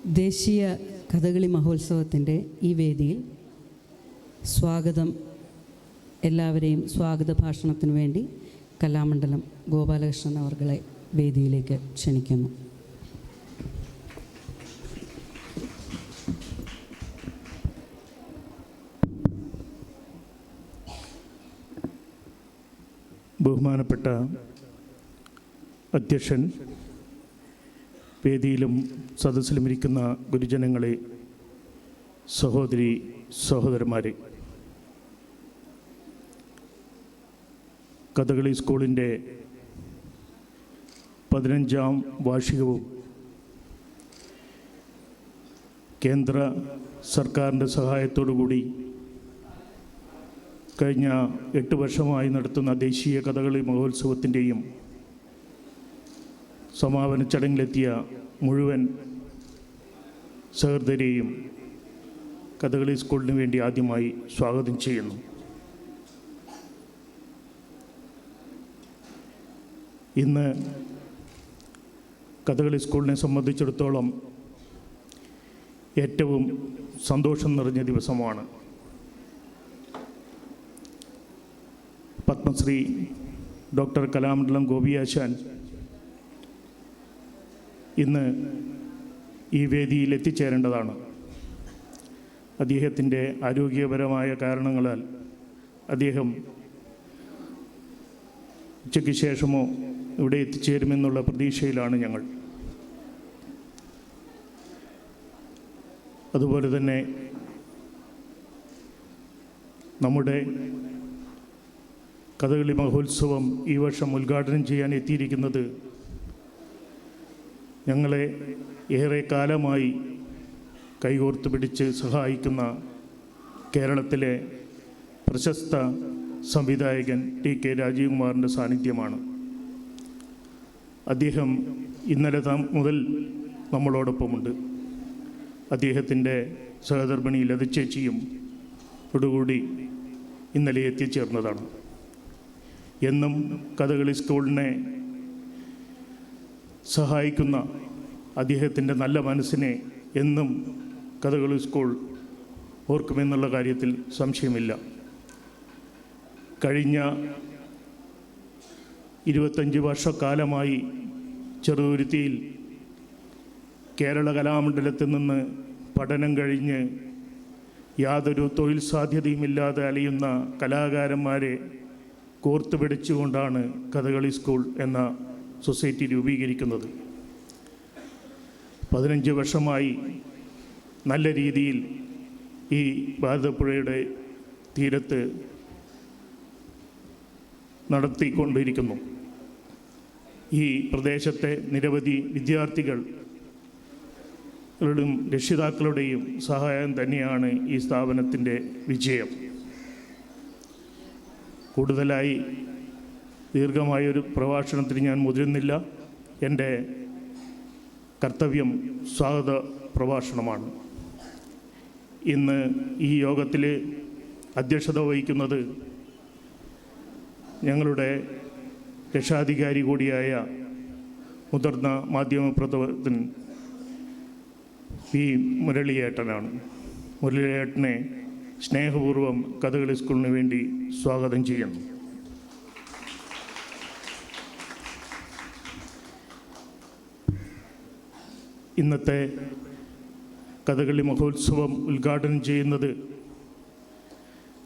ദേശീയ കഥകളി മഹോത്സവത്തിൻ്റെ ഈ വേദിയിൽ എല്ലാവരെയും സ്വാഗത ഭാഷണത്തിനു വേണ്ടി കലാമണ്ഡലം ഗോപാലകൃഷ്ണൻ അവർകളെ വേദിയിലേക്ക് ക്ഷണിക്കുന്നു. ബഹുമാനപ്പെട്ട അധ്യക്ഷൻ, വേദിയിലും സദസ്സിലുമിരിക്കുന്ന ഗുരുജനങ്ങളെ, സഹോദരി സഹോദരന്മാരെ, കഥകളി സ്കൂളിൻ്റെ 15ാം വാർഷികവും കേന്ദ്ര സർക്കാരിൻ്റെ സഹായത്തോടുകൂടി കഴിഞ്ഞ 8 വർഷമായി നടത്തുന്ന ദേശീയ കഥകളി മഹോത്സവത്തിൻ്റെയും സമാപന ചടങ്ങിലെത്തിയ മുഴുവൻ സഹൃദയരെയും കഥകളി സ്കൂളിന് വേണ്ടി ആദ്യമായി സ്വാഗതം ചെയ്യുന്നു. ഇന്ന് കഥകളി സ്കൂളിനെ സംബന്ധിച്ചിടത്തോളം ഏറ്റവും സന്തോഷം നിറഞ്ഞ ദിവസമാണ്. പത്മശ്രീ ഡോക്ടർ കലാമണ്ഡലം ഗോപിയാശാൻ ഇന്ന് ഈ വേദിയിൽ എത്തിച്ചേരേണ്ടതാണ്. അദ്ദേഹത്തിൻ്റെ ആരോഗ്യപരമായ കാരണങ്ങളാൽ അദ്ദേഹം ഉച്ചയ്ക്ക് ശേഷമോ ഇവിടെ എത്തിച്ചേരുമെന്നുള്ള പ്രതീക്ഷയിലാണ് ഞങ്ങൾ. അതുപോലെ തന്നെ നമ്മുടെ കഥകളി മഹോത്സവം ഈ വർഷം ഉദ്ഘാടനം ചെയ്യാൻ എത്തിയിരിക്കുന്നത് ഞങ്ങളെ ഏറെ കാലമായി കൈകോർത്ത് പിടിച്ച് സഹായിക്കുന്ന കേരളത്തിലെ പ്രശസ്ത സംവിധായകൻ ടി.കെ. രാജീവ് കുമാറിൻ്റെ സാന്നിധ്യമാണ്. അദ്ദേഹം ഇന്നലെ മുതൽ നമ്മളോടൊപ്പമുണ്ട്. അദ്ദേഹത്തിൻ്റെ സഹധർമ്മിണി ലത ചേച്ചിയും ഓടുകൂടി ഇന്നലെ എത്തിച്ചേർന്നതാണ്. എന്നും കഥകളി സ്കൂളിനെ സഹായിക്കുന്ന അദ്ദേഹത്തിൻ്റെ നല്ല മനസ്സിനെ എന്നും കഥകളി സ്കൂൾ ഓർക്കുമെന്നുള്ള കാര്യത്തിൽ സംശയമില്ല. കഴിഞ്ഞ 25 വർഷക്കാലമായി ചെറുതുരുത്തിയിൽ കേരള കലാമണ്ഡലത്തിൽ നിന്ന് പഠനം കഴിഞ്ഞ് യാതൊരു തൊഴിൽ സാധ്യതയുമില്ലാതെ അലയുന്ന കലാകാരന്മാരെ കോർത്തു പിടിച്ചുകൊണ്ടാണ് കഥകളി സ്കൂൾ എന്ന സൊസൈറ്റി രൂപീകരിക്കുന്നത്. 15 വർഷമായി നല്ല രീതിയിൽ ഈ ഭാരതപ്പുഴയുടെ തീരത്ത് നടത്തിക്കൊണ്ടിരിക്കുന്നു. ഈ പ്രദേശത്തെ നിരവധി വിദ്യാർത്ഥികളുടെയും രക്ഷിതാക്കളുടെയും സഹായം തന്നെയാണ് ഈ സ്ഥാപനത്തിൻ്റെ വിജയം. കൂടുതലായി ദീർഘമായൊരു പ്രഭാഷണത്തിന് ഞാൻ മുതിരുന്നില്ല. എൻ്റെ കർത്തവ്യം സ്വാഗത പ്രഭാഷണമാണ്. ഇന്ന് ഈ യോഗത്തിൽ അധ്യക്ഷത വഹിക്കുന്നത് ഞങ്ങളുടെ രക്ഷാധികാരി കൂടിയായ മുതിർന്ന മാധ്യമപ്രവർത്തകൻ പി. മുരളിയേട്ടനാണ്. മുരളിയേട്ടനെ സ്നേഹപൂർവ്വം കഥകളി സ്കൂളിന് വേണ്ടി സ്വാഗതം ചെയ്യുന്നു. ഇന്നത്തെ കഥകളി മഹോത്സവം ഉദ്ഘാടനം ചെയ്യുന്നത്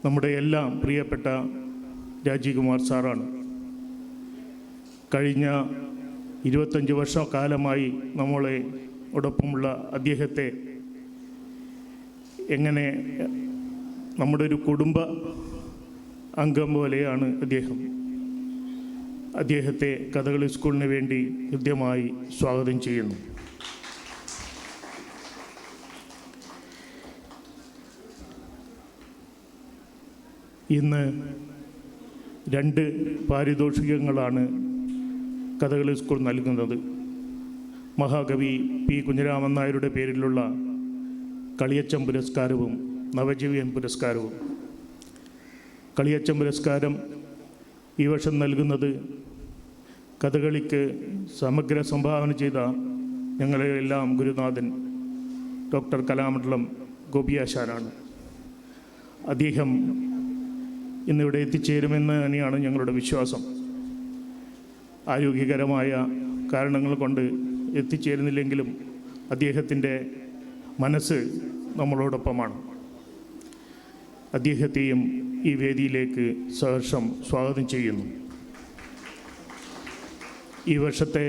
നമ്മുടെ എല്ലാം പ്രിയപ്പെട്ട രാജീവ് കുമാർ സാറാണ്. കഴിഞ്ഞ 25 വർഷക്കാലമായി നമ്മളോടൊപ്പമുള്ള അദ്ദേഹത്തെ എങ്ങനെ നമ്മുടെ ഒരു കുടുംബ അംഗം പോലെയാണ് അദ്ദേഹത്തെ കഥകളി സ്കൂളിന് വേണ്ടി ഹൃദ്യമായി സ്വാഗതം ചെയ്യുന്നു. ഇന്ന് 2 പാരിതോഷികങ്ങളാണ് കഥകളി സ്കൂൾ നൽകുന്നത്. മഹാകവി പി. കുഞ്ഞിരാമൻ നായരുടെ പേരിലുള്ള കളിയച്ചൻ പുരസ്കാരവും നവജീവൻ പുരസ്കാരവും. കളിയച്ചൻ പുരസ്കാരം ഈ വർഷം നൽകുന്നത് കഥകളിക്ക് സമഗ്ര സംഭാവന ചെയ്ത ഞങ്ങളെല്ലാം ഗുരുനാഥൻ ഡോക്ടർ കലാമണ്ഡലം ഗോപിയാശാനാണ്. അദ്ദേഹം ഇന്നിവിടെ എത്തിച്ചേരുമെന്ന് തന്നെയാണ് ഞങ്ങളുടെ വിശ്വാസം. ആരോഗ്യകരമായ കാരണങ്ങൾ കൊണ്ട് എത്തിച്ചേരുന്നില്ലെങ്കിലും അദ്ദേഹത്തിൻ്റെ മനസ്സ് നമ്മളോടൊപ്പമാണ്. അദ്ദേഹത്തെയും ഈ വേദിയിലേക്ക് സഹർഷം സ്വാഗതം ചെയ്യുന്നു. ഈ വർഷത്തെ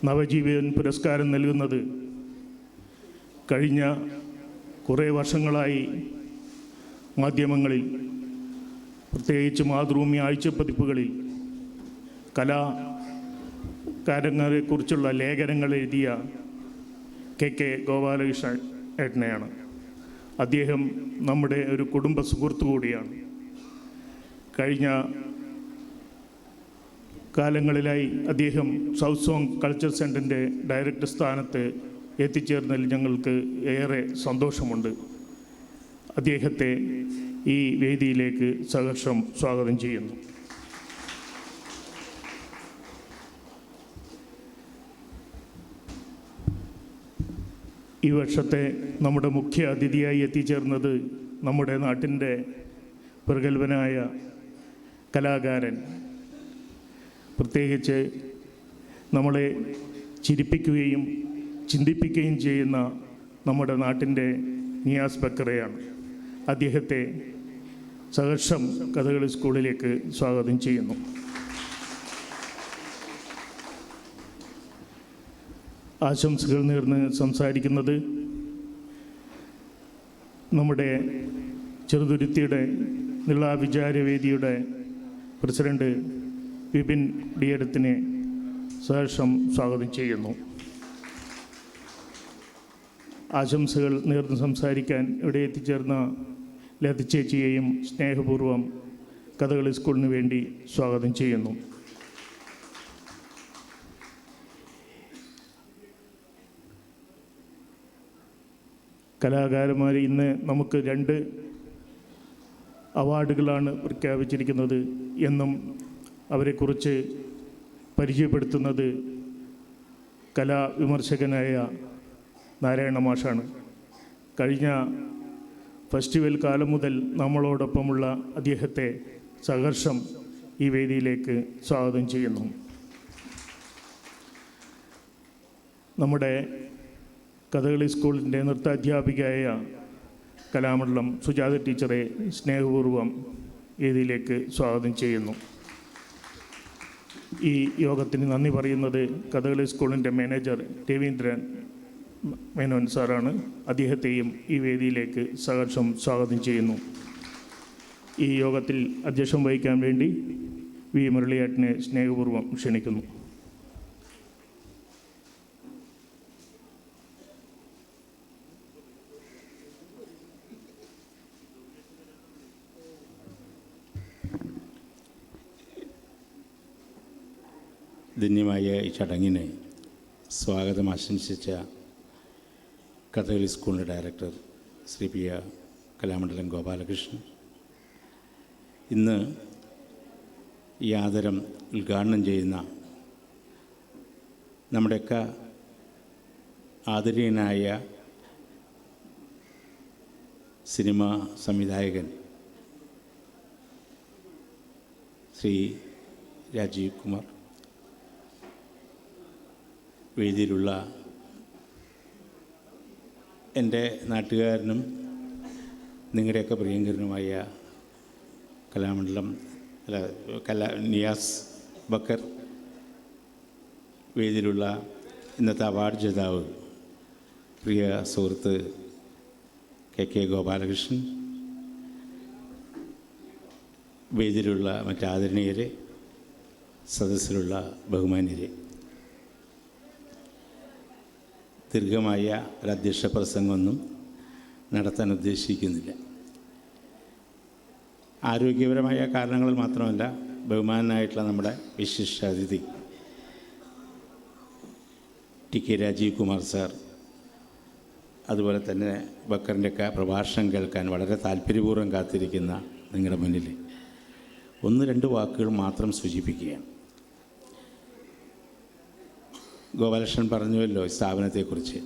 നവജീവൻ പുരസ്കാരം നൽകുന്നത് കഴിഞ്ഞ കുറേ വർഷങ്ങളായി മാധ്യമങ്ങളിൽ, പ്രത്യേകിച്ച് മാതൃഭൂമി ആഴ്ചപ്പതിപ്പുകളിൽ കലാകാരന്മാരെക്കുറിച്ചുള്ള ലേഖനങ്ങൾ എഴുതിയ കെ ഗോപാലകൃഷ്ണൻ ഏട്ടനെയാണ്. അദ്ദേഹം നമ്മുടെ ഒരു കുടുംബ സുഹൃത്തു കൂടിയാണ്. കഴിഞ്ഞ കാലങ്ങളിലായി അദ്ദേഹം സൗത്ത് സോങ് കൾച്ചർ സെൻ്ററിൻ്റെ ഡയറക്ടർ സ്ഥാനത്ത് എത്തിച്ചേർന്നതിൽ ഞങ്ങൾക്ക് ഏറെ സന്തോഷമുണ്ട്. അദ്ദേഹത്തെ ഈ വേദിയിലേക്ക് സഹർഷം സ്വാഗതം ചെയ്യുന്നു. ഈ വർഷത്തെ നമ്മുടെ മുഖ്യ അതിഥിയായി എത്തിച്ചേർന്നത് നമ്മുടെ നാട്ടിൻ്റെ പ്രഗത്ഭനായ കലാകാരൻ, പ്രത്യേകിച്ച് നമ്മളെ ചിരിപ്പിക്കുകയും ചിന്തിപ്പിക്കുകയും ചെയ്യുന്ന നമ്മുടെ നാട്ടിൻ്റെ നിയാസ് ബക്കറയാണ്. അദ്ദേഹത്തെ സഹർഷം കഥകളി സ്കൂളിലേക്ക് സ്വാഗതം ചെയ്യുന്നു. ആശംസകൾ നേർന്ന് സംസാരിക്കുന്നത് നമ്മുടെ ചെറുതുരുത്തിയുടെ നിള വിചാരവേദിയുടെ പ്രസിഡന്റ് വിപിൻ ഡിയടത്തിനെ സഹർഷം സ്വാഗതം ചെയ്യുന്നു. ആശംസകൾ നേർന്ന് സംസാരിക്കാൻ ഇവിടെ എത്തിച്ചേർന്ന ലത ചേച്ചിയെയും സ്നേഹപൂർവ്വം കഥകളി സ്കൂളിന് വേണ്ടി സ്വാഗതം ചെയ്യുന്നു. കലാകാരന്മാർ ഇന്ന് നമുക്ക് 2 അവാർഡുകളാണ് പ്രഖ്യാപിച്ചിരിക്കുന്നത് എന്നും അവരെക്കുറിച്ച് പരിചയപ്പെടുത്തുന്നത് കലാവിമർശകനായ നാരായണ മാഷാണ്. കഴിഞ്ഞ ഫെസ്റ്റിവൽ കാലം മുതൽ നമ്മളോടൊപ്പമുള്ള അദ്ദേഹത്തെ സഹർഷം ഈ വേദിയിലേക്ക് സ്വാഗതം ചെയ്യുന്നു. നമ്മുടെ കഥകളി സ്കൂളിൻ്റെ നൃത്താധ്യാപികയായ കലാമണ്ഡലം സുജാത ടീച്ചറെ സ്നേഹപൂർവ്വം വേദിയിലേക്ക് സ്വാഗതം ചെയ്യുന്നു. ഈ യോഗത്തിന് നന്ദി പറയുന്നത് കഥകളി സ്കൂളിൻ്റെ മാനേജർ രവീന്ദ്രൻ മേനോൻ സാറാണ്. അദ്ദേഹത്തെയും ഈ വേദിയിലേക്ക് സഹർഷം സ്വാഗതം ചെയ്യുന്നു. ഈ യോഗത്തിൽ അധ്യക്ഷം വഹിക്കാൻ വേണ്ടി വി മുരളിയേട്ടനെ സ്നേഹപൂർവ്വം ക്ഷണിക്കുന്നു. ധന്യമായ ഈ ചടങ്ങിന് സ്വാഗതം ആശംസിച്ച കഥകളി സ്കൂളിൻ്റെ ഡയറക്ടർ ശ്രീ പി കലാമണ്ഡലം ഗോപാലകൃഷ്ണൻ, ഇന്ന് ഈ ആദരം ഉദ്ഘാടനം ചെയ്യുന്ന നമ്മുടെയൊക്കെ ആദരണീയനായ സിനിമാ സംവിധായകൻ ശ്രീ രാജീവ് കുമാർ, വേദിയിലുള്ള എൻ്റെ നാട്ടുകാരനും നിങ്ങളുടെയൊക്കെ പ്രിയങ്കരനുമായ നിയാസ് ബക്കർ, വേദിയിലുള്ള ഇന്നത്തെ അവാർഡ് ജേതാവ് പ്രിയ സുഹൃത്ത് കെ ഗോപാലകൃഷ്ണൻ, വേദിയിലുള്ള മറ്റാദരണീയരെ, സദസ്സിലുള്ള ബഹുമാന്യരെ, ദീർഘമായ ഒരധ്യക്ഷ പ്രസംഗമൊന്നും നടത്താൻ ഉദ്ദേശിക്കുന്നില്ല. ആരോഗ്യപരമായ കാരണങ്ങൾ മാത്രമല്ല, ബഹുമാനായിട്ടുള്ള നമ്മുടെ വിശിഷ്ടാതിഥി ടി രാജീവ് കുമാർ സാർ, അതുപോലെ തന്നെ ബക്കറിൻ്റെയൊക്കെ പ്രഭാഷണം കേൾക്കാൻ വളരെ താല്പര്യപൂർവ്വം കാത്തിരിക്കുന്ന നിങ്ങളുടെ മുന്നിൽ 1-2 വാക്കുകൾ മാത്രം സൂചിപ്പിക്കുകയാണ്. ഗോപാലകൃഷ്ണൻ പറഞ്ഞുവല്ലോ ഈ സ്ഥാപനത്തെക്കുറിച്ച്.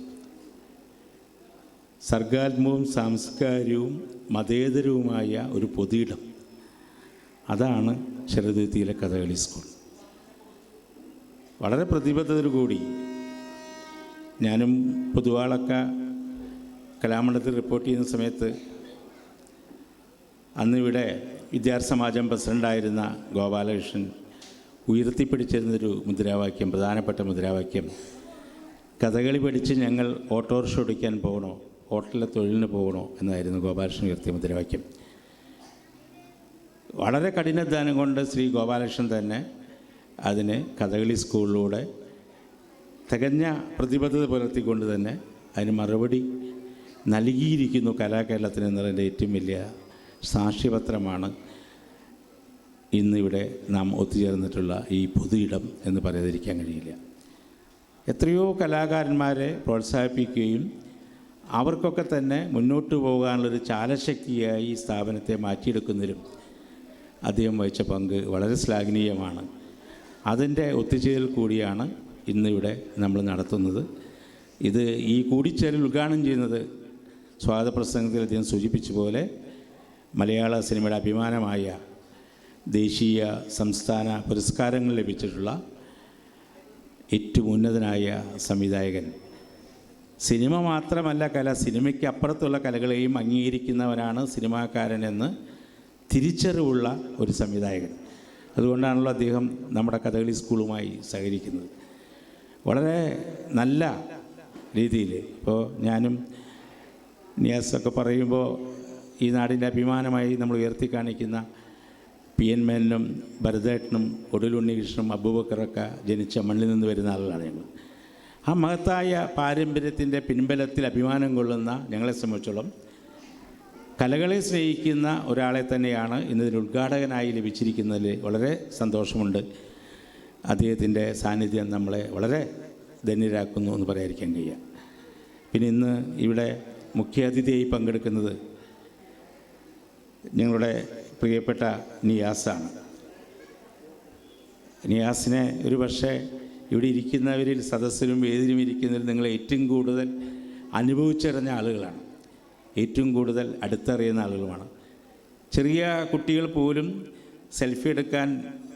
സർഗാത്മകവും സാംസ്കാരികവും മതേതരവുമായ ഒരു പൊതുയിടം. അതാണ് ചെറുതുരുത്തിയിലെ കഥകളി സ്കൂൾ. വളരെ പ്രതിബദ്ധതയോടുകൂടി ഞാനും പൊതുവാളൊക്കെ കലാമണ്ഡലത്തിൽ റിപ്പോർട്ട് ചെയ്യുന്ന സമയത്ത് അന്നിവിടെ വിദ്യാർത്ഥി സമാജം പ്രസിഡൻ്റായിരുന്ന ഗോപാലകൃഷ്ണൻ ഉയർത്തിപ്പിടിച്ചിരുന്നൊരു മുദ്രാവാക്യം, പ്രധാനപ്പെട്ട മുദ്രാവാക്യം, കഥകളി പഠിച്ച് ഞങ്ങൾ ഓട്ടോറിക്ഷ ഓടിക്കാൻ പോകണോ, ഹോട്ടലിലെ തൊഴിലിന് പോകണോ എന്നായിരുന്നു ഗോപാലകൃഷ്ണൻ ഉയർത്തിയ മുദ്രാവാക്യം. വളരെ കഠിനാധ്വാനം കൊണ്ട് ശ്രീ ഗോപാലകൃഷ്ണൻ തന്നെ അതിന് കഥകളി സ്കൂളിലൂടെ തികഞ്ഞ പ്രതിബദ്ധത പുലർത്തിക്കൊണ്ട് തന്നെ അതിന് മറുപടി നൽകിയിരിക്കുന്നു കലാകേരളത്തിന് എന്നുള്ളതിൻ്റെ ഏറ്റവും വലിയ സാക്ഷ്യപത്രമാണ് ഇന്നിവിടെ നാം ഒത്തുചേർന്നിട്ടുള്ള ഈ പൊതു ഇടം എന്ന് പറയാതിരിക്കാൻ കഴിയില്ല. എത്രയോ കലാകാരന്മാരെ പ്രോത്സാഹിപ്പിക്കുകയും അവർക്കൊക്കെ തന്നെ മുന്നോട്ട് പോകാനുള്ളൊരു ചാലശക്തിയായി ഈ സ്ഥാപനത്തെ മാറ്റിയെടുക്കുന്നതിലും അദ്ദേഹം വഹിച്ച പങ്ക് വളരെ ശ്ലാഘനീയമാണ്. അതിൻ്റെ ഒത്തുചേരൽ കൂടിയാണ് ഇന്നിവിടെ നമ്മൾ നടത്തുന്നത്. ഇത് ഈ കൂടിച്ചേരൽ ഉദ്ഘാടനം ചെയ്യുന്നത് സ്വാഗത പ്രസംഗത്തിൽ അദ്ദേഹം സൂചിപ്പിച്ച പോലെ മലയാള സിനിമയുടെ അഭിമാനമായ ദേശീയ സംസ്ഥാന പുരസ്കാരങ്ങൾ ലഭിച്ചിട്ടുള്ള ഏറ്റവും ഉന്നതനായ സംവിധായകൻ, സിനിമ മാത്രമല്ല കല, സിനിമയ്ക്ക് അപ്പുറത്തുള്ള കലകളെയും അംഗീകരിക്കുന്നവരാണ് സിനിമാക്കാരനെന്ന് തിരിച്ചറിവുള്ള ഒരു സംവിധായകൻ. അതുകൊണ്ടാണല്ലോ അദ്ദേഹം നമ്മുടെ കഥകളി സ്കൂളുമായി സഹകരിക്കുന്നത്. വളരെ നല്ല രീതിയിൽ ഇപ്പോൾ ഞാനും നിയാസൊക്കെ പറയുമ്പോൾ ഈ നാടിൻ്റെ അഭിമാനമായി നമ്മൾ ഉയർത്തി കാണിക്കുന്ന PN മേനനും ഭരതേട്ടനും ഒടുലുണ്ണികൃഷ്ണനും അബൂബക്കറൊക്കെ ജനിച്ച മണ്ണിൽ നിന്ന് വരുന്ന ആളുകളാണ് ഞങ്ങൾ. ആ മഹത്തായ പാരമ്പര്യത്തിൻ്റെ പിൻബലത്തിൽ അഭിമാനം കൊള്ളുന്ന ഞങ്ങളെ സംബന്ധിച്ചോളം കലകളെ സ്നേഹിക്കുന്ന ഒരാളെ തന്നെയാണ് ഇന്നതിന് ഉദ്ഘാടകനായി ലഭിച്ചിരിക്കുന്നതിൽ വളരെ സന്തോഷമുണ്ട്. അദ്ദേഹത്തിൻ്റെ സാന്നിധ്യം നമ്മളെ വളരെ ധന്യരാക്കുന്നു എന്ന് പറയാതിരിക്കാൻ കഴിയുക. പിന്നെ ഇന്ന് ഇവിടെ മുഖ്യാതിഥിയായി പങ്കെടുക്കുന്നത് ഞങ്ങളുടെ പ്രിയപ്പെട്ട നിയാസാണ്. നിയാസിനെ ഒരു പക്ഷേ ഇവിടെ ഇരിക്കുന്നവരിൽ, സദസ്സിലും വേദിയിലും ഇരിക്കുന്നവരിൽ നിങ്ങൾ ഏറ്റവും കൂടുതൽ അനുഭവിച്ചറിഞ്ഞ ആളുകളാണ്, ഏറ്റവും കൂടുതൽ അടുത്തറിയുന്ന ആളുകളുമാണ്. ചെറിയ കുട്ടികൾ പോലും സെൽഫി എടുക്കാൻ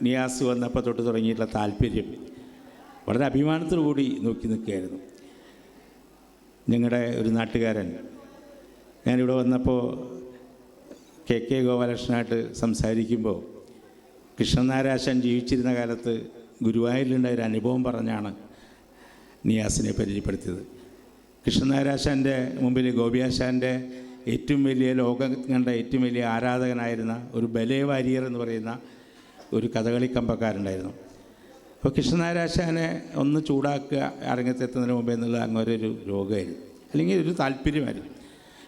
നിയാസ് വന്നപ്പോൾ തൊട്ട് തുടങ്ങിയിട്ടുള്ള താല്പര്യം വളരെ അഭിമാനത്തോടു കൂടി നോക്കി നിൽക്കുകയായിരുന്നു. ഞങ്ങളുടെ ഒരു നാട്ടുകാരൻ, ഞാനിവിടെ വന്നപ്പോൾ KK ഗോപാലകൃഷ്ണനായിട്ട് സംസാരിക്കുമ്പോൾ കൃഷ്ണനാരാശാൻ ജീവിച്ചിരുന്ന കാലത്ത് ഗുരുവായൂരിലുണ്ടായൊരു അനുഭവം പറഞ്ഞാണ് നിയാസിനെ പരിചയപ്പെടുത്തിയത്. കൃഷ്ണനാരാശാൻ്റെ മുമ്പിൽ ഗോപിയാശാൻ്റെ ഏറ്റവും വലിയ ലോകം കണ്ട ഏറ്റവും വലിയ ആരാധകനായിരുന്ന ഒരു ബലേ വാരിയർ എന്ന് പറയുന്ന ഒരു കഥകളി കമ്പക്കാരുണ്ടായിരുന്നു. അപ്പോൾ കൃഷ്ണനാരാശാനെ ഒന്ന് ചൂടാക്കുക അരങ്ങത്തെത്തുന്നതിന് മുമ്പേ എന്നുള്ള അങ്ങനൊരു രോഗമായിരുന്നു, അല്ലെങ്കിൽ ഒരു താല്പര്യമായിരുന്നു.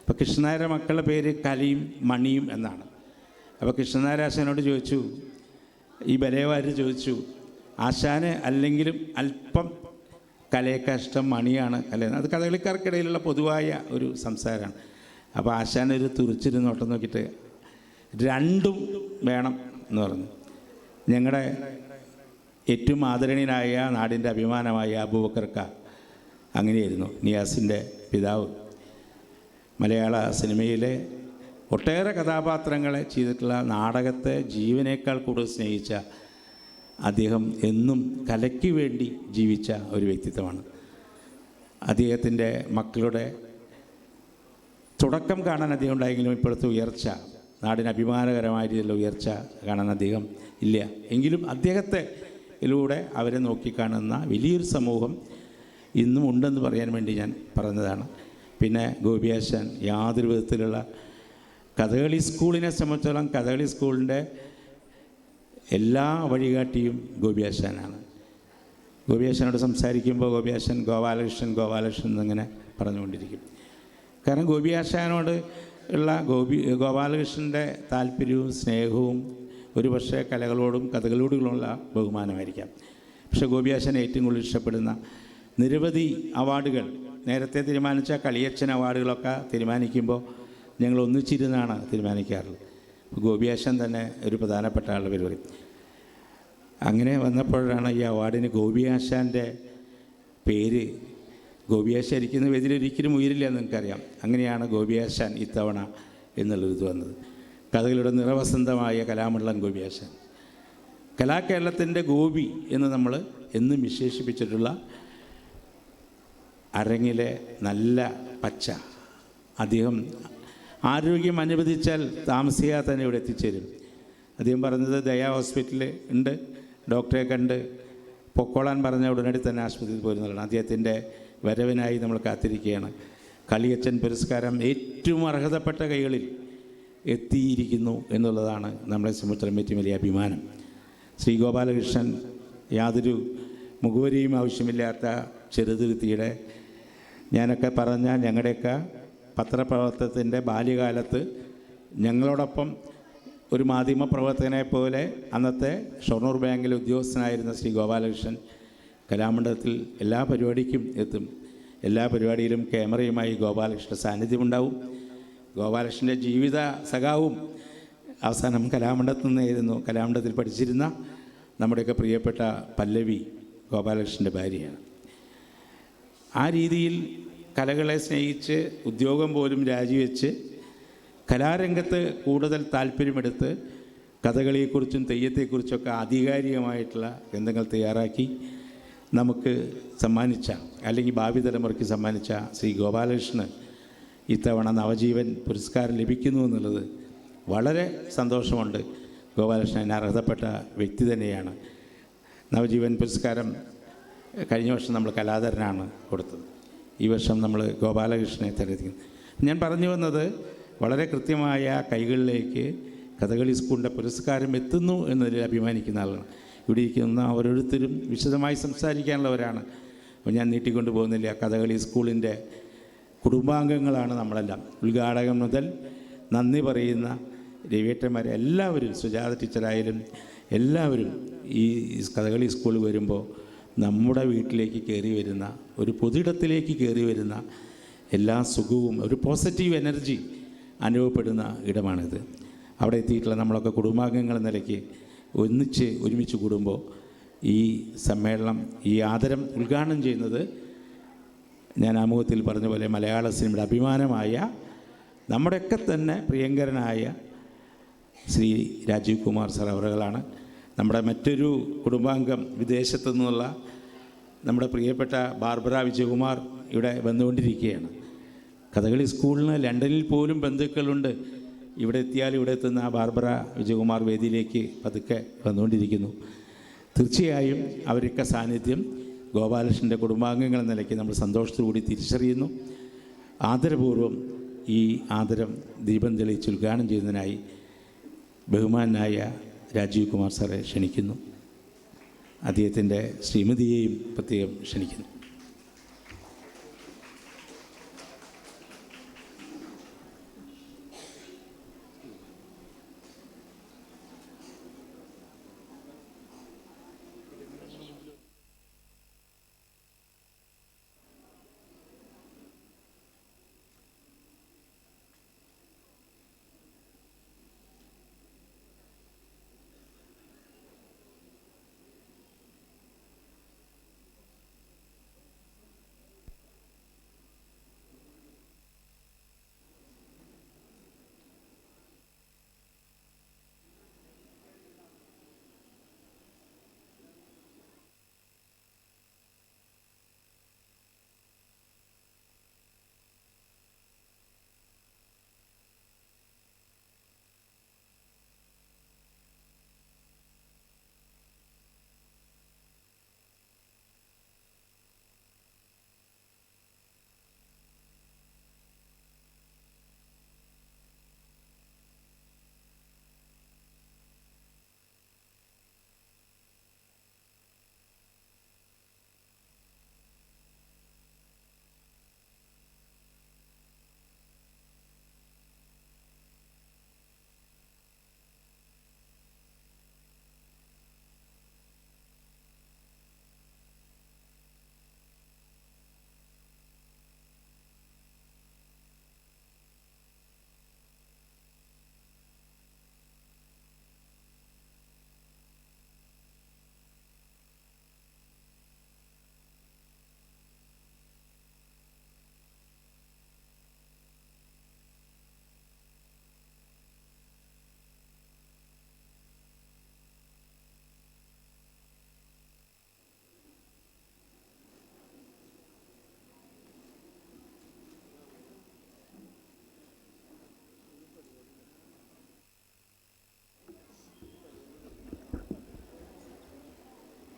അപ്പോൾ കൃഷ്ണനായരുടെ മക്കളുടെ പേര് കലയും മണിയും എന്നാണ്. അപ്പോൾ കൃഷ്ണനാരാശാനോട് ചോദിച്ചു, ഈ ബലേവാര് ചോദിച്ചു, ആശാന് അല്ലെങ്കിലും അല്പം കലയേക്കാൾ ഇഷ്ടം മണിയാണ് അല്ലേ? അത് കഥകളിക്കാർക്കിടയിലുള്ള പൊതുവായ ഒരു സംസാരമാണ്. അപ്പോൾ ആശാനൊരു തുറിച്ചിരുന്ന് നോട്ടം നോക്കിയിട്ട് രണ്ടും വേണം എന്ന് പറഞ്ഞു. ഞങ്ങളുടെ ഏറ്റവും ആദരണീയനായ നാടിൻ്റെ അഭിമാനമായ അബൂബക്കർക്ക അങ്ങനെയായിരുന്നു. നിയാസിൻ്റെ പിതാവ് മലയാള സിനിമയിലെ ഒട്ടേറെ കഥാപാത്രങ്ങളെ ചെയ്തിട്ടുള്ള, നാടകത്തെ ജീവനേക്കാൾ കൂടുതൽ സ്നേഹിച്ച അദ്ദേഹം എന്നും കലയ്ക്ക് വേണ്ടി ജീവിച്ച ഒരു വ്യക്തിത്വമാണ്. അദ്ദേഹത്തിൻ്റെ മക്കളുടെ തുടക്കം കാണാൻ അദ്ദേഹം ഉണ്ടായെങ്കിലും ഇപ്പോഴത്തെ ഉയർച്ച, നാടിന് അഭിമാനകരമായ രീതിയിലുള്ള ഉയർച്ച കാണാൻ അദ്ദേഹം ഇല്ല. എങ്കിലും അദ്ദേഹത്തിലൂടെ അവരെ നോക്കിക്കാണുന്ന വലിയൊരു സമൂഹം ഇന്നും ഉണ്ടെന്ന് പറയാൻ വേണ്ടി ഞാൻ പറഞ്ഞതാണ്. പിന്നെ ഗോപിയാശാൻ യാതൊരു വിധത്തിലുള്ള കഥകളി സ്കൂളിനെ സംബന്ധിച്ചോളം കഥകളി സ്കൂളിൻ്റെ എല്ലാ വഴികാട്ടിയും ഗോപിയാശാനാണ്. ഗോപിയാശാനോട് സംസാരിക്കുമ്പോൾ ഗോപാലകൃഷ്ണൻ എന്നിങ്ങനെ പറഞ്ഞുകൊണ്ടിരിക്കും. കാരണം ഗോപിയാശാനോട് ഉള്ള ഗോപാലകൃഷ്ണൻ്റെ താല്പര്യവും സ്നേഹവും ഒരുപക്ഷെ കലകളോടും കഥകളോടുമുള്ള ബഹുമാനമായിരിക്കാം. പക്ഷേ ഗോപിയാശാൻ ഏറ്റവും കൂടുതൽ ഇഷ്ടപ്പെടുന്ന നിരവധി അവാർഡുകൾ, നേരത്തെ തീരുമാനിച്ച കളിയച്ഛൻ അവാർഡുകളൊക്കെ തീരുമാനിക്കുമ്പോൾ ഞങ്ങൾ ഒന്നിച്ചിരുന്നാണ് തീരുമാനിക്കാറുള്ളത്. ഗോപിയാശാൻ തന്നെ ഒരു പ്രധാനപ്പെട്ട ആളുടെ പേര് പറയും. അങ്ങനെ വന്നപ്പോഴാണ് ഈ അവാർഡിന് ഗോപിയാശാൻ്റെ പേര് ഗോപിയാശ ഇരിക്കുന്ന വേദിയിൽ ഒരിക്കലും ഉയരില്ല എന്ന് നിങ്ങൾക്കറിയാം. അങ്ങനെയാണ് ഗോപിയാശാൻ ഇത്തവണ എന്നുള്ളൊരിത് വന്നത്. കഥകളുടെ നിറവസന്തമായ കലാമണ്ഡലം ഗോപിയാശാൻ, കലാകേരളത്തിൻ്റെ ഗോപി എന്ന് നമ്മൾ എന്നും വിശേഷിപ്പിച്ചിട്ടുള്ള അരങ്ങിലെ നല്ല പച്ച. അദ്ദേഹം ആരോഗ്യം അനുവദിച്ചാൽ താമസിയാതെ തന്നെ ഇവിടെ എത്തിച്ചേരും. അദ്ദേഹം പറഞ്ഞത് ദയാ ഹോസ്പിറ്റലിൽ ഉണ്ട്, ഡോക്ടറെ കണ്ട് പൊക്കോളാൻ പറഞ്ഞ ഉടനടി തന്നെ ആശുപത്രിയിൽ പോരുന്നതാണ്. അദ്ദേഹത്തിൻ്റെ വരവിനായി നമ്മൾ കാത്തിരിക്കുകയാണ്. കളിയച്ചൻ പുരസ്കാരം ഏറ്റവും അർഹതപ്പെട്ട കൈകളിൽ എത്തിയിരിക്കുന്നു എന്നുള്ളതാണ് നമ്മളെ സംബന്ധിച്ചിടത്തോളം ഏറ്റവും വലിയ അഭിമാനം. ശ്രീ ഗോപാലകൃഷ്ണൻ യാതൊരു മുഖവരിയും ആവശ്യമില്ലാത്ത ചെറുതുരുത്തിയുടെ, ഞാനൊക്കെ പറഞ്ഞ ഞങ്ങളുടെയൊക്കെ പത്രപ്രവർത്തനത്തിൻ്റെ ബാല്യകാലത്ത് ഞങ്ങളോടൊപ്പം ഒരു മാധ്യമപ്രവർത്തകനെ പോലെ അന്നത്തെ ഷൊർണൂർ ബാങ്കിലെ ഉദ്യോഗസ്ഥനായിരുന്ന ശ്രീ ഗോപാലകൃഷ്ണൻ കലാമണ്ഡലത്തിൽ എല്ലാ പരിപാടിക്കും എത്തും. എല്ലാ പരിപാടിയിലും ക്യാമറയുമായി ഗോപാലകൃഷ്ണ സാന്നിധ്യമുണ്ടാവും. ഗോപാലകൃഷ്ണൻ്റെ ജീവിത സഖാവും അവസാനം കലാമണ്ഡലത്തിൽ നിന്നായിരുന്നു. കലാമണ്ഡലത്തിൽ പഠിച്ചിരുന്ന നമ്മുടെയൊക്കെ പ്രിയപ്പെട്ട പല്ലവി ഗോപാലകൃഷ്ണൻ്റെ ഭാര്യയാണ്. ആ രീതിയിൽ കലകളെ സ്നേഹിച്ച് ഉദ്യോഗം പോലും രാജിവെച്ച് കലാരംഗത്ത് കൂടുതൽ താല്പര്യമെടുത്ത് കഥകളിയെക്കുറിച്ചും തെയ്യത്തെക്കുറിച്ചൊക്കെ ആധികാരികമായിട്ടുള്ള ഗ്രന്ഥങ്ങൾ തയ്യാറാക്കി നമുക്ക് സമ്മാനിച്ച, അല്ലെങ്കിൽ ഭാവി തലമുറയ്ക്ക് സമ്മാനിച്ച ശ്രീ ഗോപാലകൃഷ്ണന് ഇത്തവണ നവജീവൻ പുരസ്കാരം ലഭിക്കുന്നു എന്നുള്ളത് വളരെ സന്തോഷമുണ്ട്. ഗോപാലകൃഷ്ണൻ അർഹതപ്പെട്ട വ്യക്തി തന്നെയാണ്. നവജീവൻ പുരസ്കാരം കഴിഞ്ഞ വർഷം നമ്മൾ കലാധരനാണ് കൊടുത്തത്. ഈ വർഷം നമ്മൾ ഗോപാലകൃഷ്ണനെ തിരഞ്ഞെടുക്കുന്നു. ഞാൻ പറഞ്ഞു വന്നത്, വളരെ കൃത്യമായ കൈകളിലേക്ക് കഥകളി സ്കൂളിൻ്റെ പുരസ്കാരം എത്തുന്നു എന്നതിൽ അഭിമാനിക്കുന്ന ആളാണ്. ഇവിടെ ഇരിക്കുന്ന ഓരോരുത്തരും വിശദമായി സംസാരിക്കാനുള്ളവരാണ്. അപ്പോൾ ഞാൻ നീട്ടിക്കൊണ്ടു പോകുന്നില്ല. കഥകളി സ്കൂളിൻ്റെ കുടുംബാംഗങ്ങളാണ് നമ്മളെല്ലാം. ഉദ്ഘാടകൻ മുതൽ നന്ദി പറയുന്ന രവിയേട്ടന്മാരെ എല്ലാവരും, സുജാത ടീച്ചറായാലും എല്ലാവരും ഈ കഥകളി സ്കൂളിൽ വരുമ്പോൾ നമ്മുടെ വീട്ടിലേക്ക് കയറി വരുന്ന, ഒരു പൊതുയിടത്തിലേക്ക് കയറി വരുന്ന എല്ലാ സുഖവും, ഒരു പോസിറ്റീവ് എനർജി അനുഭവപ്പെടുന്ന ഇടമാണിത്. അവിടെ എത്തിയിട്ടുള്ള നമ്മളൊക്കെ കുടുംബാംഗങ്ങൾ എന്ന നിലയ്ക്ക് ഒരുമിച്ച് കൂടുമ്പോൾ ഈ സമ്മേളനം, ഈ ആദരം ഉദ്ഘാടനം ചെയ്യുന്നത് ഞാൻ ആമുഖത്തിൽ പറഞ്ഞ പോലെ മലയാള സിനിമയുടെ അഭിമാനമായ നമ്മുടെയൊക്കെ തന്നെ പ്രിയങ്കരനായ ശ്രീ രാജീവ് കുമാർ സാർ അവറുകളാണ്. നമ്മുടെ മറ്റൊരു കുടുംബാംഗം വിദേശത്തു നിന്നുള്ള നമ്മുടെ പ്രിയപ്പെട്ട ബാർബറ വിജയകുമാർ ഇവിടെ വന്നുകൊണ്ടിരിക്കുകയാണ്. കഥകളി സ്കൂളിന് ലണ്ടനിൽ പോലും ബന്ധുക്കളുണ്ട്. ഇവിടെ എത്തിയാൽ ഇവിടെ എത്തുന്ന ആ ബാർബറ വിജയകുമാർ വേദിയിലേക്ക് പതുക്കെ വന്നുകൊണ്ടിരിക്കുന്നു. തീർച്ചയായും അവരൊക്കെ സാന്നിധ്യം ഗോപാലകൃഷ്ണൻ്റെ കുടുംബാംഗങ്ങൾ എന്ന നിലയ്ക്ക് നമ്മൾ സന്തോഷത്തോടുകൂടി തിരിച്ചറിയുന്നു. ആദരപൂർവ്വം ഈ ആദരം ദീപം തെളിയിച്ച് ഉദ്ഘാടനം ചെയ്യുന്നതിനായി ബഹുമാനായ രാജീവ് കുമാർ സാറെ ക്ഷണിക്കുന്നു. അദ്ദേഹത്തിൻ്റെ ശ്രീമതിയെയും പ്രത്യേകം ക്ഷണിക്കുന്നു.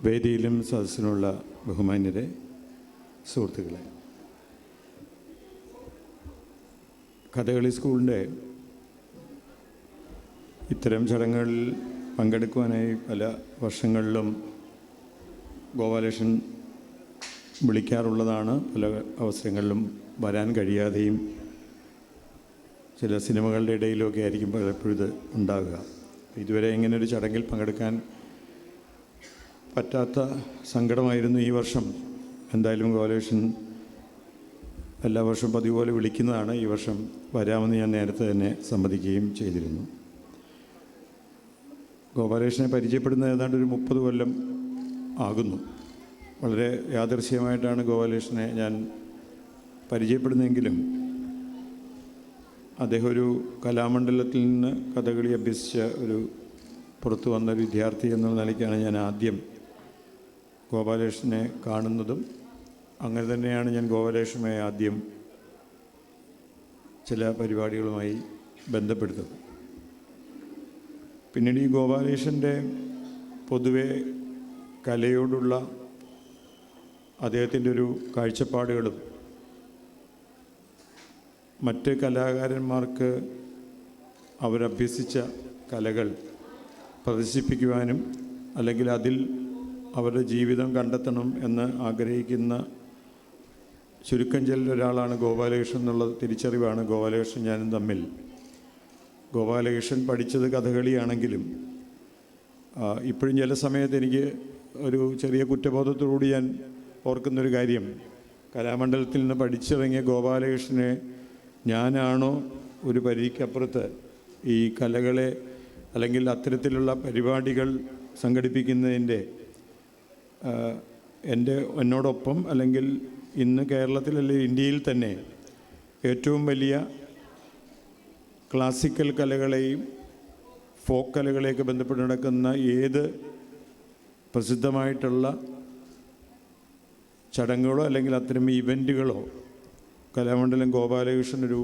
വേദിയിലും സദസ്സിനുള്ള ബഹുമാന്യരെ, സുഹൃത്തുക്കളെ, കഥകളി സ്കൂളിൻ്റെ ഇത്തരം ചടങ്ങുകളിൽ പങ്കെടുക്കുവാനായി പല വർഷങ്ങളിലും ഗോപാലകൃഷ്ണൻ വിളിക്കാറുള്ളതാണ്. പല അവസരങ്ങളിലും വരാൻ കഴിയാതെയും ചില സിനിമകളുടെ ഇടയിലൊക്കെ ആയിരിക്കും പലപ്പോഴും ഇത് ഉണ്ടാകുക. ഇതുവരെ ഇങ്ങനൊരു ചടങ്ങിൽ പങ്കെടുക്കാൻ പറ്റാത്ത സങ്കടമായിരുന്നു ഈ വർഷം. എന്തായാലും ഗോപാലകൃഷ്ണൻ എല്ലാ വർഷവും പതിവ് പോലെ വിളിക്കുന്നതാണ്. ഈ വർഷം വരാമെന്ന് ഞാൻ നേരത്തെ തന്നെ സമ്മതിക്കുകയും ചെയ്തിരുന്നു. ഗോപാലകൃഷ്ണനെ പരിചയപ്പെടുന്ന ഏതാണ്ട് ഒരു 30 കൊല്ലം ആകുന്നു. വളരെ യാദൃശ്ചികമായിട്ടാണ് ഗോപാലകൃഷ്ണനെ ഞാൻ പരിചയപ്പെടുന്നതെങ്കിലും അദ്ദേഹം ഒരു കലാമണ്ഡലത്തിൽ നിന്ന് കഥകളി അഭ്യസിച്ച ഒരു പുറത്തു വന്നൊരു വിദ്യാർത്ഥി എന്നുള്ള നിലയ്ക്കാണ് ഞാൻ ആദ്യം ഗോപാലകൃഷ്ണനെ കാണുന്നതും. അങ്ങനെ തന്നെയാണ് ഞാൻ ഗോപാലകൃഷ്ണനെ ആദ്യം ചില പരിപാടികളുമായി ബന്ധപ്പെടുത്തുന്നത്. പിന്നീട് ഈ ഗോപാലകൃഷ്ണൻ്റെ പൊതുവെ കലയോടുള്ള അദ്ദേഹത്തിൻ്റെ ഒരു കാഴ്ചപ്പാടുകളും മറ്റ് കലാകാരന്മാർക്ക് അവരഭ്യസിച്ച കലകൾ പ്രദർശിപ്പിക്കുവാനും അല്ലെങ്കിൽ അതിൽ അവരുടെ ജീവിതം കണ്ടെത്തണം എന്ന് ആഗ്രഹിക്കുന്ന ചുരുക്കം ചിലരൊരാളാണ് ഗോപാലകൃഷ്ണൻ എന്നുള്ള തിരിച്ചറിവാണ് ഗോപാലകൃഷ്ണൻ ഞാനും തമ്മിൽ. ഗോപാലകൃഷ്ണൻ പഠിച്ചത് കഥകളിയാണെങ്കിലും ഇപ്പോഴും ചില സമയത്ത് എനിക്ക് ഒരു ചെറിയ കുറ്റബോധത്തോടുകൂടി ഞാൻ ഓർക്കുന്നൊരു കാര്യം, കലാമണ്ഡലത്തിൽ നിന്ന് പഠിച്ചിറങ്ങിയ ഗോപാലകൃഷ്ണനെ ഞാനാണോ ഒരു പരിധിക്കപ്പുറത്ത് ഈ കലകളെ അല്ലെങ്കിൽ അത്തരത്തിലുള്ള പരിപാടികൾ സംഘടിപ്പിക്കുന്നതിൻ്റെ എന്നോടൊപ്പം അല്ലെങ്കിൽ ഇന്ന് കേരളത്തിൽ അല്ലെങ്കിൽ ഇന്ത്യയിൽ തന്നെ ഏറ്റവും വലിയ ക്ലാസിക്കൽ കലകളെയും ഫോക്ക് കലകളെയൊക്കെ ബന്ധപ്പെട്ട് നടക്കുന്ന ഏത് പ്രസിദ്ധമായിട്ടുള്ള ചടങ്ങുകളോ അല്ലെങ്കിൽ അത്തരം ഇവൻറ്റുകളോ കലാമണ്ഡലം ഗോപാലകൃഷ്ണനൊരു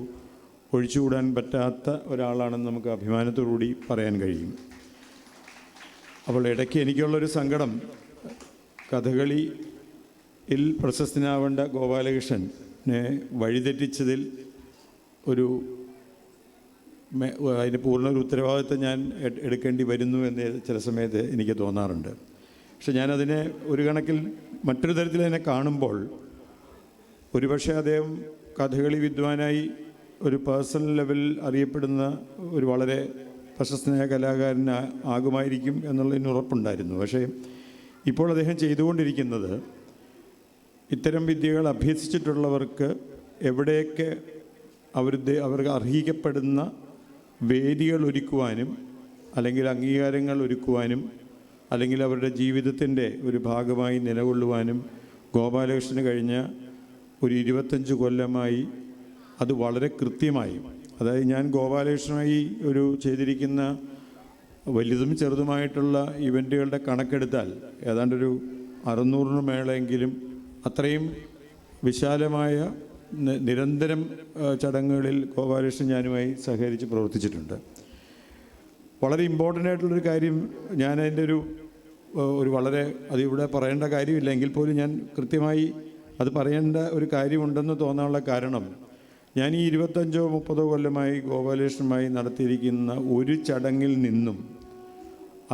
ഒഴിച്ചുകൂടാൻ പറ്റാത്ത ഒരാളാണെന്ന് നമുക്ക് അഭിമാനത്തോടുകൂടി പറയാൻ കഴിയും. അപ്പോൾ ഇടയ്ക്ക് എനിക്കുള്ളൊരു സങ്കടം, കഥകളിയിൽ പ്രശസ്തനാവേണ്ട ഗോപാലകൃഷ്ണനെ വഴിതെറ്റിച്ചതിൽ അതിന് പൂർണ്ണ ഒരു ഉത്തരവാദിത്വം ഞാൻ എടുക്കേണ്ടി വരുന്നു എന്ന് ചില സമയത്ത് എനിക്ക് തോന്നാറുണ്ട്. പക്ഷെ ഞാനതിനെ ഒരു കണക്കിൽ മറ്റൊരു തരത്തിൽ അതിനെ കാണുമ്പോൾ ഒരുപക്ഷെ അദ്ദേഹം കഥകളി വിദ്വാനായി ഒരു പേഴ്സണൽ ലെവലിൽ അറിയപ്പെടുന്ന ഒരു വളരെ പ്രശസ്തനായ കലാകാരൻ ആകുമായിരിക്കും എന്നുള്ളതിന് ഉറപ്പുണ്ടായിരുന്നു. പക്ഷേ ഇപ്പോൾ അദ്ദേഹം ചെയ്തുകൊണ്ടിരിക്കുന്നത് ഇത്തരം വിദ്യകൾ അഭ്യസിച്ചിട്ടുള്ളവർക്ക് എവിടെയൊക്കെ അവർക്ക് അർഹിക്കപ്പെടുന്ന വേദികൾ ഒരുക്കുവാനും അല്ലെങ്കിൽ അംഗീകാരങ്ങൾ ഒരുക്കുവാനും അല്ലെങ്കിൽ അവരുടെ ജീവിതത്തിൻ്റെ ഒരു ഭാഗമായി നിലകൊള്ളുവാനും ഗോപാലകൃഷ്ണന് കഴിഞ്ഞ ഒരു 25 കൊല്ലമായി അത് വളരെ കൃത്യമായി, അതായത് ഞാൻ ഗോപാലകൃഷ്ണനായി ഒരു ചെയ്തിരിക്കുന്ന വലുതും ചെറുതുമായിട്ടുള്ള ഇവൻറ്റുകളുടെ കണക്കെടുത്താൽ ഏതാണ്ടൊരു 600 മേളെങ്കിലും അത്രയും വിശാലമായ നിരന്തരം ചടങ്ങുകളിൽ ഗോപാലകൃഷ്ണൻ ഞാനുമായി സഹകരിച്ച് പ്രവർത്തിച്ചിട്ടുണ്ട്. വളരെ ഇമ്പോർട്ടൻ്റ് ആയിട്ടുള്ളൊരു കാര്യം, ഞാൻ അതിൻ്റെ ഒരു വളരെ അതിവിടെ പറയേണ്ട കാര്യമില്ല എങ്കിൽ പോലും ഞാൻ കൃത്യമായി അത് പറയേണ്ട ഒരു കാര്യമുണ്ടെന്ന് തോന്നാനുള്ള കാരണം, ഞാൻ ഈ 25-30 കൊല്ലമായി ഗോപാലകൃഷ്ണനുമായി നടത്തിയിരിക്കുന്ന ഒരു ചടങ്ങിൽ നിന്നും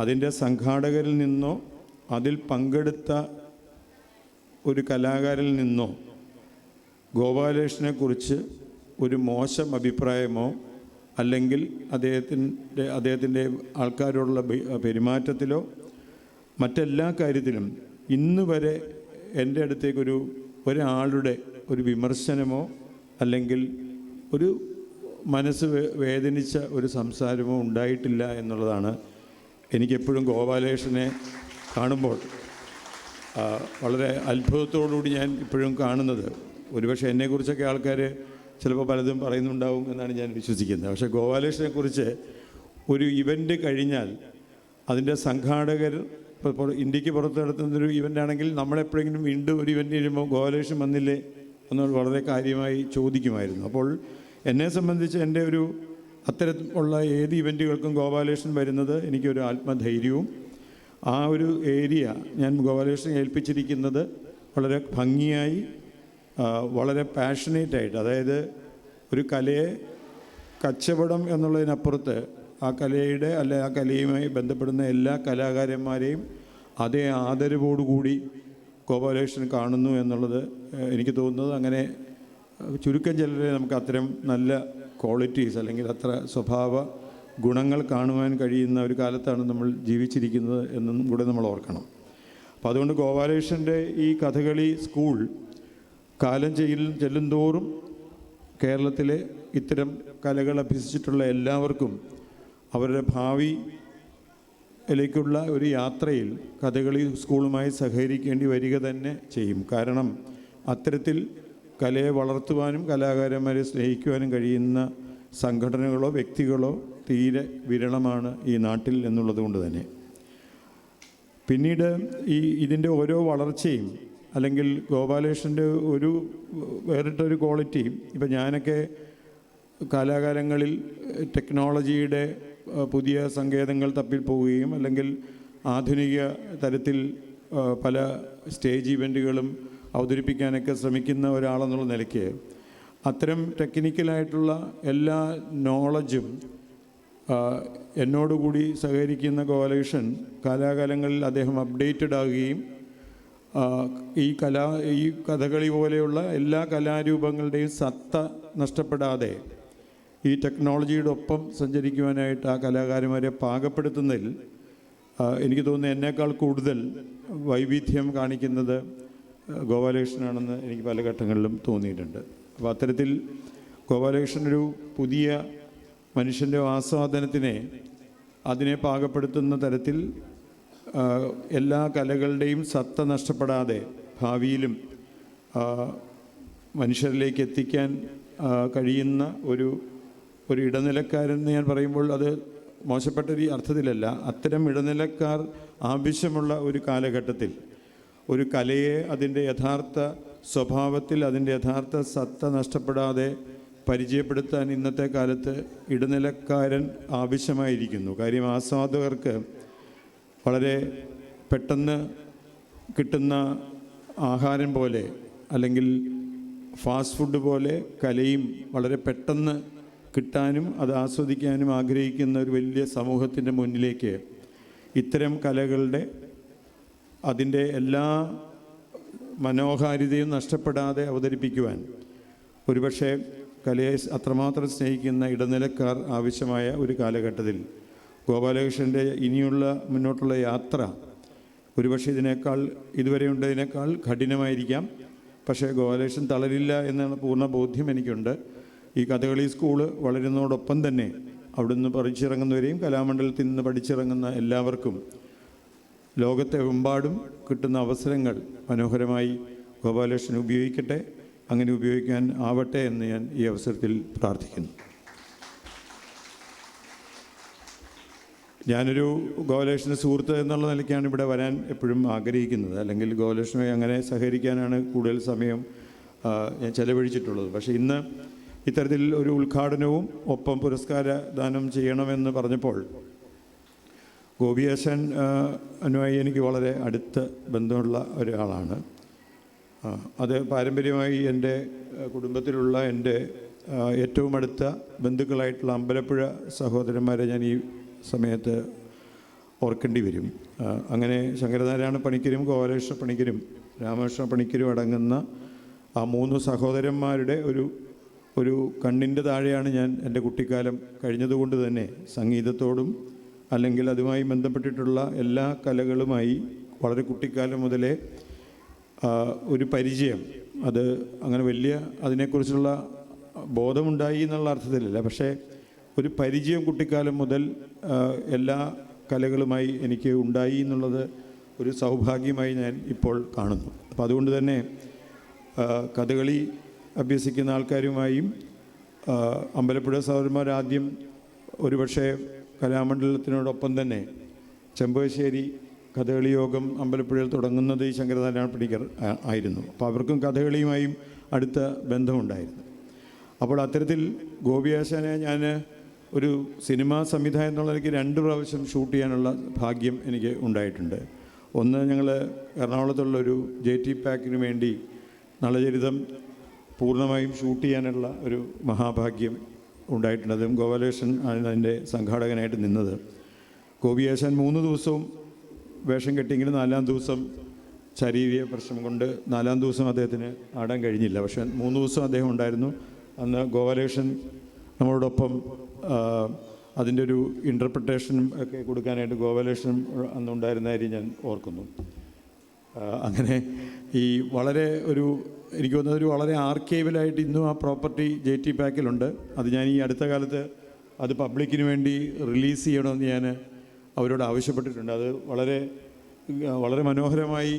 അതിൻ്റെ സംഘാടകരിൽ നിന്നോ അതിൽ പങ്കെടുത്ത ഒരു കലാകാരനിൽ നിന്നോ ഗോപാലകൃഷ്ണനെക്കുറിച്ച് ഒരു മോശം അഭിപ്രായമോ അല്ലെങ്കിൽ അദ്ദേഹത്തിൻ്റെ ആൾക്കാരോടുള്ള പെരുമാറ്റത്തിലോ മറ്റെല്ലാ കാര്യത്തിലും ഇന്ന് വരെ എൻ്റെ അടുത്തേക്കൊരു ഒരാളുടെ ഒരു വിമർശനമോ അല്ലെങ്കിൽ ഒരു മനസ്സ് വേദനിച്ച ഒരു സംസാരമോ ഉണ്ടായിട്ടില്ല എന്നുള്ളതാണ് എനിക്കെപ്പോഴും ഗോപാലകൃഷ്ണനെ കാണുമ്പോൾ വളരെ അത്ഭുതത്തോടുകൂടി ഞാൻ ഇപ്പോഴും കാണുന്നത്. ഒരുപക്ഷെ എന്നെക്കുറിച്ചൊക്കെ ആൾക്കാർ ചിലപ്പോൾ പലതും പറയുന്നുണ്ടാവും എന്നാണ് ഞാൻ വിശ്വസിക്കുന്നത്. പക്ഷേ ഗോപാലകൃഷ്ണനെക്കുറിച്ച് ഒരു ഇവൻ്റ് കഴിഞ്ഞാൽ അതിൻ്റെ സംഘാടകർ ഇപ്പോൾ ഇന്ത്യക്ക് പുറത്ത് നടത്തുന്നൊരു ഇവൻ്റാണെങ്കിൽ നമ്മളെപ്പോഴെങ്കിലും വീണ്ടും ഒരു ഇവൻ്റ് ചെയ്യുമ്പോൾ ഗോപാലകൃഷ്ണൻ വന്നില്ലേ എന്ന് വളരെ കാര്യമായി ചോദിക്കുമായിരുന്നു. അപ്പോൾ എന്നെ സംബന്ധിച്ച് എൻ്റെ അത്തരത്തിലുള്ള ഏത് ഇവൻറ്റുകൾക്കും ഗോപാലകൃഷ്ണൻ വരുന്നത് എനിക്കൊരു ആത്മധൈര്യവും ആ ഒരു ഏരിയ ഞാൻ ഗോപാലകൃഷ്ണനെ ഏൽപ്പിച്ചിരിക്കുന്നത് വളരെ ഭംഗിയായി, വളരെ പാഷനേറ്റായിട്ട്, അതായത് ഒരു കലയെ കച്ചവടം എന്നുള്ളതിനപ്പുറത്ത് ആ കലയുടെ ആ കലയുമായി ബന്ധപ്പെടുന്ന എല്ലാ കലാകാരന്മാരെയും അതേ ആദരവോടുകൂടി ഗോപാലകൃഷ്ണൻ കാണുന്നു എന്നുള്ളത് എനിക്ക് തോന്നുന്നത്. അങ്ങനെ ചുരുക്കം ചിലരെ നമുക്ക് അത്തരം നല്ല ക്വാളിറ്റീസ് അല്ലെങ്കിൽ അത്ര സ്വഭാവ ഗുണങ്ങൾ കാണുവാൻ കഴിയുന്ന ഒരു കാലത്താണ് നമ്മൾ ജീവിച്ചിരിക്കുന്നത് എന്നും കൂടെ നമ്മൾ ഓർക്കണം. അപ്പോൾ അതുകൊണ്ട് ഗോപാലകൃഷ്ണൻ്റെ ഈ കഥകളി സ്കൂൾ കാലം ചെല്ലുന്തോറും കേരളത്തിലെ ഇത്തരം കലകൾ അഭ്യസിച്ചിട്ടുള്ള എല്ലാവർക്കും അവരുടെ ഭാവിയിലേക്കുള്ള ഒരു യാത്രയിൽ കഥകളി സ്കൂളുമായി സഹകരിക്കേണ്ടി വരിക തന്നെ ചെയ്യും. കാരണം അത്തരത്തിൽ കലയെ വളർത്തുവാനും കലാകാരന്മാരെ സ്നേഹിക്കുവാനും കഴിയുന്ന സംഘടനകളോ വ്യക്തികളോ തീരെ വിരളമാണ് ഈ നാട്ടിൽ എന്നുള്ളത് കൊണ്ട് തന്നെ. പിന്നീട് ഇതിൻ്റെ ഓരോ വളർച്ചയും അല്ലെങ്കിൽ ഗോപാലകൃഷ്ണൻ്റെ ഒരു വേറിട്ടൊരു ക്വാളിറ്റി, ഇപ്പം ഞാനൊക്കെ കാലാകാലങ്ങളിൽ ടെക്നോളജിയുടെ പുതിയ സങ്കേതങ്ങൾ തപ്പിൽ പോവുകയും അല്ലെങ്കിൽ ആധുനിക തരത്തിൽ പല സ്റ്റേജ് ഇവൻറ്റുകളും അവതരിപ്പിക്കാനൊക്കെ ശ്രമിക്കുന്ന ഒരാളെന്നുള്ള നിലയ്ക്ക് അത്തരം ടെക്നിക്കലായിട്ടുള്ള എല്ലാ നോളജും എന്നോടുകൂടി സഹകരിക്കുന്ന ഗോപാലകൃഷ്ണൻ കാലാകാലങ്ങളിൽ അദ്ദേഹം അപ്ഡേറ്റഡ് ആകുകയും ഈ കഥകളി പോലെയുള്ള എല്ലാ കലാരൂപങ്ങളുടെയും സത്ത നഷ്ടപ്പെടാതെ ഈ ടെക്നോളജിയുടെ ഒപ്പം സഞ്ചരിക്കുവാനായിട്ട് ആ കലാകാരന്മാരെ പാകപ്പെടുത്തുന്നതിൽ എനിക്ക് തോന്നുന്നു എന്നേക്കാൾ കൂടുതൽ വൈവിധ്യം കാണിക്കുന്നത് ഗോപാലകൃഷ്ണനാണെന്ന് എനിക്ക് പല ഘട്ടങ്ങളിലും തോന്നിയിട്ടുണ്ട്. അപ്പോൾ അത്തരത്തിൽ ഗോപാലകൃഷ്ണനൊരു പുതിയ മനുഷ്യൻ്റെ ആസ്വാദനത്തിനെ അതിനെ പാകപ്പെടുത്തുന്ന തരത്തിൽ എല്ലാ കലകളുടെയും സത്ത നഷ്ടപ്പെടാതെ ഭാവിയിലും മനുഷ്യരിലേക്ക് എത്തിക്കാൻ കഴിയുന്ന ഒരു ഇടനിലക്കാരെന്ന് ഞാൻ പറയുമ്പോൾ അത് മോശപ്പെട്ട ഒരു അർത്ഥത്തിലല്ല. അത്തരം ഇടനിലക്കാർ ആവശ്യമുള്ള ഒരു കാലഘട്ടത്തിൽ ഒരു കലയെ അതിൻ്റെ യഥാർത്ഥ സ്വഭാവത്തിൽ അതിൻ്റെ യഥാർത്ഥ സത്ത നഷ്ടപ്പെടാതെ പരിചയപ്പെടുത്താൻ ഇന്നത്തെ കാലത്ത് ഇടനിലക്കാരൻ ആവശ്യമായിരിക്കുന്നു. കാര്യം ആസ്വാദകർക്ക് വളരെ പെട്ടെന്ന് കിട്ടുന്ന ആഹാരം പോലെ അല്ലെങ്കിൽ ഫാസ്റ്റ് ഫുഡ് പോലെ കലയും വളരെ പെട്ടെന്ന് കിട്ടാനും അത് ആസ്വദിക്കാനും ആഗ്രഹിക്കുന്ന ഒരു വലിയ സമൂഹത്തിൻ്റെ മുന്നിലേക്ക് ഇത്തരം കലകളുടെ അതിൻ്റെ എല്ലാ മനോഹാരിതയും നഷ്ടപ്പെടാതെ അവതരിപ്പിക്കുവാൻ ഒരുപക്ഷെ കലയെ അത്രമാത്രം സ്നേഹിക്കുന്ന ഇടനിലക്കാർ ആവശ്യമായ ഒരു കാലഘട്ടത്തിൽ ഗോപാലകൃഷ്ണൻ്റെ ഇനിയുള്ള മുന്നോട്ടുള്ള യാത്ര ഒരുപക്ഷെ ഇതുവരെ ഉണ്ടതിനേക്കാൾ കഠിനമായിരിക്കാം. പക്ഷേ ഗോപാലകൃഷ്ണൻ തളരില്ല എന്നുള്ള പൂർണ്ണ ബോധ്യം എനിക്കുണ്ട്. ഈ കഥകളി സ്കൂള് വളരുന്നതോടൊപ്പം തന്നെ അവിടുന്ന് പഠിച്ചിറങ്ങുന്നവരെയും കലാമണ്ഡലത്തിൽ നിന്ന് പഠിച്ചിറങ്ങുന്ന എല്ലാവർക്കും ലോകത്തെമ്പാടും കിട്ടുന്ന അവസരങ്ങൾ മനോഹരമായി ഗോപാലകൃഷ്ണൻ ഉപയോഗിക്കട്ടെ. അങ്ങനെ ഉപയോഗിക്കാൻ ആവട്ടെ എന്ന് ഞാൻ ഈ അവസരത്തിൽ പ്രാർത്ഥിക്കുന്നു. ഞാനൊരു ഗോപാലകൃഷ്ണൻ്റെ സുഹൃത്ത് എന്നുള്ള നിലയ്ക്കാണ് ഇവിടെ വരാൻ എപ്പോഴും ആഗ്രഹിക്കുന്നത്. അല്ലെങ്കിൽ ഗോപാലകൃഷ്ണനുമായി അങ്ങനെ സഹകരിക്കാനാണ് കൂടുതൽ സമയം ഞാൻ ചെലവഴിച്ചിട്ടുള്ളത്. പക്ഷേ ഇന്ന് ഇത്തരത്തിൽ ഒരു ഉദ്ഘാടനവും ഒപ്പം പുരസ്കാര ദാനം ചെയ്യണമെന്ന് പറഞ്ഞപ്പോൾ ഗോപിയാശാൻ അനുമായി എനിക്ക് വളരെ അടുത്ത ബന്ധമുള്ള ഒരാളാണ്. അത് പാരമ്പര്യമായി എൻ്റെ കുടുംബത്തിലുള്ള എൻ്റെ ഏറ്റവും അടുത്ത ബന്ധുക്കളായിട്ടുള്ള അമ്പലപ്പുഴ സഹോദരന്മാരെ ഞാൻ ഈ സമയത്ത് ഓർക്കേണ്ടി വരും. അങ്ങനെ ശങ്കരനാരായണ പണിക്കരും ഗോപാലകൃഷ്ണ പണിക്കരും രാമകൃഷ്ണ പണിക്കരും അടങ്ങുന്ന ആ 3 സഹോദരന്മാരുടെ ഒരു കണ്ണിൻ്റെ താഴെയാണ് ഞാൻ എൻ്റെ കുട്ടിക്കാലം കഴിഞ്ഞതുകൊണ്ട് തന്നെ സംഗീതത്തോടും അല്ലെങ്കിൽ അതുമായി ബന്ധപ്പെട്ടിട്ടുള്ള എല്ലാ കലകളുമായി വളരെ കുട്ടിക്കാലം മുതലേ ഒരു പരിചയം, അത് അങ്ങനെ വലിയ അതിനെക്കുറിച്ചുള്ള ബോധമുണ്ടായി എന്നുള്ള അർത്ഥത്തിലല്ല, പക്ഷേ ഒരു പരിചയം കുട്ടിക്കാലം മുതൽ എല്ലാ കലകളുമായി എനിക്ക് ഉണ്ടായി എന്നുള്ളത് ഒരു സൗഭാഗ്യമായി ഞാൻ ഇപ്പോൾ കാണുന്നു. അപ്പോൾ അതുകൊണ്ട് തന്നെ കഥകളി അഭ്യസിക്കുന്ന ആൾക്കാരുമായും അമ്പലപ്പുഴ സഹോദരന്മാർ ആദ്യം ഒരുപക്ഷെ കലാമണ്ഡലത്തിനോടൊപ്പം തന്നെ ചെമ്പകശ്ശേരി കഥകളി യോഗം അമ്പലപ്പുഴയിൽ തുടങ്ങുന്നത് ഈ ശങ്കരനാരായണ പണിക്കർ ആയിരുന്നു. അപ്പോൾ അവർക്കും കഥകളിയുമായും അടുത്ത ബന്ധമുണ്ടായിരുന്നു. അപ്പോൾ അത്തരത്തിൽ ഗോപിയാശാനെ ഞാൻ ഒരു സിനിമാ സംവിധായകൻ എന്നുള്ള എനിക്ക് 2 പ്രാവശ്യം ഷൂട്ട് ചെയ്യാനുള്ള ഭാഗ്യം എനിക്ക് ഉണ്ടായിട്ടുണ്ട്. ഒന്ന്, ഞങ്ങൾ എറണാകുളത്തുള്ളൊരു JT പാക്കിന് വേണ്ടി നളചരിതം പൂർണ്ണമായും ഷൂട്ട് ചെയ്യാനുള്ള ഒരു മഹാഭാഗ്യം ഉണ്ടായിട്ടുണ്ട്. അതും ഗോപാലകൃഷ്ണൻ ആണ് അതിൻ്റെ സംഘാടകനായിട്ട് നിന്നത്. ഗോപിയാശാൻ 3 ദിവസവും വേഷം കെട്ടിയെങ്കിലും 4-ാം ദിവസം ശാരീരിക പ്രശ്നം കൊണ്ട് 4-ാം ദിവസം അദ്ദേഹത്തിന് ആടാൻ കഴിഞ്ഞില്ല. പക്ഷേ 3 ദിവസം അദ്ദേഹം ഉണ്ടായിരുന്നു. അന്ന് ഗോപാലകൃഷ്ണൻ നമ്മളോടൊപ്പം അതിൻ്റെ ഒരു ഇൻ്റർപ്രിട്ടേഷനും ഒക്കെ കൊടുക്കാനായിട്ട് ഗോപാലകൃഷ്ണൻ അന്നുണ്ടായിരുന്ന കാര്യം ഞാൻ ഓർക്കുന്നു. അങ്ങനെ ഈ വളരെ എനിക്ക് തോന്നുന്നത് വളരെ ആർക്കൈവലായിട്ട് ഇന്നും ആ പ്രോപ്പർട്ടി JT പാക്കിലുണ്ട്. അത് ഞാൻ ഈ അടുത്ത കാലത്ത് അത് പബ്ലിക്കിന് വേണ്ടി റിലീസ് ചെയ്യണമെന്ന് ഞാൻ അവരോട് ആവശ്യപ്പെട്ടിട്ടുണ്ട്. അത് വളരെ മനോഹരമായി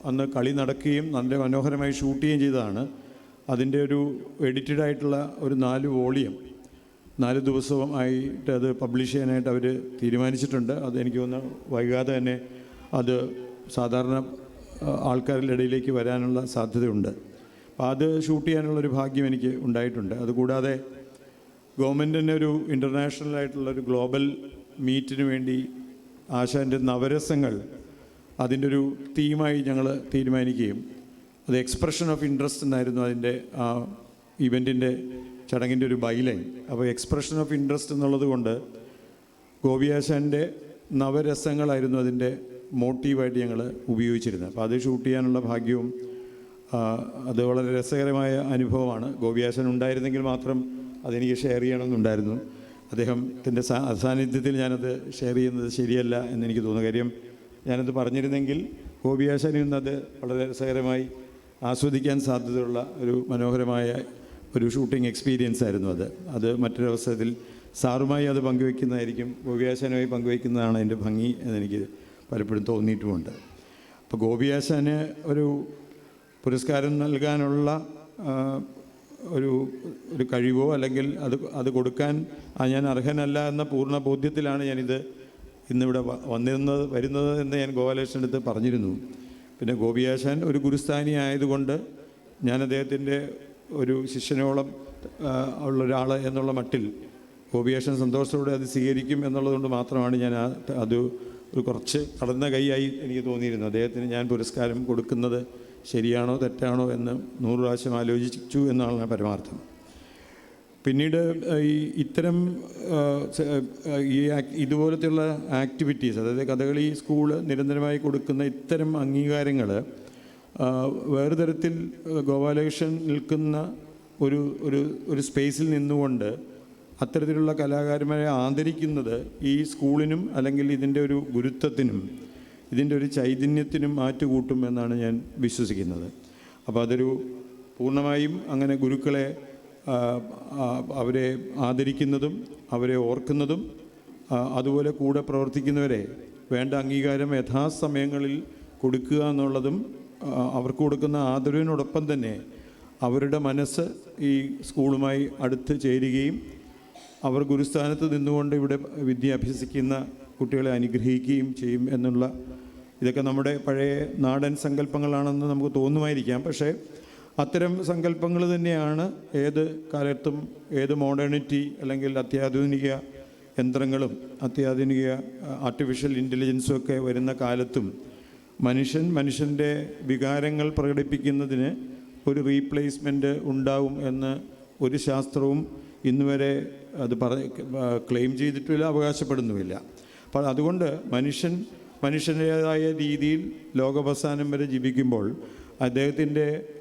അന്ന് കളി നടക്കുകയും നല്ല മനോഹരമായി ഷൂട്ട് ചെയ്യുകയും ചെയ്തതാണ്. അതിൻ്റെ ഒരു എഡിറ്റഡ് ആയിട്ടുള്ള ഒരു 4 വോളിയം 4 ദിവസവും ആയിട്ട് അത് പബ്ലിഷ് ചെയ്യാനായിട്ട് അവർ തീരുമാനിച്ചിട്ടുണ്ട്. അത് എനിക്ക് തോന്നുന്നു വൈകാതെ തന്നെ അത് സാധാരണ ആൾക്കാരുടെ ഇടയിലേക്ക് വരാനുള്ള സാധ്യതയുണ്ട്. അപ്പോൾ അത് ഷൂട്ട് ചെയ്യാനുള്ളൊരു ഭാഗ്യം എനിക്ക് ഉണ്ടായിട്ടുണ്ട്. അതുകൂടാതെ ഗവൺമെൻറ്റിൻ്റെ ഒരു ഇൻ്റർനാഷണൽ ആയിട്ടുള്ളൊരു ഗ്ലോബൽ മീറ്റിന് വേണ്ടി ആശാൻ്റെ നവരസങ്ങൾ അതിൻ്റെ ഒരു തീമായി ഞങ്ങൾ തീരുമാനിക്കുകയും അത് എക്സ്പ്രഷൻ ഓഫ് ഇൻട്രസ്റ്റ് എന്നായിരുന്നു അതിൻ്റെ ആ ഇവൻറ്റിൻ്റെ ചടങ്ങിൻ്റെ ഒരു ബൈലൈൻ. അപ്പോൾ എക്സ്പ്രഷൻ ഓഫ് ഇൻട്രസ്റ്റ് എന്നുള്ളത് കൊണ്ട് ഗോപിയാശാൻ്റെ നവരസങ്ങളായിരുന്നു അതിൻ്റെ മോട്ടീവായിട്ട് ഞങ്ങൾ ഉപയോഗിച്ചിരുന്നത്. അപ്പോൾ അത് ഷൂട്ട് ചെയ്യാനുള്ള ഭാഗ്യവും അത് വളരെ രസകരമായ അനുഭവമാണ്. ഗോപിയാശാൻ ഉണ്ടായിരുന്നെങ്കിൽ മാത്രം അതെനിക്ക് ഷെയർ ചെയ്യണമെന്നുണ്ടായിരുന്നു. അദ്ദേഹത്തിൻ്റെ അസാന്നിധ്യത്തിൽ ഞാനത് ഷെയർ ചെയ്യുന്നത് ശരിയല്ല എന്നെനിക്ക് തോന്നുന്നു. കാര്യം ഞാനത് പറഞ്ഞിരുന്നെങ്കിൽ ഗോപിയാശാനിൽ നിന്നത് വളരെ രസകരമായി ആസ്വദിക്കാൻ സാധ്യതയുള്ള ഒരു മനോഹരമായ ഒരു ഷൂട്ടിംഗ് എക്സ്പീരിയൻസ് ആയിരുന്നു അത് മറ്റൊരവസരത്തിൽ സാറുമായി അത് പങ്കുവയ്ക്കുന്നതായിരിക്കും, ഗോപിയാശാനുമായി പങ്കുവയ്ക്കുന്നതാണ് അതിൻ്റെ ഭംഗി എന്നെനിക്ക് പലപ്പോഴും തോന്നിയിട്ടുമുണ്ട്. അപ്പോൾ ഗോപിയാശാന് ഒരു പുരസ്കാരം നൽകാനുള്ള ഒരു കഴിവോ അല്ലെങ്കിൽ അത് കൊടുക്കാൻ ഞാൻ അർഹനല്ല എന്ന പൂർണ്ണ ബോധ്യത്തിലാണ് ഞാനിത് ഇന്നിവിടെ വരുന്നത് എന്ന് ഞാൻ ഗോപാലകൃഷ്ണൻ്റെ അടുത്ത് പറഞ്ഞിരുന്നു. പിന്നെ ഗോപിയാശാൻ ഒരു ഗുരുസ്ഥാനി ആയതുകൊണ്ട് ഞാൻ അദ്ദേഹത്തിൻ്റെ ഒരു ശിഷ്യനോളം ഉള്ളൊരാൾ എന്നുള്ള മട്ടിൽ ഗോപിയാശാൻ സന്തോഷത്തോടെ അത് സ്വീകരിക്കും എന്നുള്ളതുകൊണ്ട് മാത്രമാണ് ഞാൻ അത് കുറച്ച് കടന്ന കൈയായി എനിക്ക് തോന്നിയിരുന്നു. അദ്ദേഹത്തിന് ഞാൻ പുരസ്കാരം കൊടുക്കുന്നത് ശരിയാണോ തെറ്റാണോ എന്ന് 100 പ്രാവശ്യം ആലോചിച്ചു എന്നാണ് പരമാർത്ഥം. പിന്നീട് ഇത്തരം ഇതുപോലത്തെയുള്ള ആക്ടിവിറ്റീസ്, അതായത് കഥകളി സ്കൂള് നിരന്തരമായി കൊടുക്കുന്ന ഇത്തരം അംഗീകാരങ്ങൾ വേറെ തരത്തിൽ ഗോപാലകൃഷ്ണൻ നിൽക്കുന്ന ഒരു സ്പേസിൽ നിന്നുകൊണ്ട് അത്തരത്തിലുള്ള കലാകാരന്മാരെ ആദരിക്കുന്നത് ഈ സ്കൂളിനും അല്ലെങ്കിൽ ഇതിൻ്റെ ഒരു ഗുരുത്വത്തിനും ഇതിൻ്റെ ഒരു ചൈതന്യത്തിനും മാറ്റുകൂട്ടും എന്നാണ് ഞാൻ വിശ്വസിക്കുന്നത്. അപ്പോൾ അതൊരു പൂർണ്ണമായും അങ്ങനെ ഗുരുക്കളെ അവരെ ആദരിക്കുന്നതും അവരെ ഓർക്കുന്നതും അതുപോലെ കൂടെ പ്രവർത്തിക്കുന്നവരെ വേണ്ട അംഗീകാരം യഥാസമയങ്ങളിൽ കൊടുക്കുക എന്നുള്ളതും അവർക്ക് കൊടുക്കുന്ന ആദരവിനോടൊപ്പം തന്നെ അവരുടെ മനസ്സ് ഈ സ്കൂളുമായി അടുത്ത് ചേരുകയും അവർ ഗുരുസ്ഥാനത്ത് നിന്നുകൊണ്ട് ഇവിടെ വിദ്യ അഭ്യസിക്കുന്ന കുട്ടികളെ അനുഗ്രഹിക്കുകയും ചെയ്യും എന്നുള്ള ഇതൊക്കെ നമ്മുടെ പഴയ നാടൻ സങ്കല്പങ്ങളാണെന്ന് നമുക്ക് തോന്നുമായിരിക്കാം. പക്ഷേ അത്തരം സങ്കല്പങ്ങൾ തന്നെയാണ് ഏത് കാലത്തും ഏത് മോഡേണിറ്റി അല്ലെങ്കിൽ അത്യാധുനിക യന്ത്രങ്ങളും അത്യാധുനിക ആർട്ടിഫിഷ്യൽ ഇൻ്റലിജൻസും ഒക്കെ വരുന്ന കാലത്തും മനുഷ്യൻ്റെ വികാരങ്ങൾ പ്രകടിപ്പിക്കുന്നതിന് ഒരു റീപ്ലേസ്മെൻറ്റ് ഉണ്ടാവും എന്ന് ഒരു ശാസ്ത്രവും ഇന്നുവരെ അത് ക്ലെയിം ചെയ്തിട്ടില്ല, അവകാശപ്പെടുന്നുമില്ല. അപ്പോൾ അതുകൊണ്ട് മനുഷ്യൻ്റേതായ രീതിയിൽ ലോകാവസാനം വരെ ജീവിക്കുമ്പോൾ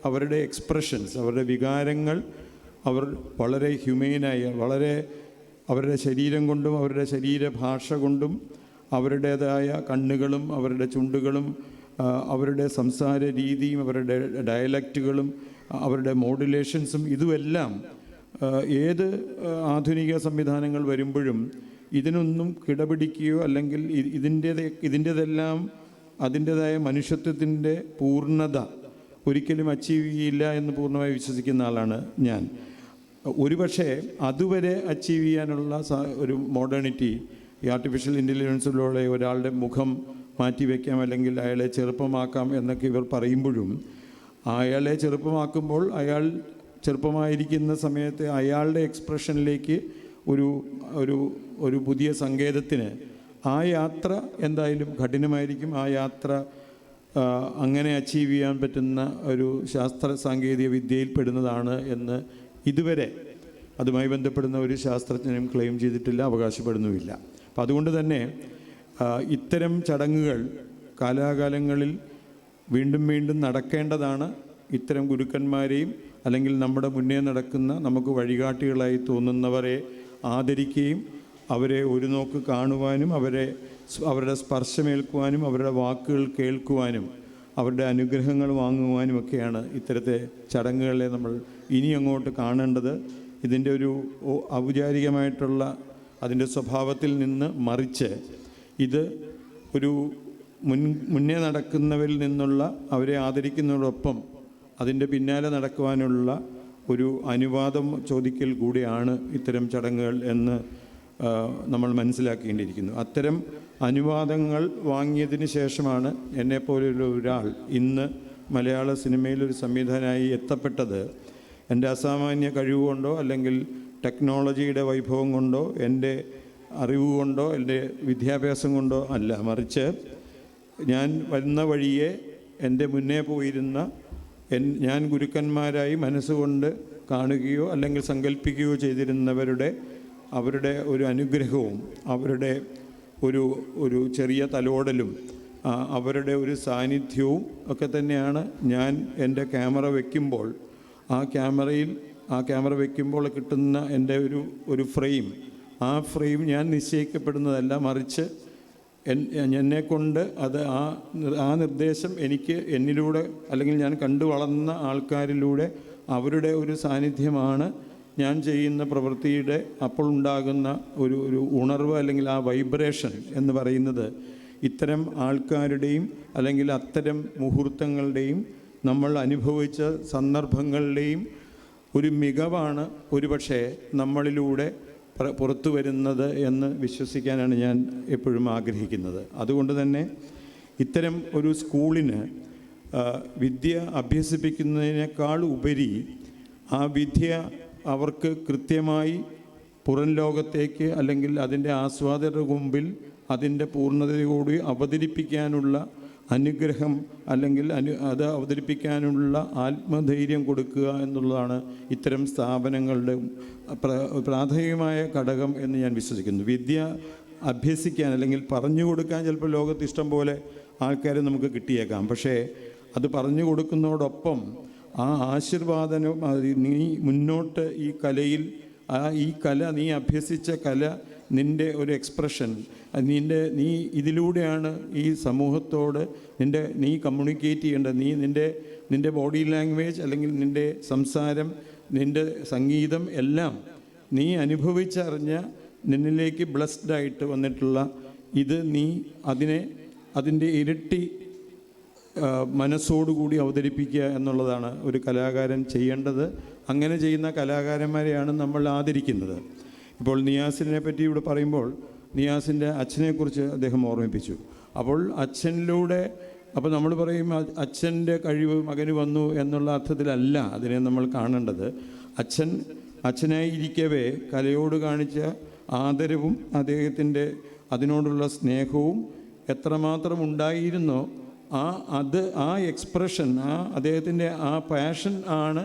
അവരുടെ എക്സ്പ്രഷൻസ്, അവരുടെ വികാരങ്ങൾ അവർ വളരെ ഹ്യൂമെയിനായി അവരുടെ ശരീരം കൊണ്ടും അവരുടെ ശരീരഭാഷ കൊണ്ടും അവരുടേതായ കണ്ണുകളും അവരുടെ ചുണ്ടുകളും അവരുടെ സംസാര രീതിയും അവരുടെ ഡയലക്റ്റുകളും അവരുടെ മോഡുലേഷൻസും ഇതുമെല്ലാം ഏത് ആധുനിക സംവിധാനങ്ങൾ വരുമ്പോഴും ഇതിനൊന്നും കിടപിടിക്കുകയോ അല്ലെങ്കിൽ ഇതിൻ്റെതെല്ലാം അതിൻ്റേതായ മനുഷ്യത്വത്തിൻ്റെ പൂർണ്ണത ഒരിക്കലും അച്ചീവ് ചെയ്യില്ല എന്ന് പൂർണ്ണമായി വിശ്വസിക്കുന്ന ആളാണ് ഞാൻ. ഒരുപക്ഷെ അതുവരെ അച്ചീവ് ചെയ്യാനുള്ള ഒരു മോഡേണിറ്റി ഈ ആർട്ടിഫിഷ്യൽ ഇൻ്റലിജൻസിലൂടെ ഒരാളുടെ മുഖം മാറ്റിവെക്കാം അല്ലെങ്കിൽ അയാളെ ചെറുപ്പമാക്കാം എന്നൊക്കെ ഇവർ പറയുമ്പോഴും അയാളെ ചെറുപ്പമാക്കുമ്പോൾ അയാൾ ചെറുപ്പമായിരിക്കുന്ന സമയത്ത് അയാളുടെ എക്സ്പ്രഷനിലേക്ക് ഒരു ഒരു ഒരു പുതിയ സങ്കേതത്തിന് ആ യാത്ര എന്തായാലും കഠിനമായിരിക്കും. ആ യാത്ര അങ്ങനെ അച്ചീവ് ചെയ്യാൻ പറ്റുന്ന ഒരു ശാസ്ത്ര സാങ്കേതിക വിദ്യയിൽ പെടുന്നതാണ് എന്ന് ഇതുവരെ അതുമായി ബന്ധപ്പെടുന്ന ഒരു ശാസ്ത്രജ്ഞനും ക്ലെയിം ചെയ്തിട്ടില്ല, അവകാശപ്പെടുന്നുമില്ല. അപ്പം അതുകൊണ്ട് തന്നെ ഇത്തരം ചടങ്ങുകൾ കാലാകാലങ്ങളിൽ വീണ്ടും വീണ്ടും നടക്കേണ്ടതാണ്. ഇത്തരം ഗുരുക്കന്മാരെയും അല്ലെങ്കിൽ നമ്മുടെ മുന്നേ നടക്കുന്ന നമുക്ക് വഴികാട്ടികളായി തോന്നുന്നവരെ ആദരിക്കുകയും അവരെ ഒരു നോക്ക് കാണുവാനും അവരുടെ സ്പർശമേൽക്കുവാനും അവരുടെ വാക്കുകൾ കേൾക്കുവാനും അവരുടെ അനുഗ്രഹങ്ങൾ വാങ്ങുവാനും ഒക്കെയാണ് ഇത്തരത്തെ ചടങ്ങുകളെ നമ്മൾ ഇനി അങ്ങോട്ട് കാണേണ്ടത്. ഇതിൻ്റെ ഒരു ഔപചാരികമായിട്ടുള്ള അതിൻ്റെ സ്വഭാവത്തിൽ നിന്ന് മറിച്ച് ഇത് ഒരു മുന്നേ നടക്കുന്നവരിൽ നിന്നുള്ള അവരെ ആദരിക്കുന്നതോടൊപ്പം അതിൻ്റെ പിന്നാലെ നടക്കുവാനുള്ള ഒരു അനുവാദം ചോദിക്കൽ കൂടിയാണ് ഇത്തരം ചടങ്ങുകൾ എന്ന് നമ്മൾ മനസ്സിലാക്കേണ്ടിയിരിക്കുന്നു. അത്തരം അനുവാദങ്ങൾ വാങ്ങിയതിന് ശേഷമാണ് എന്നെപ്പോലുള്ള ഒരാൾ ഇന്ന് മലയാള സിനിമയിലൊരു സംവിധാനമായി എത്തപ്പെട്ടത്. എൻ്റെ അസാമാന്യ കഴിവുകൊണ്ടോ അല്ലെങ്കിൽ ടെക്നോളജിയുടെ വൈഭവം കൊണ്ടോ എൻ്റെ അറിവ് കൊണ്ടോ എൻ്റെ വിദ്യാഭ്യാസം കൊണ്ടോ അല്ല, മറിച്ച് ഞാൻ വരുന്ന വഴിയെ എൻ്റെ മുന്നേ പോയിരുന്ന ഞാൻ ഗുരുക്കന്മാരായി മനസ്സുകൊണ്ട് കാണുകയോ അല്ലെങ്കിൽ സങ്കല്പിക്കുകയോ അവരുടെ ഒരു അനുഗ്രഹവും അവരുടെ ഒരു ചെറിയ തലോടലും അവരുടെ ഒരു സാന്നിധ്യവും ഒക്കെ തന്നെയാണ് ഞാൻ എൻ്റെ ക്യാമറ വയ്ക്കുമ്പോൾ ആ ക്യാമറ വയ്ക്കുമ്പോൾ കിട്ടുന്ന എൻ്റെ ഒരു ഫ്രെയിം, ആ ഫ്രെയിം ഞാൻ നിശ്ചയിക്കപ്പെടുന്നതല്ല, മറിച്ച് എന്നെക്കൊണ്ട് അത് ആ നിർദ്ദേശം എന്നിലൂടെ അല്ലെങ്കിൽ ഞാൻ കണ്ടു വളർന്ന ആൾക്കാരിലൂടെ അവരുടെ ഒരു സാന്നിധ്യമാണ് ഞാൻ ചെയ്യുന്ന പ്രവൃത്തിയുടെ അപ്പോൾ ഉണ്ടാകുന്ന ഒരു ഉണർവ് അല്ലെങ്കിൽ ആ വൈബ്രേഷൻ എന്ന് പറയുന്നത് ഇത്തരം ആൾക്കാരുടെയും അല്ലെങ്കിൽ അത്തരം മുഹൂർത്തങ്ങളുടെയും നമ്മൾ അനുഭവിച്ച സന്ദർഭങ്ങളുടെയും ഒരു മികവാണ് ഒരുപക്ഷെ നമ്മളിലൂടെ പുറത്തു വരുന്നത് എന്ന് വിശ്വസിക്കാനാണ് ഞാൻ എപ്പോഴും ആഗ്രഹിക്കുന്നത്. അതുകൊണ്ട് തന്നെ ഇത്തരം ഒരു സ്കൂളിന് വിദ്യ അഭ്യസിപ്പിക്കുന്നതിനേക്കാൾ ഉപരി ആ വിദ്യ അവർക്ക് കൃത്യമായി പുറം ലോകത്തേക്ക് അല്ലെങ്കിൽ അതിൻ്റെ ആസ്വാദകരുടെ മുമ്പിൽ അതിൻ്റെ പൂർണ്ണതയോടെ അവതരിപ്പിക്കാനുള്ള അനുഗ്രഹം അല്ലെങ്കിൽ അത് അവതരിപ്പിക്കാനുള്ള ആത്മധൈര്യം കൊടുക്കുക എന്നുള്ളതാണ് ഇത്തരം സ്ഥാപനങ്ങളുടെ പ്രാഥമികമായ ഘടകം എന്ന് ഞാൻ വിശ്വസിക്കുന്നു. വിദ്യ അഭ്യസിക്കാൻ അല്ലെങ്കിൽ പറഞ്ഞു കൊടുക്കാൻ ചിലപ്പോൾ ലോകത്ത് ഇഷ്ടം പോലെ ആൾക്കാരെ നമുക്ക് കിട്ടിയേക്കാം. പക്ഷേ അത് പറഞ്ഞു കൊടുക്കുന്നതോടൊപ്പം ആ ആശീർവാദനം നീ മുന്നോട്ട് ഈ കലയിൽ ഈ കല നീ അഭ്യസിച്ച കല നിൻ്റെ ഒരു എക്സ്പ്രഷൻ നീ ഇതിലൂടെയാണ് ഈ സമൂഹത്തോട് നീ കമ്മ്യൂണിക്കേറ്റ് ചെയ്യേണ്ടത്. നിൻ്റെ ബോഡി ലാംഗ്വേജ് അല്ലെങ്കിൽ നിൻ്റെ സംസാരം, നിൻ്റെ സംഗീതം എല്ലാം നീ അനുഭവിച്ചറിഞ്ഞ നിന്നിലേക്ക് ബ്ലെസ്ഡായിട്ട് വന്നിട്ടുള്ള ഇത് നീ അതിൻ്റെ ഇരട്ടി മനസ്സോടുകൂടി അവതരിപ്പിക്കുക എന്നുള്ളതാണ് ഒരു കലാകാരൻ ചെയ്യേണ്ടത്. അങ്ങനെ ചെയ്യുന്ന കലാകാരന്മാരെയാണ് നമ്മൾ ആദരിക്കുന്നത്. ഇപ്പോൾ നിയാസിനെ പറ്റി ഇവിടെ പറയുമ്പോൾ നിയാസിൻ്റെ അച്ഛനെക്കുറിച്ച് അദ്ദേഹം ഓർമ്മിപ്പിച്ചു. അപ്പോൾ അച്ഛനിലൂടെ അപ്പോൾ നമ്മൾ പറയും അച്ഛൻ്റെ കഴിവ് മകന് വന്നു എന്നുള്ള അർത്ഥത്തിലല്ല അതിനെ നമ്മൾ കാണേണ്ടത്. അച്ഛനായിരിക്കവേ കലയോട് കാണിച്ച ആദരവും അദ്ദേഹത്തിൻ്റെ അതിനോടുള്ള സ്നേഹവും എത്രമാത്രം ഉണ്ടായിരുന്നോ ആ എക്സ്പ്രഷൻ അദ്ദേഹത്തിൻ്റെ ആ പാഷൻ ആണ്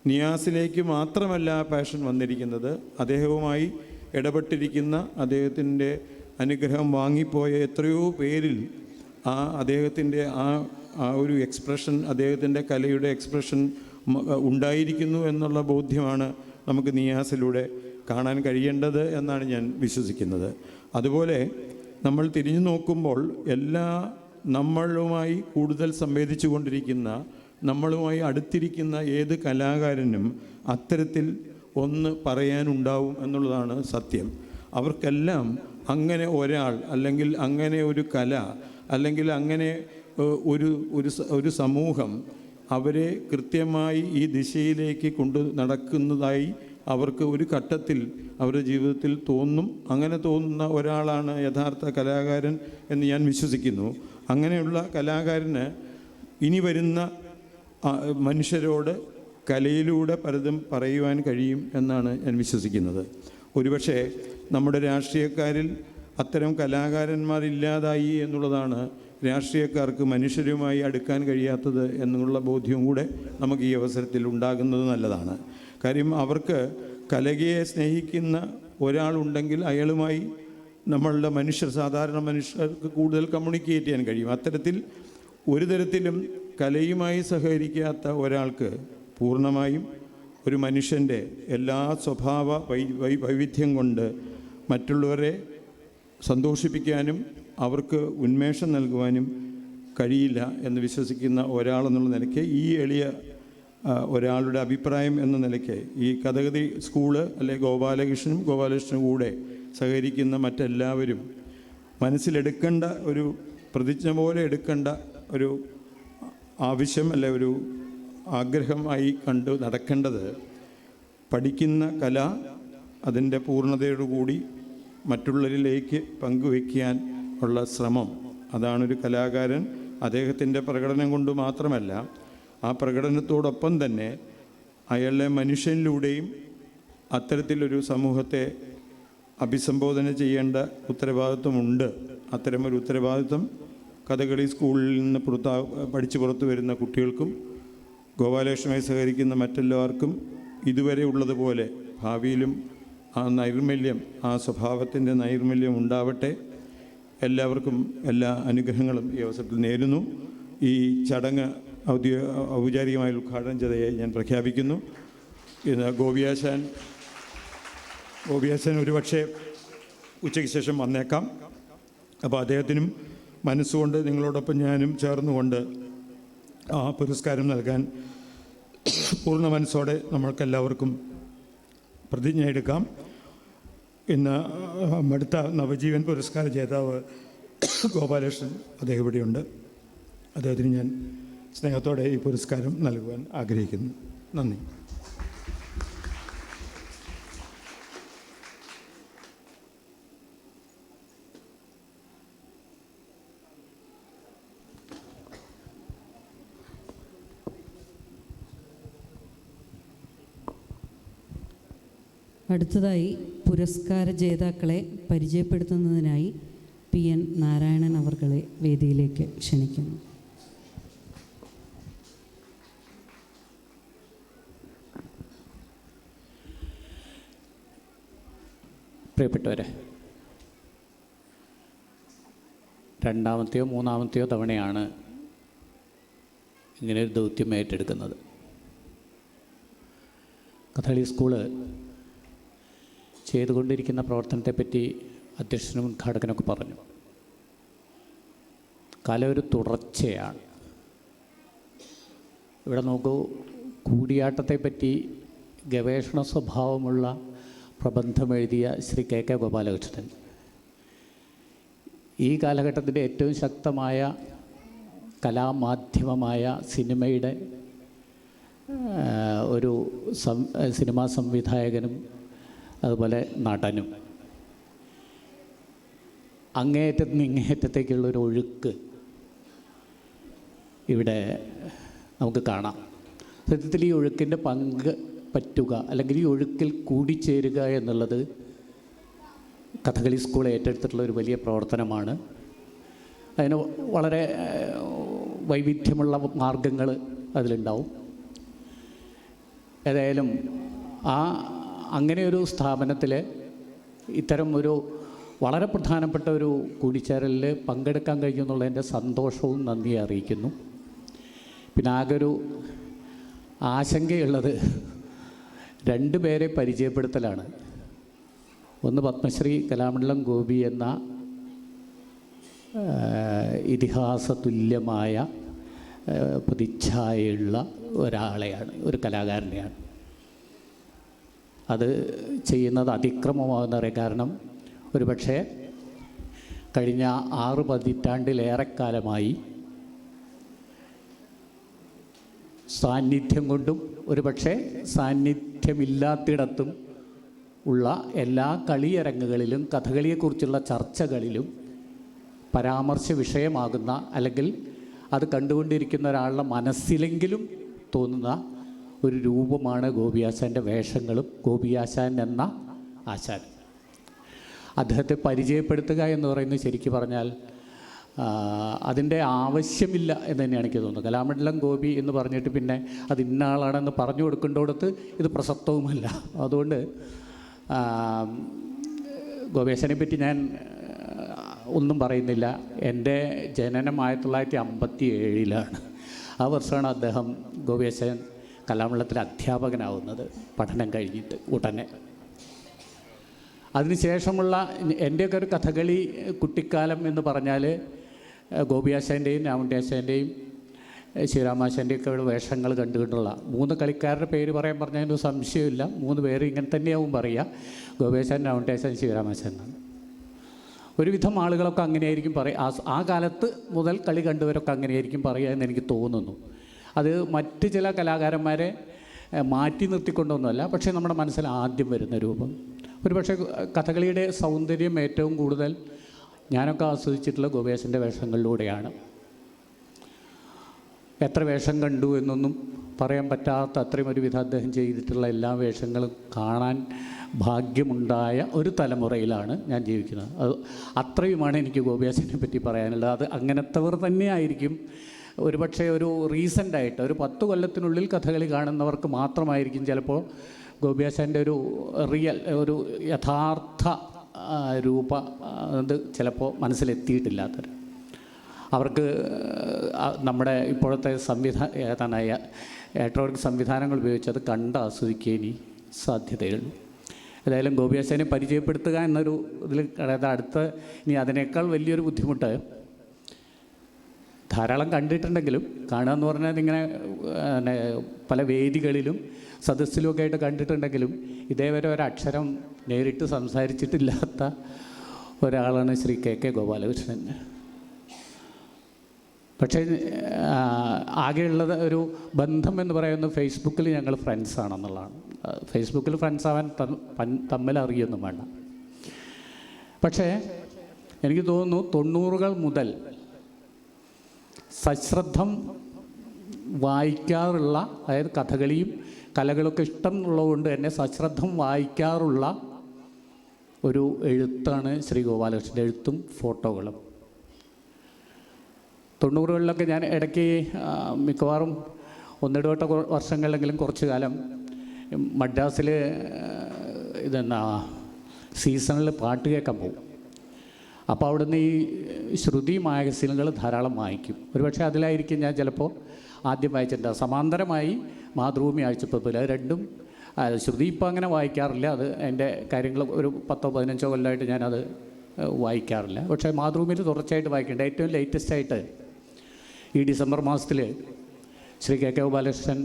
നിയാസിലേക്ക് മാത്രമല്ല ആ പാഷൻ വന്നിരിക്കുന്നത്. അദ്ദേഹവുമായി ഇടപെട്ടിരിക്കുന്ന അദ്ദേഹത്തിൻ്റെ അനുഗ്രഹം വാങ്ങിപ്പോയ എത്രയോ പേരിൽ അദ്ദേഹത്തിൻ്റെ ഒരു എക്സ്പ്രഷൻ, അദ്ദേഹത്തിൻ്റെ കലയുടെ എക്സ്പ്രഷൻ ഉണ്ടായിരിക്കുന്നു എന്നുള്ള ബോധ്യമാണ് നമുക്ക് നിയാസിലൂടെ കാണാൻ കഴിയേണ്ടത് എന്നാണ് ഞാൻ വിശ്വസിക്കുന്നത്. അതുപോലെ നമ്മൾ തിരിഞ്ഞു നോക്കുമ്പോൾ നമ്മളുമായി കൂടുതൽ സംവേദിച്ചു കൊണ്ടിരിക്കുന്ന, നമ്മളുമായി അടുത്തിരിക്കുന്ന ഏത് കലാകാരനും അത്തരത്തിൽ ഒന്ന് പറയാനുണ്ടാവും എന്നുള്ളതാണ് സത്യം. അവർക്കെല്ലാം അങ്ങനെ ഒരാൾ അല്ലെങ്കിൽ അങ്ങനെ ഒരു കല അല്ലെങ്കിൽ അങ്ങനെ ഒരു സമൂഹം അവരെ കൃത്യമായി ഈ ദിശയിലേക്ക് കൊണ്ട് നടക്കുന്നതായി അവർക്ക് ഒരു ഘട്ടത്തിൽ അവരുടെ ജീവിതത്തിൽ തോന്നും. അങ്ങനെ തോന്നുന്ന ഒരാളാണ് യഥാർത്ഥ കലാകാരൻ എന്ന് ഞാൻ വിശ്വസിക്കുന്നു. അങ്ങനെയുള്ള കലാകാരന് ഇനി വരുന്ന മനുഷ്യരോട് കലയിലൂടെ പലതും പറയുവാൻ കഴിയും എന്നാണ് ഞാൻ വിശ്വസിക്കുന്നത്. ഒരുപക്ഷെ നമ്മുടെ രാഷ്ട്രീയക്കാരിൽ അത്തരം കലാകാരന്മാരില്ലാതായി എന്നുള്ളതാണ് രാഷ്ട്രീയക്കാർക്ക് മനുഷ്യരുമായി അടുക്കാൻ കഴിയാത്തത് എന്നുള്ള ബോധ്യവും കൂടെ നമുക്ക് ഈ അവസരത്തിൽ ഉണ്ടാകുന്നത് നല്ലതാണ്. കാര്യം അവർക്ക് കലയെ സ്നേഹിക്കുന്ന ഒരാളുണ്ടെങ്കിൽ അയാളുമായി നമ്മളുടെ സാധാരണ മനുഷ്യർക്ക് കൂടുതൽ കമ്മ്യൂണിക്കേറ്റ് ചെയ്യാൻ കഴിയും. അത്തരത്തിൽ ഒരു തരത്തിലും കലയുമായി സഹകരിക്കാത്ത ഒരാൾക്ക് പൂർണ്ണമായും ഒരു മനുഷ്യൻ്റെ എല്ലാ സ്വഭാവ വൈവിധ്യം കൊണ്ട് മറ്റുള്ളവരെ സന്തോഷിപ്പിക്കാനും അവർക്ക് ഉന്മേഷം നൽകുവാനും കഴിയില്ല എന്ന് വിശ്വസിക്കുന്ന ഒരാളെന്നുള്ള നിലയ്ക്ക് ഈ എളിയ ഒരാളുടെ അഭിപ്രായം എന്ന നിലയ്ക്ക് ഈ കഥകളി സ്കൂള് അല്ലെ ഗോപാലകൃഷ്ണനും കൂടെ സഹകരിക്കുന്ന മറ്റെല്ലാവരും മനസ്സിലെടുക്കേണ്ട ഒരു പ്രതിജ്ഞ പോലെ എടുക്കേണ്ട ഒരു ആവശ്യം അല്ലെ ഒരു ആഗ്രഹമായി കണ്ടു നടക്കേണ്ടത് പഠിക്കുന്ന കല അതിൻ്റെ പൂർണ്ണതയോടുകൂടി മറ്റുള്ളവരിലേക്ക് പങ്കുവയ്ക്കാൻ ഉള്ള ശ്രമം. അതാണൊരു കലാകാരൻ അദ്ദേഹത്തിൻ്റെ പ്രകടനം കൊണ്ട് മാത്രമല്ല, ആ പ്രകടനത്തോടൊപ്പം തന്നെ അയാളുടെ മനുഷ്യനിലൂടെയും അത്തരത്തിലൊരു സമൂഹത്തെ അഭിസംബോധന ചെയ്യേണ്ട ഉത്തരവാദിത്വമുണ്ട്. അത്തരമൊരു ഉത്തരവാദിത്വം കഥകളി സ്കൂളിൽ നിന്ന് പുറത്തു വരുന്ന കുട്ടികൾക്കും ഗോപാലകൃഷ്ണനുമായി സഹകരിക്കുന്ന മറ്റെല്ലാവർക്കും ഇതുവരെ ഉള്ളതുപോലെ ഭാവിയിലും ആ നൈർമല്യം, ആ സ്വഭാവത്തിൻ്റെ നൈർമല്യം ഉണ്ടാവട്ടെ. എല്ലാവർക്കും എല്ലാ അനുഗ്രഹങ്ങളും ഈ അവസരത്തിൽ നേരുന്നു. ഈ ചടങ്ങ് ഔപചാരികമായി ഉദ്ഘാടനം ചെയ്തതായി ഞാൻ പ്രഖ്യാപിക്കുന്നു. ഇന്ന് ഗോപിയാശാൻ ഒരുപക്ഷെ ഉച്ചയ്ക്ക് ശേഷം വന്നേക്കാം. അപ്പോൾ അദ്ദേഹത്തിനും മനസ്സുകൊണ്ട് നിങ്ങളോടൊപ്പം ഞാനും ചേർന്നുകൊണ്ട് ആ പുരസ്കാരം നൽകാൻ പൂർണ്ണ മനസ്സോടെ നമ്മൾക്കെല്ലാവർക്കും പ്രതിജ്ഞ എടുക്കാം. ഇന്ന് അടുത്ത നവജീവൻ പുരസ്കാര ജേതാവ് ഗോപാലകൃഷ്ണൻ അദ്ദേഹം ഇവിടെയുണ്ട്. അദ്ദേഹത്തിന് ഞാൻ സ്നേഹത്തോടെ ഈ പുരസ്കാരം നൽകുവാൻ ആഗ്രഹിക്കുന്നു. നന്ദി. അടുത്തതായി പുരസ്കാര ജേതാക്കളെ പരിചയപ്പെടുത്തുന്നതിനായി PN നാരായണൻ അവർകളെ വേദിയിലേക്ക് ക്ഷണിക്കുന്നു. പ്രിയപ്പെട്ടവരെ, രണ്ടാമത്തെയോ മൂന്നാമത്തെയോ തവണയാണ് ഇങ്ങനെയൊരു ദൗത്യം ഏറ്റെടുക്കുന്നത്. കഥകളി സ്കൂള് ചെയ്തുകൊണ്ടിരിക്കുന്ന പ്രവർത്തനത്തെപ്പറ്റി അധ്യക്ഷനും ഉദ്ഘാടകനൊക്കെ പറഞ്ഞു. കല ഒരു തുടർച്ചയാണ്. ഇവിടെ നോക്കൂ, കൂടിയാട്ടത്തെപ്പറ്റി ഗവേഷണ സ്വഭാവമുള്ള പ്രബന്ധമെഴുതിയ ശ്രീ KK ഗോപാലകൃഷ്ണൻ ഈ കാലഘട്ടത്തിൻ്റെ ഏറ്റവും ശക്തമായ കലാമാധ്യമമായ സിനിമയുടെ ഒരു സിനിമാ സംവിധായകനും അതുപോലെ നടനും അങ്ങേയറ്റത്ത് നിന്ന് ഇങ്ങേയറ്റത്തേക്കുള്ളൊരു ഒഴുക്ക് ഇവിടെ നമുക്ക് കാണാം. സത്യത്തിൽ ഈ ഒഴുക്കിൻ്റെ പങ്ക് പറ്റുക അല്ലെങ്കിൽ ഈ ഒഴുക്കിൽ കൂടിച്ചേരുക എന്നുള്ളത് കഥകളി സ്കൂൾ ഏറ്റെടുത്തിട്ടുള്ള ഒരു വലിയ പ്രവർത്തനമാണ്. അതിന് വളരെ വൈവിധ്യമുള്ള മാർഗങ്ങൾ അതിലുണ്ടാവും. ഏതായാലും അങ്ങനെയൊരു സ്ഥാപനത്തിൽ ഇത്തരം ഒരു വളരെ പ്രധാനപ്പെട്ട ഒരു കൂടിച്ചേരലിൽ പങ്കെടുക്കാൻ കഴിഞ്ഞു എന്നുള്ളതിൻ്റെ സന്തോഷവും നന്ദി അറിയിക്കുന്നു. പിന്നെ ആകെ ഒരു ആശങ്കയുള്ളത് രണ്ടുപേരെ പരിചയപ്പെടുത്തലാണ്. ഒന്ന് പത്മശ്രീ കലാമണ്ഡലം ഗോപി എന്ന ഇതിഹാസ തുല്യമായ പ്രതിച്ഛായയുള്ള ഒരാളെയാണ്, ഒരു കലാകാരനെയാണ്. അത് ചെയ്യുന്നത് അതിക്രമമാകുന്നറിയാം. കാരണം ഒരുപക്ഷെ കഴിഞ്ഞ 6 പതിറ്റാണ്ടിലേറെക്കാലമായി സാന്നിധ്യം കൊണ്ടും ഒരുപക്ഷെ സാന്നിധ്യമില്ലാത്തിടത്തും ഉള്ള എല്ലാ കളിയരങ്ങുകളിലും കഥകളിയെക്കുറിച്ചുള്ള ചർച്ചകളിലും പരാമർശ വിഷയമാകുന്ന, അല്ലെങ്കിൽ അത് കണ്ടുകൊണ്ടിരിക്കുന്ന ഒരാളുടെ മനസ്സിലെങ്കിലും തോന്നുന്ന ഒരു രൂപമാണ് ഗോപിയാശാൻ്റെ വേഷങ്ങളും ഗോപിയാശാൻ എന്ന ആശാൻ. അദ്ദേഹത്തെ പരിചയപ്പെടുത്തുക എന്ന് പറയുന്നത് ശരിക്കും പറഞ്ഞാൽ അതിൻ്റെ ആവശ്യമില്ല എന്ന് തന്നെയാണ് എനിക്ക് തോന്നുന്നത്. കലാമണ്ഡലം ഗോപി എന്ന് പറഞ്ഞിട്ട് പിന്നെ അത് ഇന്ന ആളാണെന്ന് പറഞ്ഞു കൊടുക്കേണ്ടടുത്ത് ഇത് പ്രസക്തവുമല്ല. അതുകൊണ്ട് ഗോപേശനെ പറ്റി ഞാൻ ഒന്നും പറയുന്നില്ല. എൻ്റെ ജനനം 1957 ആ വർഷമാണ് അദ്ദേഹം ഗോപേശൻ കലാമണ്ഡലത്തിൽ അധ്യാപകനാവുന്നത്, പഠനം കഴിഞ്ഞിട്ട് ഉടനെ. അതിനുശേഷമുള്ള എൻ്റെയൊക്കെ ഒരു കഥകളി കുട്ടിക്കാലം എന്ന് പറഞ്ഞാൽ ഗോപിയാശാൻ്റെയും രാമുണ്ടിയാശാൻ്റെയും ശിവരാമാശാൻ്റെയൊക്കെ വേഷങ്ങൾ കണ്ടുകൊണ്ടുള്ള 3 കളിക്കാരുടെ പേര് പറഞ്ഞതിന് സംശയമില്ല. 3 പേര് ഇങ്ങനെ തന്നെയാവും പറയുക, ഗോപിയാശാൻ, രാമുണ്ടിയാശാൻ, ശിവരാമാശാൻ എന്നാണ്. ഒരുവിധം ആളുകളൊക്കെ അങ്ങനെയായിരിക്കും പറയുക. ആ കാലത്ത് മുതൽ കളി കണ്ടവരൊക്കെ അങ്ങനെയായിരിക്കും പറയുക എന്ന് എനിക്ക് തോന്നുന്നു. അത് മറ്റ് ചില കലാകാരന്മാരെ മാറ്റി നിർത്തിക്കൊണ്ടൊന്നുമല്ല, പക്ഷേ നമ്മുടെ മനസ്സിൽ ആദ്യം വരുന്ന രൂപം. ഒരുപക്ഷെ കഥകളിയുടെ സൗന്ദര്യം ഏറ്റവും കൂടുതൽ ഞാനൊക്കെ ആസ്വദിച്ചിട്ടുള്ള ഗോപേശൻ്റെ വേഷങ്ങളിലൂടെയാണ്. എത്ര വേഷം കണ്ടു എന്നൊന്നും പറയാൻ പറ്റാത്ത അത്രയും ഒരു വിധം അദ്ദേഹം ചെയ്തിട്ടുള്ള എല്ലാ വേഷങ്ങളും കാണാൻ ഭാഗ്യമുണ്ടായ ഒരു തലമുറയിലാണ് ഞാൻ ജീവിക്കുന്നത്. അത് അത്രയുമാണ് എനിക്ക് ഗോപിയാശനെ പറ്റി പറയാനുള്ളത്. അത് അങ്ങനത്തവർ തന്നെയായിരിക്കും ഒരുപക്ഷെ ഒരു റീസെൻ്റായിട്ട് ഒരു 10 കൊല്ലത്തിനുള്ളിൽ കഥകളി കാണുന്നവർക്ക് മാത്രമായിരിക്കും ചിലപ്പോൾ ഗോപിയാശാൻ്റെ ഒരു ഒരു യഥാർത്ഥ രൂപ അത് ചിലപ്പോൾ മനസ്സിലെത്തിയിട്ടില്ലാത്തവർ. അവർക്ക് നമ്മുടെ ഇപ്പോഴത്തെ ഇലക്ട്രോണിക് സംവിധാനങ്ങൾ ഉപയോഗിച്ച് അത് കണ്ട് ആസ്വദിക്കാനേ സാധ്യതയുള്ളൂ. ഏതായാലും ഗോപിയാശാനെ പരിചയപ്പെടുത്തുക എന്നൊരു ഇതിൽ അടുത്ത ഇനി അതിനേക്കാൾ വലിയൊരു ബുദ്ധിമുട്ട് ധാരാളം കണ്ടിട്ടുണ്ടെങ്കിലും കാണുക എന്ന് പറഞ്ഞാൽ ഇങ്ങനെ പല വേദികളിലും സദസ്സിലുമൊക്കെ ആയിട്ട് കണ്ടിട്ടുണ്ടെങ്കിലും ഇതേവരെ ഒരക്ഷരം നേരിട്ട് സംസാരിച്ചിട്ടില്ലാത്ത ഒരാളാണ് ശ്രീ KK ഗോപാലകൃഷ്ണൻ. പക്ഷേ ആകെയുള്ളത് ഒരു ബന്ധം എന്ന് പറയുന്നത് ഫേസ്ബുക്കിൽ ഞങ്ങൾ ഫ്രണ്ട്സാണെന്നുള്ളതാണ്. ഫേസ്ബുക്കിൽ ഫ്രണ്ട്സാവാൻ തമ്മിൽ അറിയൊന്നും വേണ്ട. പക്ഷേ എനിക്ക് തോന്നുന്നു 90കൾ മുതൽ സശ്രദ്ധം വായിക്കാറുള്ള, അതായത് കഥകളിയും കലകളൊക്കെ ഇഷ്ടം ഉള്ളതുകൊണ്ട് തന്നെ സശ്രദ്ധം വായിക്കാറുള്ള ഒരു എഴുത്താണ് ശ്രീ ഗോപാലകൃഷ്ണൻ്റെ എഴുത്തും ഫോട്ടോകളും. 90കളിലൊക്കെ ഞാൻ ഇടയ്ക്ക് മിക്കവാറും 1-2 വർഷങ്ങളിലെങ്കിലും കുറച്ച് കാലം മദ്രാസിൽ സീസണിൽ പാട്ട് കേൾക്കാൻ പോകും. അപ്പോൾ അവിടുന്ന് ഈ ശ്രുതി മാഗസിനുകൾ ധാരാളം വായിക്കും. ഒരുപക്ഷെ അതിലായിരിക്കും ഞാൻ ചിലപ്പോൾ ആദ്യം വായിച്ചിട്ടുണ്ട്. സമാന്തരമായി മാതൃഭൂമി ആഴ്ചപ്പതിൽ, അത് രണ്ടും. ശ്രുതി ഇപ്പോൾ അങ്ങനെ വായിക്കാറില്ല, അത് എൻ്റെ കാര്യങ്ങൾ ഒരു 10-15 കൊല്ലമായിട്ട് ഞാനത് വായിക്കാറില്ല. പക്ഷേ മാതൃഭൂമിയിൽ തുടർച്ചയായിട്ട് വായിക്കുന്നുണ്ട്. ഏറ്റവും ലേറ്റസ്റ്റായിട്ട് ഈ ഡിസംബർ മാസത്തിൽ ശ്രീ KK ഗോപാലകൃഷ്ണൻ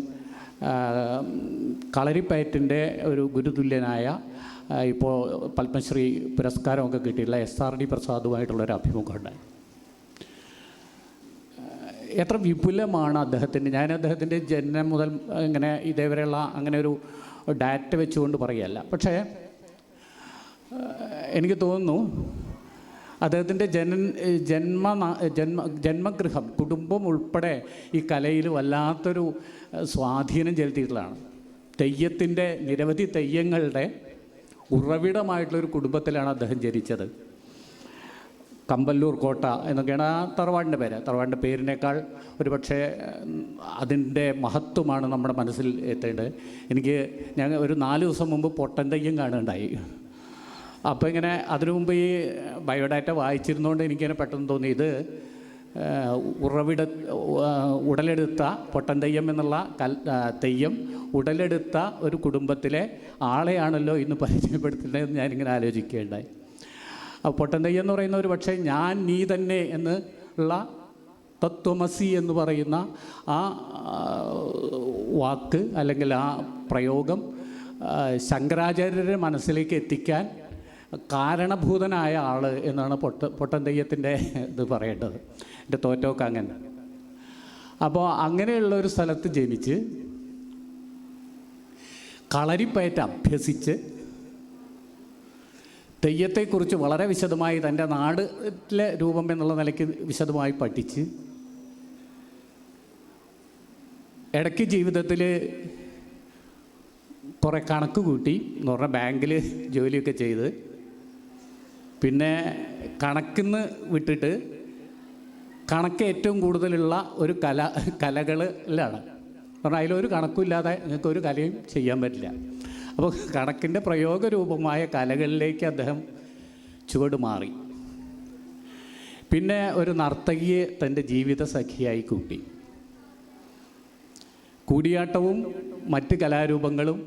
കളരിപ്പയറ്റിൻ്റെ ഒരു ഗുരുതുല്യനായ ഇപ്പോൾ പത്മശ്രീ പുരസ്കാരമൊക്കെ കിട്ടിയിട്ടുള്ള SRD പ്രസാദുമായിട്ടുള്ളൊരു അഭിമുഖമുണ്ടായി. എത്ര വിപുലമാണ് അദ്ദേഹത്തിൻ്റെ, ഞാൻ അദ്ദേഹത്തിൻ്റെ ജനനം മുതൽ ഇങ്ങനെ ഇതേവരെയുള്ള അങ്ങനെ ഒരു ഡാറ്റ വെച്ചുകൊണ്ട് പറയുകയല്ല. പക്ഷേ എനിക്ക് തോന്നുന്നു അദ്ദേഹത്തിൻ്റെ ജന്മഗൃഹം, കുടുംബം ഉൾപ്പെടെ ഈ കലയിൽ വല്ലാത്തൊരു സ്വാധീനം ചെലുത്തിയിട്ടുള്ളതാണ്. തെയ്യത്തിൻ്റെ നിരവധി തെയ്യങ്ങളുടെ ഉറവിടമായിട്ടുള്ളൊരു കുടുംബത്തിലാണ് അദ്ദേഹം ജനിച്ചത്. കമ്പല്ലൂർ കോട്ട എന്നൊക്കെയാണ് ആ തറവാടിൻ്റെ പേര്. തറവാടിൻ്റെ പേരിനേക്കാൾ ഒരു പക്ഷേ അതിൻ്റെ മഹത്വമാണ് നമ്മുടെ മനസ്സിൽ എത്തേണ്ടത്. ഞാൻ ഒരു 4 ദിവസം മുമ്പ് പൊട്ടൻ തെയ്യം കാണുകയുണ്ടായി. അപ്പോൾ ഇങ്ങനെ അതിനു മുമ്പ് ഈ ബയോഡാറ്റ വായിച്ചിരുന്നുകൊണ്ട് എനിക്കിങ്ങനെ പെട്ടെന്ന് തോന്നി, ഇത് ഉടലെടുത്ത പൊട്ടൻ തെയ്യം എന്നുള്ള തെയ്യം ഉടലെടുത്ത ഒരു കുടുംബത്തിലെ ആളെയാണല്ലോ ഇന്ന് പരിചയപ്പെടുത്തേണ്ടതെന്ന് ഞാനിങ്ങനെ ആലോചിക്കുകയുണ്ടായി. അപ്പോൾ പൊട്ടൻ തെയ്യം എന്ന് പറയുന്ന ഒരു പക്ഷേ ഞാൻ നീ തന്നെ എന്നുള്ള തത്വമസി എന്ന് പറയുന്ന ആ വാക്ക് അല്ലെങ്കിൽ ആ പ്രയോഗം ശങ്കരാചാര്യരുടെ മനസ്സിലേക്ക് എത്തിക്കാൻ കാരണഭൂതനായ ആൾ എന്നാണ് പൊട്ടൻ തെയ്യത്തിൻ്റെ ഇത് പറയേണ്ടത്. എൻ്റെ തോറ്റമൊക്കെ അങ്ങനെ. അപ്പോൾ അങ്ങനെയുള്ള ഒരു സ്ഥലത്ത് ജനിച്ച് കളരിപ്പയറ്റ് അഭ്യസിച്ച് തെയ്യത്തെക്കുറിച്ച് വളരെ വിശദമായി തൻ്റെ നാടിലെ രൂപം എന്നുള്ള നിലയ്ക്ക് വിശദമായി പഠിച്ച് ഇടയ്ക്ക് ജീവിതത്തിൽ കുറേ കണക്ക് കൂട്ടി എന്ന് പറഞ്ഞാൽ ബാങ്കിൽ ജോലിയൊക്കെ ചെയ്ത് പിന്നെ കണക്കിന്ന് വിട്ടിട്ട് കണക്ക് ഏറ്റവും കൂടുതലുള്ള ഒരു കലകളിലാണ് പറഞ്ഞാൽ അതിലൊരു കണക്കുമില്ലാതെ നിങ്ങൾക്ക് ഒരു കലയും ചെയ്യാൻ പറ്റില്ല. അപ്പോൾ കണക്കിൻ്റെ പ്രയോഗരൂപമായ കലകളിലേക്ക് അദ്ദേഹം ചുവട് മാറി. പിന്നെ ഒരു നർത്തകിയെ തൻ്റെ ജീവിത സഖിയായി കൂട്ടി. കൂടിയാട്ടവും മറ്റ് കലാരൂപങ്ങളും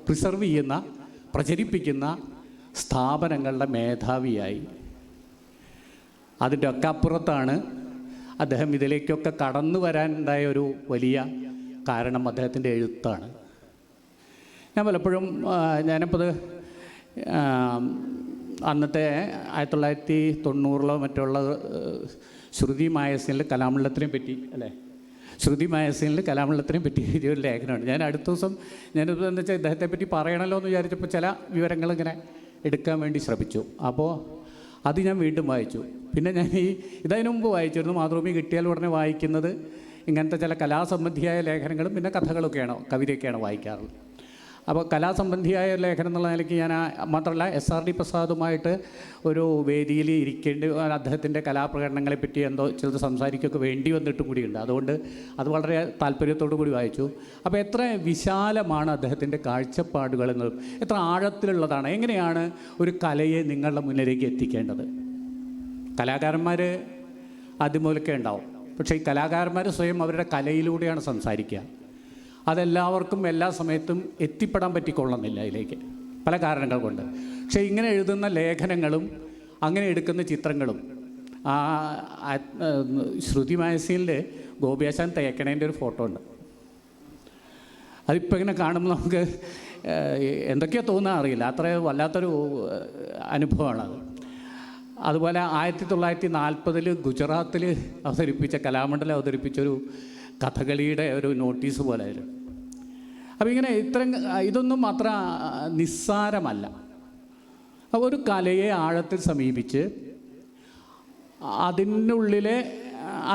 പ്രിസർവ് ചെയ്യുന്ന പ്രചരിപ്പിക്കുന്ന സ്ഥാപനങ്ങളുടെ മേധാവിയായി. അതിൻ്റെ ഒക്കെ അപ്പുറത്താണ് അദ്ദേഹം ഇതിലേക്കൊക്കെ കടന്നു വരാനുണ്ടായ ഒരു വലിയ കാരണം അദ്ദേഹത്തിൻ്റെ എഴുത്താണ്. ഞാൻ പലപ്പോഴും ഞാനിപ്പോൾ അന്നത്തെ 1990 മറ്റുള്ള ശ്രുതി മാഗസിനിൽ കലാമണ്ഡലത്തിനെ പറ്റി അല്ലേ, ശ്രുതി മാഗസിനിൽ കലാമണ്ഡലത്തിനെ പറ്റി എഴുതിയൊരു ലേഖനമുണ്ട്. ഞാൻ അടുത്ത ദിവസം ഞാനിപ്പോൾ എന്താ വെച്ചാൽ ഇദ്ദേഹത്തെ പറ്റി പറയണമല്ലോ എന്ന് വിചാരിച്ചപ്പോൾ ചില വിവരങ്ങളിങ്ങനെ എടുക്കാൻ വേണ്ടി ശ്രമിച്ചു. അപ്പോൾ അത് ഞാൻ വീണ്ടും വായിച്ചു. പിന്നെ ഞാൻ ഇതതിനു മുമ്പ് വായിച്ചിരുന്നു. മാതൃഭൂമി കിട്ടിയാൽ ഉടനെ വായിക്കുന്നത് ഇങ്ങനത്തെ ചില കലാസംബന്ധിയായ ലേഖനങ്ങളും പിന്നെ കഥകളൊക്കെയാണോ കവിതയൊക്കെയാണ് വായിക്കാറുള്ളത്. അപ്പോൾ കലാസംബന്ധിയായ ലേഖനം എന്നുള്ള നിലയ്ക്ക് ഞാൻ മാത്രമല്ല SRD പ്രസാദുമായിട്ട് ഒരു വേദിയിൽ ഇരിക്കേണ്ടി അദ്ദേഹത്തിൻ്റെ കലാപ്രകടനങ്ങളെ പറ്റി എന്തോ ചിലത് സംസാരിക്കുകയൊക്കെ വേണ്ടി വന്നിട്ടും കൂടിയുണ്ട്. അതുകൊണ്ട് അത് വളരെ താല്പര്യത്തോടു കൂടി വായിച്ചു. അപ്പോൾ എത്ര വിശാലമാണ് അദ്ദേഹത്തിൻ്റെ കാഴ്ചപ്പാടുകൾ എന്നത്, എത്ര ആഴത്തിലുള്ളതാണ്. എങ്ങനെയാണ് ഒരു കലയെ നിങ്ങളുടെ മുന്നിലേക്ക് എത്തിക്കേണ്ടത്? കലാകാരന്മാർ ആദ്യം മുതലൊക്കെ ഉണ്ടാവും. പക്ഷേ ഈ കലാകാരന്മാർ സ്വയം അവരുടെ കലയിലൂടെയാണ് സംസാരിക്കുക. അതെല്ലാവർക്കും എല്ലാ സമയത്തും എത്തിപ്പെടാൻ പറ്റിക്കൊള്ളുന്നില്ല അതിലേക്ക് പല കാരണങ്ങൾ കൊണ്ട്. പക്ഷേ ഇങ്ങനെ എഴുതുന്ന ലേഖനങ്ങളും അങ്ങനെ എടുക്കുന്ന ചിത്രങ്ങളും ശ്രുതി മാഗസീനിൽ ഗോപിയാശാൻ തേക്കണേൻ്റെ ഒരു ഫോട്ടോ ഉണ്ട്. അതിപ്പോൾ ഇങ്ങനെ കാണുമ്പോൾ നമുക്ക് എന്തൊക്കെയോ തോന്നാൻ അറിയില്ല, അത്ര വല്ലാത്തൊരു അനുഭവമാണത്. അതുപോലെ 1940 ഗുജറാത്തിൽ അവതരിപ്പിച്ച കലാമണ്ഡലം അവതരിപ്പിച്ചൊരു കഥകളിയുടെ ഒരു നോട്ടീസ് പോലെ ആയിരുന്നു. അപ്പോൾ ഇങ്ങനെ ഇതൊന്നും അത്ര നിസ്സാരമല്ല. അപ്പോൾ ഒരു കലയെ ആഴത്തിൽ സമീപിച്ച്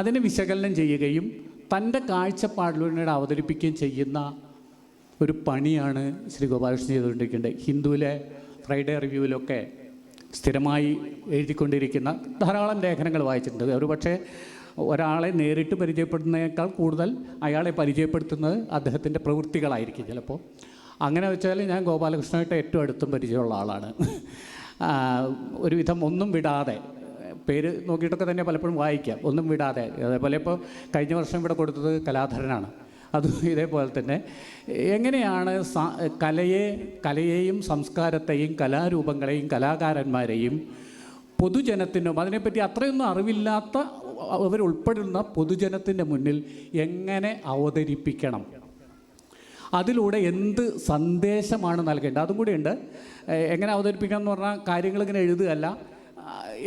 അതിനെ വിശകലനം ചെയ്യുകയും തൻ്റെ കാഴ്ചപ്പാടിലൂടെ അവതരിപ്പിക്കുകയും ചെയ്യുന്ന ഒരു പണിയാണ് ശ്രീ ഗോപാലകൃഷ്ണൻ ചെയ്തുകൊണ്ടിരിക്കേണ്ടത്. ഹിന്ദുവിലെ ഫ്രൈഡേ റിവ്യൂവിലൊക്കെ സ്ഥിരമായി എഴുതിക്കൊണ്ടിരിക്കുന്ന ധാരാളം ലേഖനങ്ങൾ വായിച്ചിട്ടുണ്ട്. ഒരു പക്ഷേ ഒരാളെ നേരിട്ട് പരിചയപ്പെടുന്നതിനേക്കാൾ കൂടുതൽ അയാളെ പരിചയപ്പെടുത്തുന്നത് അദ്ദേഹത്തിൻ്റെ പ്രവൃത്തികളായിരിക്കും ചിലപ്പോൾ. അങ്ങനെ വെച്ചാൽ ഞാൻ ഗോപാലകൃഷ്ണനായിട്ട് ഏറ്റവും അടുത്തും പരിചയമുള്ള ആളാണ്. ഒരുവിധം ഒന്നും വിടാതെ പേര് നോക്കിയിട്ടൊക്കെ തന്നെ പലപ്പോഴും വായിക്കാം, ഒന്നും വിടാതെ. അതേപോലെ ഇപ്പോൾ കഴിഞ്ഞ വർഷം ഇവിടെ കൊടുത്തത് കലാധരനാണ്. അതും ഇതേപോലെ തന്നെ എങ്ങനെയാണ് കലയെയും സംസ്കാരത്തെയും കലാരൂപങ്ങളെയും കലാകാരന്മാരെയും പൊതുജനത്തിനും അതിനെപ്പറ്റി അത്രയൊന്നും അറിവില്ലാത്ത അവരുൾപ്പെടുന്ന പൊതുജനത്തിൻ്റെ മുന്നിൽ എങ്ങനെ അവതരിപ്പിക്കണം, അതിലൂടെ എന്ത് സന്ദേശമാണ് നൽകേണ്ടത്, അതും കൂടിയുണ്ട്. എങ്ങനെ അവതരിപ്പിക്കണം എന്ന് പറഞ്ഞാൽ കാര്യങ്ങളിങ്ങനെ എഴുതുകയല്ല,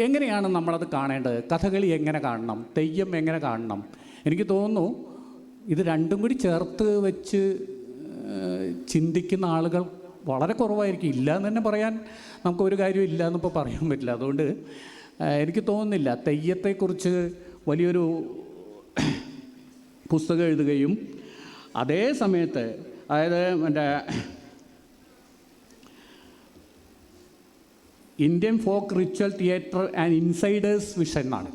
എങ്ങനെയാണ് നമ്മളത് കാണേണ്ടത്. കഥകളി എങ്ങനെ കാണണം, തെയ്യം എങ്ങനെ കാണണം. എനിക്ക് തോന്നുന്നു ഇത് രണ്ടും കൂടി ചേർത്ത് വെച്ച് ചിന്തിക്കുന്ന ആളുകൾ വളരെ കുറവായിരിക്കും. ഇല്ല എന്ന് തന്നെ പറയാൻ നമുക്കൊരു കാര്യം ഇല്ല എന്നിപ്പോൾ പറയാൻ പറ്റില്ല. അതുകൊണ്ട് എനിക്ക് തോന്നുന്നില്ല തെയ്യത്തെക്കുറിച്ച് വലിയൊരു പുസ്തകം എഴുതുകയും അതേ സമയത്ത് അതായത് എൻ്റെ Indian folk ritual theatre and insiders vision എന്നാണ്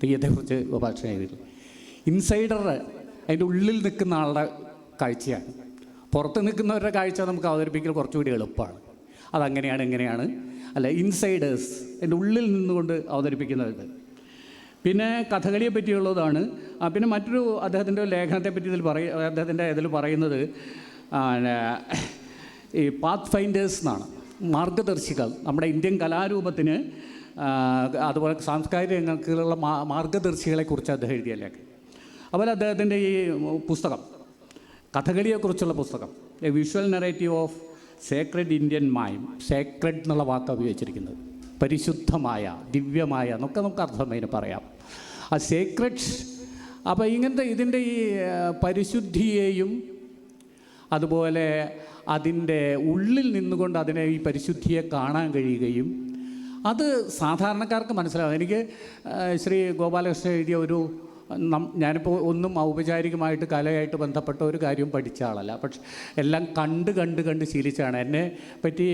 തെയ്യത്തെക്കുറിച്ച് ഗോപാലകൃഷ്ണൻ എഴുതിയിട്ടുള്ളത്. ഇൻസൈഡർ അതിൻ്റെ ഉള്ളിൽ നിൽക്കുന്ന ആളുടെ കാഴ്ചയാണ്. പുറത്ത് നിൽക്കുന്നവരുടെ കാഴ്ച നമുക്ക് അവതരിപ്പിക്കൽ കുറച്ചുകൂടി എളുപ്പമാണ്. അതങ്ങനെയാണ് ഇങ്ങനെയാണ് അല്ല, ഇൻസൈഡേഴ്സ് എൻ്റെ ഉള്ളിൽ നിന്നുകൊണ്ട് അവതരിപ്പിക്കുന്നത്. പിന്നെ കഥകളിയെ പറ്റിയുള്ളതാണ്. പിന്നെ മറ്റൊരു അദ്ദേഹത്തിൻ്റെ ലേഖനത്തെ പറ്റി അദ്ദേഹത്തിൻ്റെ ഇതിൽ പറയുന്നത് ഈ പാത്ത് ഫൈൻഡേഴ്സ് എന്നാണ്, മാർഗദർശികൾ. നമ്മുടെ ഇന്ത്യൻ കലാരൂപത്തിന് അതുപോലെ സാംസ്കാരിക രംഗങ്ങളിലുള്ള മാർഗദർശികളെക്കുറിച്ച് അദ്ദേഹം എഴുതിയ ലേഖനം. അതുപോലെ അദ്ദേഹത്തിൻ്റെ ഈ പുസ്തകം കഥകളിയെക്കുറിച്ചുള്ള പുസ്തകം A visual narrative of Sacred Indian mime, Sacred എന്നുള്ള വാക്ക് ഉപയോഗിച്ചിരിക്കുന്നത് പരിശുദ്ധമായ ദിവ്യമായ എന്നൊക്കെ നമുക്ക് അർത്ഥം അതിന് പറയാം. ആ സേക്രഡ് അപ്പോൾ ഇങ്ങനത്തെ ഇതിൻ്റെ ഈ പരിശുദ്ധിയെയും അതുപോലെ അതിൻ്റെ ഉള്ളിൽ നിന്നുകൊണ്ട് അതിനെ ഈ പരിശുദ്ധിയെ കാണാൻ കഴിയുകയും അത് സാധാരണക്കാർക്ക് മനസ്സിലാവും. എനിക്ക് ശ്രീ ഗോപാലകൃഷ്ണൻ എഴുതിയ ഒരു ഞാനിപ്പോൾ ഒന്നും ഔപചാരികമായിട്ട് കലയായിട്ട് ബന്ധപ്പെട്ട ഒരു കാര്യവും പഠിച്ച ആളല്ല. പക്ഷെ എല്ലാം കണ്ട് ശീലിച്ചാണ്. എന്നെ പറ്റി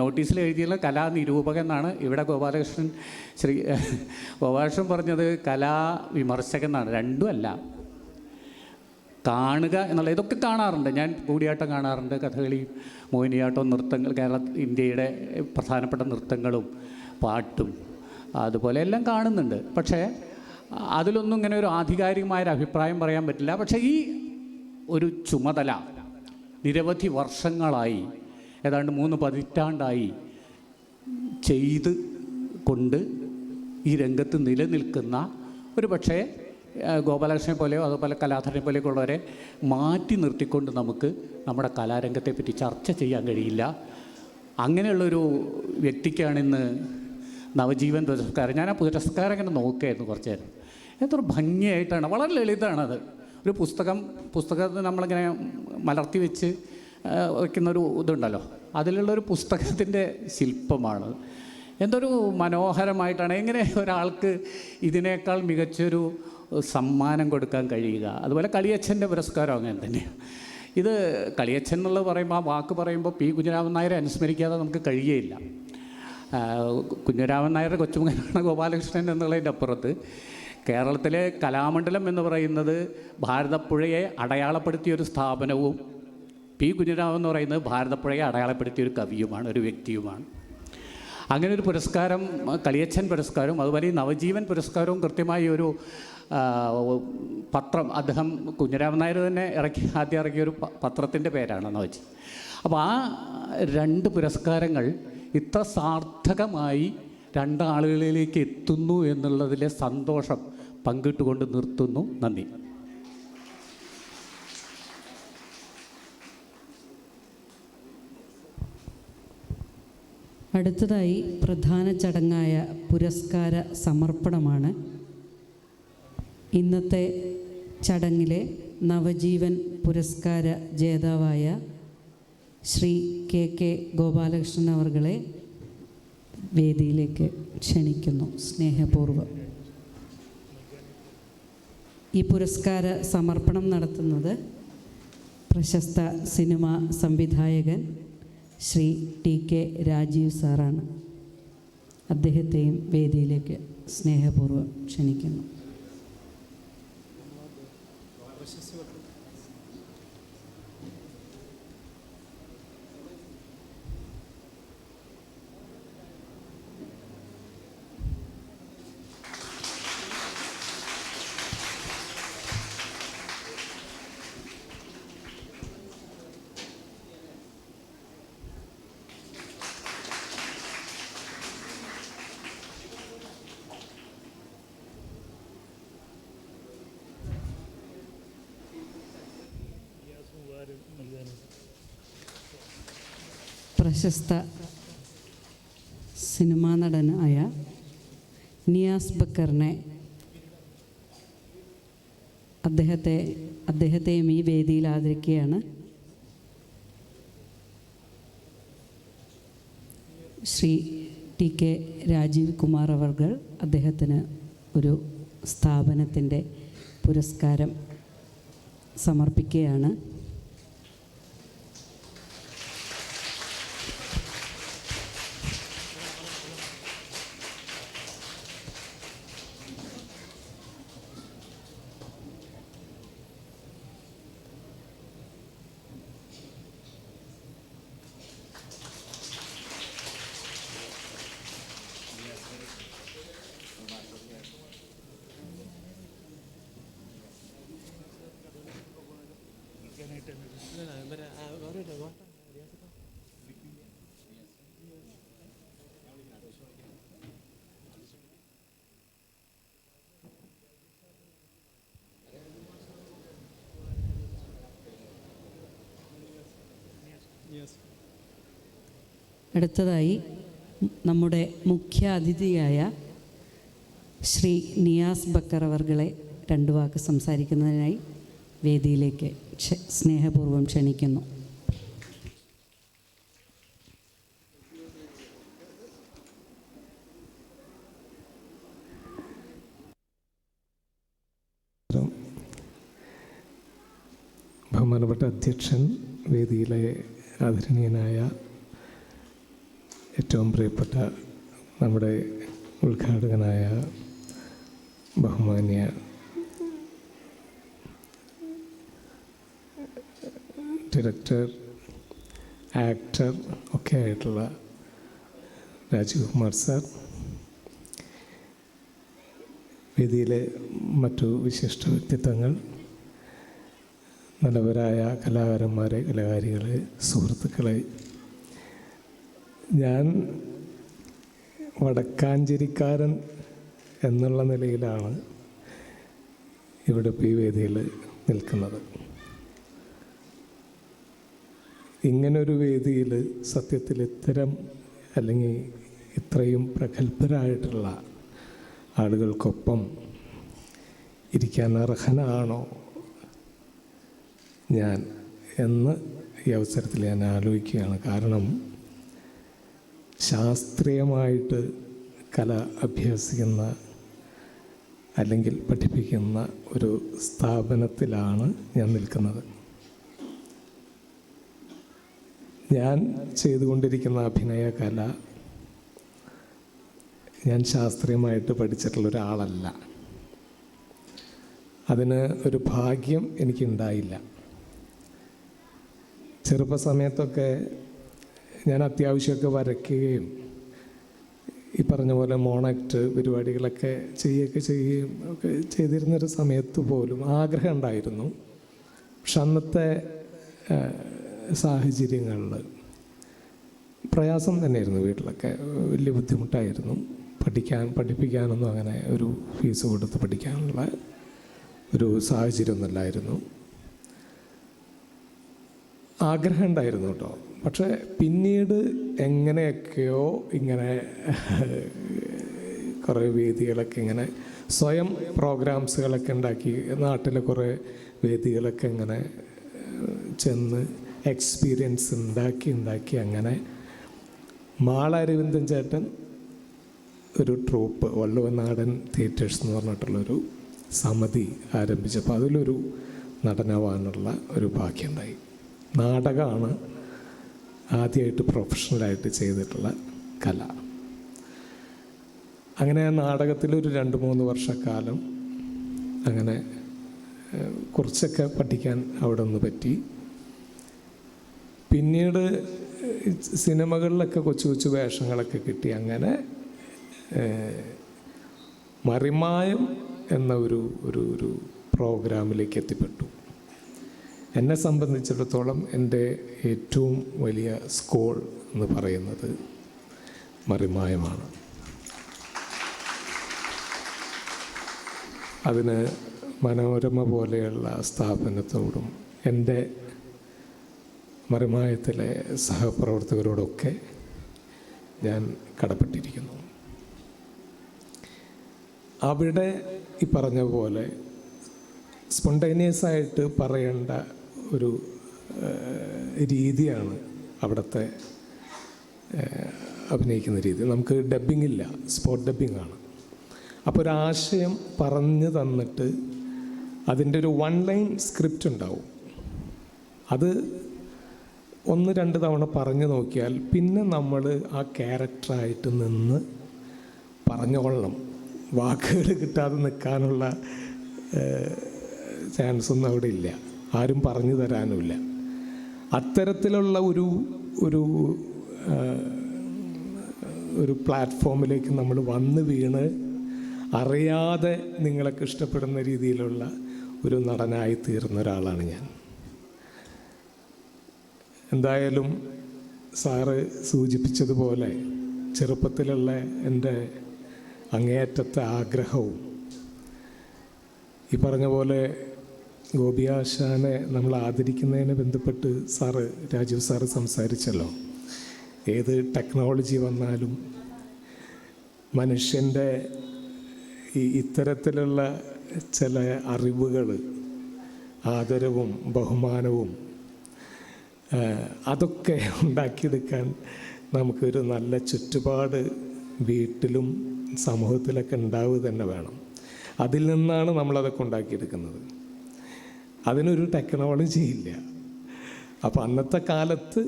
നോട്ടീസിൽ എഴുതിയുള്ള കലാനിരൂപകൻ എന്നാണ്. ഇവിടെ ഗോപാലകൃഷ്ണൻ പറഞ്ഞത് കലാവിമർശകൻ എന്നാണ്. രണ്ടുമല്ല. കാണുക എന്നുള്ള ഇതൊക്കെ കാണാറുണ്ട്. ഞാൻ കൂടിയാട്ടം കാണാറുണ്ട്, കഥകളി, മോഹിനിയാട്ടം, നൃത്തങ്ങൾ, ഇന്ത്യയുടെ പ്രധാനപ്പെട്ട നൃത്തങ്ങളും പാട്ടും അതുപോലെ എല്ലാം കാണുന്നുണ്ട്. പക്ഷേ അതിലൊന്നും ഇങ്ങനെ ഒരു ആധികാരികമായൊരു അഭിപ്രായം പറയാൻ പറ്റില്ല. പക്ഷേ ഈ ഒരു ചുമതല നിരവധി വർഷങ്ങളായി, ഏതാണ്ട് 3 പതിറ്റാണ്ടായി ചെയ്ത് കൊണ്ട് ഈ രംഗത്ത് നിലനിൽക്കുന്ന ഒരു പക്ഷേ ഗോപാലകൃഷ്ണനെ പോലെയോ അതുപോലെ കലാധരനെ പോലെയൊക്കെ ഉള്ളവരെ മാറ്റി നിർത്തിക്കൊണ്ട് നമുക്ക് നമ്മുടെ കലാരംഗത്തെപ്പറ്റി ചർച്ച ചെയ്യാൻ കഴിയില്ല. അങ്ങനെയുള്ളൊരു വ്യക്തിക്കാണിന്ന് നവജീവൻ പുരസ്കാരം. ഞാൻ ആ പുരസ്കാരം ഇങ്ങനെ നോക്കുകയായിരുന്നു കുറച്ച് നേരം. എത്ര ഭംഗിയായിട്ടാണ്, വളരെ ലളിതമാണത്. ഒരു പുസ്തകത്തിൽ നമ്മളിങ്ങനെ മലർത്തി വെച്ച് വയ്ക്കുന്നൊരു ഇതുണ്ടല്ലോ, അതിലുള്ളൊരു പുസ്തകത്തിൻ്റെ ശില്പമാണ്. എന്തൊരു മനോഹരമായിട്ടാണ്. എങ്ങനെ ഒരാൾക്ക് ഇതിനേക്കാൾ മികച്ചൊരു സമ്മാനം കൊടുക്കാൻ കഴിയുക. അതുപോലെ കളിയച്ഛൻ്റെ പുരസ്കാരം അങ്ങനെ തന്നെയാണ്. ഇത് കളിയച്ഛൻ എന്നുള്ളത് പറയുമ്പോൾ, ആ വാക്ക് പറയുമ്പോൾ പി കുഞ്ഞിരാമൻ നായരെ അനുസ്മരിക്കാതെ നമുക്ക് കഴിയുകയില്ല. കുഞ്ഞിരാമൻ നായരുടെ കൊച്ചുമകനാണ് ഗോപാലകൃഷ്ണൻ എന്നുള്ളതിൻ്റെ അപ്പുറത്ത് കേരളത്തിലെ കലാമണ്ഡലം എന്ന് പറയുന്നത് ഭാരതപ്പുഴയെ അടയാളപ്പെടുത്തിയൊരു സ്ഥാപനവും പി കുഞ്ഞിരാമൻ എന്ന് പറയുന്നത് ഭാരതപ്പുഴയെ അടയാളപ്പെടുത്തിയൊരു കവിയുമാണ്, ഒരു വ്യക്തിയുമാണ്. അങ്ങനെ ഒരു പുരസ്കാരം, കളിയച്ഛൻ പുരസ്കാരവും അതുപോലെ ഈ നവജീവൻ പുരസ്കാരവും കൃത്യമായി ഒരു പത്രം, അദ്ദേഹം കുഞ്ഞിരാമൻ നായർ തന്നെ ആദ്യം ഇറക്കിയൊരു പത്രത്തിൻ്റെ പേരാണ് നവജീവൻ. അപ്പോൾ ആ 2 പുരസ്കാരങ്ങൾ ഇത്ര സാർത്ഥകമായി 2 ആളുകളിലേക്ക് എത്തുന്നു എന്നുള്ളതിലെ സന്തോഷം പങ്കിട്ടുകൊണ്ട് നിർത്തുന്നു. നന്ദി. അടുത്തതായി പ്രധാന ചടങ്ങായ പുരസ്കാര സമർപ്പണമാണ്. ഇന്നത്തെ ചടങ്ങിലെ നവജീവൻ പുരസ്കാര ജേതാവായ ശ്രീ കെ ഗോപാലകൃഷ്ണൻ അവർകളെ വേദിയിലേക്ക് ക്ഷണിക്കുന്നു സ്നേഹപൂർവ്വം. ഈ പുരസ്കാര സമർപ്പണം നടത്തുന്നത് പ്രശസ്ത സിനിമാ സംവിധായകൻ ശ്രീ TK രാജീവ് സാറാണ്. അദ്ദേഹത്തെയും വേദിയിലേക്ക് സ്നേഹപൂർവ്വം ക്ഷണിക്കുന്നു. പ്രശസ്ത സിനിമാ നടനായ നിയാസ് ബക്കറിനെ അദ്ദേഹത്തെയും ഈ വേദിയിൽ ആദരിക്കുകയാണ്. ശ്രീ TK രാജീവ് കുമാർ അവർകൾ അദ്ദേഹത്തിന് ഒരു സ്ഥാപനത്തിൻ്റെ പുരസ്കാരം സമർപ്പിക്കുകയാണ്. അടുത്തതായി നമ്മുടെ മുഖ്യ അതിഥിയായ ശ്രീ നിയാസ് ബക്കർ അവർകളെ 2 വാക്ക് സംസാരിക്കുന്നതിനായി വേദിയിലേക്ക് സ്നേഹപൂർവ്വം ക്ഷണിക്കുന്നു. ബഹുമാനപ്പെട്ട അധ്യക്ഷൻ, വേദിയിലെ ആദരണീയനായ ഏറ്റവും പ്രിയപ്പെട്ട നമ്മുടെ ഉദ്ഘാടകനായ ബഹുമാന്യ ഡയറക്ടർ, ആക്ടർ ഒക്കെ ആയിട്ടുള്ള രാജീവ് കുമാർ സാർ, വേദിയിലെ മറ്റു വിശിഷ്ട വ്യക്തിത്വങ്ങൾ, നല്ലവരായ കലാകാരന്മാരെ, കലാകാരികളെ, സുഹൃത്തുക്കളെ, ഞാൻ വടക്കാഞ്ചേരിക്കാരൻ എന്നുള്ള നിലയിലാണ് ഇവിടെ ഇപ്പോൾ ഈ വേദിയിൽ നിൽക്കുന്നത്. ഇങ്ങനൊരു വേദിയിൽ സത്യത്തിൽ അല്ലെങ്കിൽ ഇത്രയും പ്രഗത്ഭരായിട്ടുള്ള ആളുകൾക്കൊപ്പം ഇരിക്കാൻ അർഹനാണോ ഞാൻ എന്ന് ഈ അവസരത്തിൽ ഞാൻ ആലോചിക്കുകയാണ്. കാരണം ശാസ്ത്രീയമായിട്ട് കല അഭ്യസിക്കുന്ന അല്ലെങ്കിൽ പഠിപ്പിക്കുന്ന ഒരു സ്ഥാപനത്തിലാണ് ഞാൻ നിൽക്കുന്നത്. ഞാൻ ചെയ്തുകൊണ്ടിരിക്കുന്ന അഭിനയ കല ഞാൻ ശാസ്ത്രീയമായിട്ട് പഠിച്ചിട്ടുള്ള ഒരാളല്ല. അതിന് ഒരു ഭാഗ്യം എനിക്കുണ്ടായില്ല. ചെറുപ്പസമയത്തൊക്കെ ഞാൻ അത്യാവശ്യമൊക്കെ വരയ്ക്കുകയും ഈ പറഞ്ഞ പോലെ മോണാക്ട് പരിപാടികളൊക്കെ ചെയ്യുകയും ഒക്കെ ചെയ്തിരുന്നൊരു സമയത്ത് പോലും ആഗ്രഹം ഉണ്ടായിരുന്നു. പക്ഷെ അന്നത്തെ സാഹചര്യങ്ങളിൽ പ്രയാസം തന്നെയായിരുന്നു. വീട്ടിലൊക്കെ വലിയ ബുദ്ധിമുട്ടായിരുന്നു. പഠിപ്പിക്കാനൊന്നും അങ്ങനെ ഒരു ഫീസ് കൊടുത്ത് പഠിക്കാനുള്ള ഒരു സാഹചര്യമൊന്നുമില്ലായിരുന്നു. ആഗ്രഹം ഉണ്ടായിരുന്നു കേട്ടോ. പക്ഷേ പിന്നീട് എങ്ങനെയൊക്കെയോ ഇങ്ങനെ കുറേ വേദികളൊക്കെ ഇങ്ങനെ സ്വയം പ്രോഗ്രാംസുകളൊക്കെ ഉണ്ടാക്കി, നാട്ടിലെ കുറേ വേദികളൊക്കെ ഇങ്ങനെ ചെന്ന് എക്സ്പീരിയൻസ് ഉണ്ടാക്കി അങ്ങനെ മാളരവിന്ദൻ ചേട്ടൻ ഒരു ട്രൂപ്പ്, വള്ളുവനാടൻ തിയേറ്റേഴ്സ് എന്ന് പറഞ്ഞിട്ടുള്ളൊരു സമിതി ആരംഭിച്ചപ്പോൾ അതിലൊരു നടനാവാനുള്ള ഒരു ഭാഗ്യമുണ്ടായി. നാടകമാണ് ആദ്യമായിട്ട് പ്രൊഫഷണലായിട്ട് ചെയ്തിട്ടുള്ള കല. അങ്ങനെ ആ നാടകത്തിലൊരു 2-3 വർഷക്കാലം അങ്ങനെ കുറച്ചൊക്കെ പഠിക്കാൻ അവിടെ നിന്ന് പറ്റി. പിന്നീട് സിനിമകളിലൊക്കെ കൊച്ചു കൊച്ചു വേഷങ്ങളൊക്കെ കിട്ടി. അങ്ങനെ മറിമായം എന്ന ഒരു പ്രോഗ്രാമിലേക്ക് എത്തിപ്പെട്ടു. എന്നെ സംബന്ധിച്ചിടത്തോളം എൻ്റെ ഏറ്റവും വലിയ സ്കൂൾ എന്ന് പറയുന്നത് മറിമായമാണ്. അതിന് മനോരമ പോലെയുള്ള സ്ഥാപനത്തോടും എൻ്റെ മറിമായത്തിലെ സഹപ്രവർത്തകരോടൊക്കെ ഞാൻ കടപ്പെട്ടിരിക്കുന്നു. അവിടെ ഈ പറഞ്ഞ പോലെ സ്പോണ്ടേനിയസായിട്ട് പറയേണ്ട ഒരു രീതിയാണ് അവിടുത്തെ അഭിനയിക്കുന്ന രീതി. നമുക്ക് ഡബ്ബിംഗ് ഇല്ല, സ്പോട്ട് ഡബ്ബിംഗാണ്. അപ്പോൾ ഒരാശയം പറഞ്ഞു തന്നിട്ട് അതിൻ്റെ ഒരു 1 ലൈൻ സ്ക്രിപ്റ്റ് ഉണ്ടാവും. അത് 1-2 തവണ പറഞ്ഞു നോക്കിയാൽ പിന്നെ നമ്മൾ ആ ക്യാരക്ടറായിട്ട് നിന്ന് പറഞ്ഞോളണം. വാക്കുകൾ കിട്ടാതെ നിൽക്കാനുള്ള ചാൻസൊന്നും അവിടെ ഇല്ല. ആരും പറഞ്ഞു തരാനുമില്ല. അത്തരത്തിലുള്ള ഒരു പ്ലാറ്റ്ഫോമിലേക്ക് നമ്മൾ വന്ന് വീണ് അറിയാതെ നിങ്ങളൊക്കെ ഇഷ്ടപ്പെടുന്ന രീതിയിലുള്ള ഒരു നടനായി തീർന്ന ഒരാളാണ് ഞാൻ. എന്തായാലും സാറ് സൂചിപ്പിച്ചതുപോലെ ചെറുപ്പത്തിലുള്ള എൻ്റെ അങ്ങേയറ്റത്തെ ആഗ്രഹവും ഈ പറഞ്ഞ പോലെ ഗോപിയാശാനെ നമ്മൾ ആദരിക്കുന്നതിനെ ബന്ധപ്പെട്ട് രാജീവ് സാറ് സംസാരിച്ചല്ലോ. ഏത് ടെക്നോളജി വന്നാലും മനുഷ്യൻ്റെ ഇത്തരത്തിലുള്ള ചില അറിവുകൾ, ആദരവും ബഹുമാനവും അതൊക്കെ ഉണ്ടാക്കിയെടുക്കാൻ നമുക്കൊരു നല്ല ചുറ്റുപാട് വീട്ടിലും സമൂഹത്തിലൊക്കെ ഉണ്ടാവുക തന്നെ വേണം. അതിൽ നിന്നാണ് നമ്മളതൊക്കെ ഉണ്ടാക്കിയെടുക്കുന്നത്. അതിനൊരു ടെക്നോളജി ഇല്ല. അപ്പോൾ അന്നത്തെ കാലത്ത്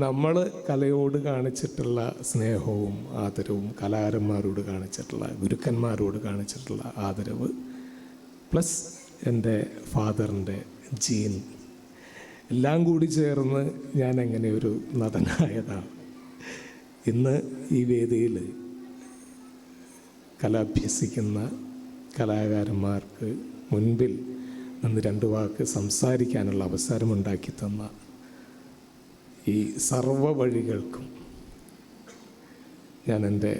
നമ്മൾ കലയോട് കാണിച്ചിട്ടുള്ള സ്നേഹവും ആദരവും, കലാകാരന്മാരോട് കാണിച്ചിട്ടുള്ള, ഗുരുക്കന്മാരോട് കാണിച്ചിട്ടുള്ള ആദരവ്, പ്ലസ് എൻ്റെ ഫാദറിൻ്റെ ജീൻ എല്ലാം കൂടി ചേർന്ന് ഞാൻ അങ്ങനെ ഒരു നടനായതാണ്. ഇന്ന് ഈ വേദിയിൽ കല അഭ്യസിക്കുന്ന കലാകാരന്മാർക്ക് മുൻപിൽ നിന്ന് 2 വാക്ക് സംസാരിക്കാനുള്ള അവസരമുണ്ടാക്കി തന്ന ഈ സർവ്വ വഴികൾക്കും ഞാൻ എൻ്റെ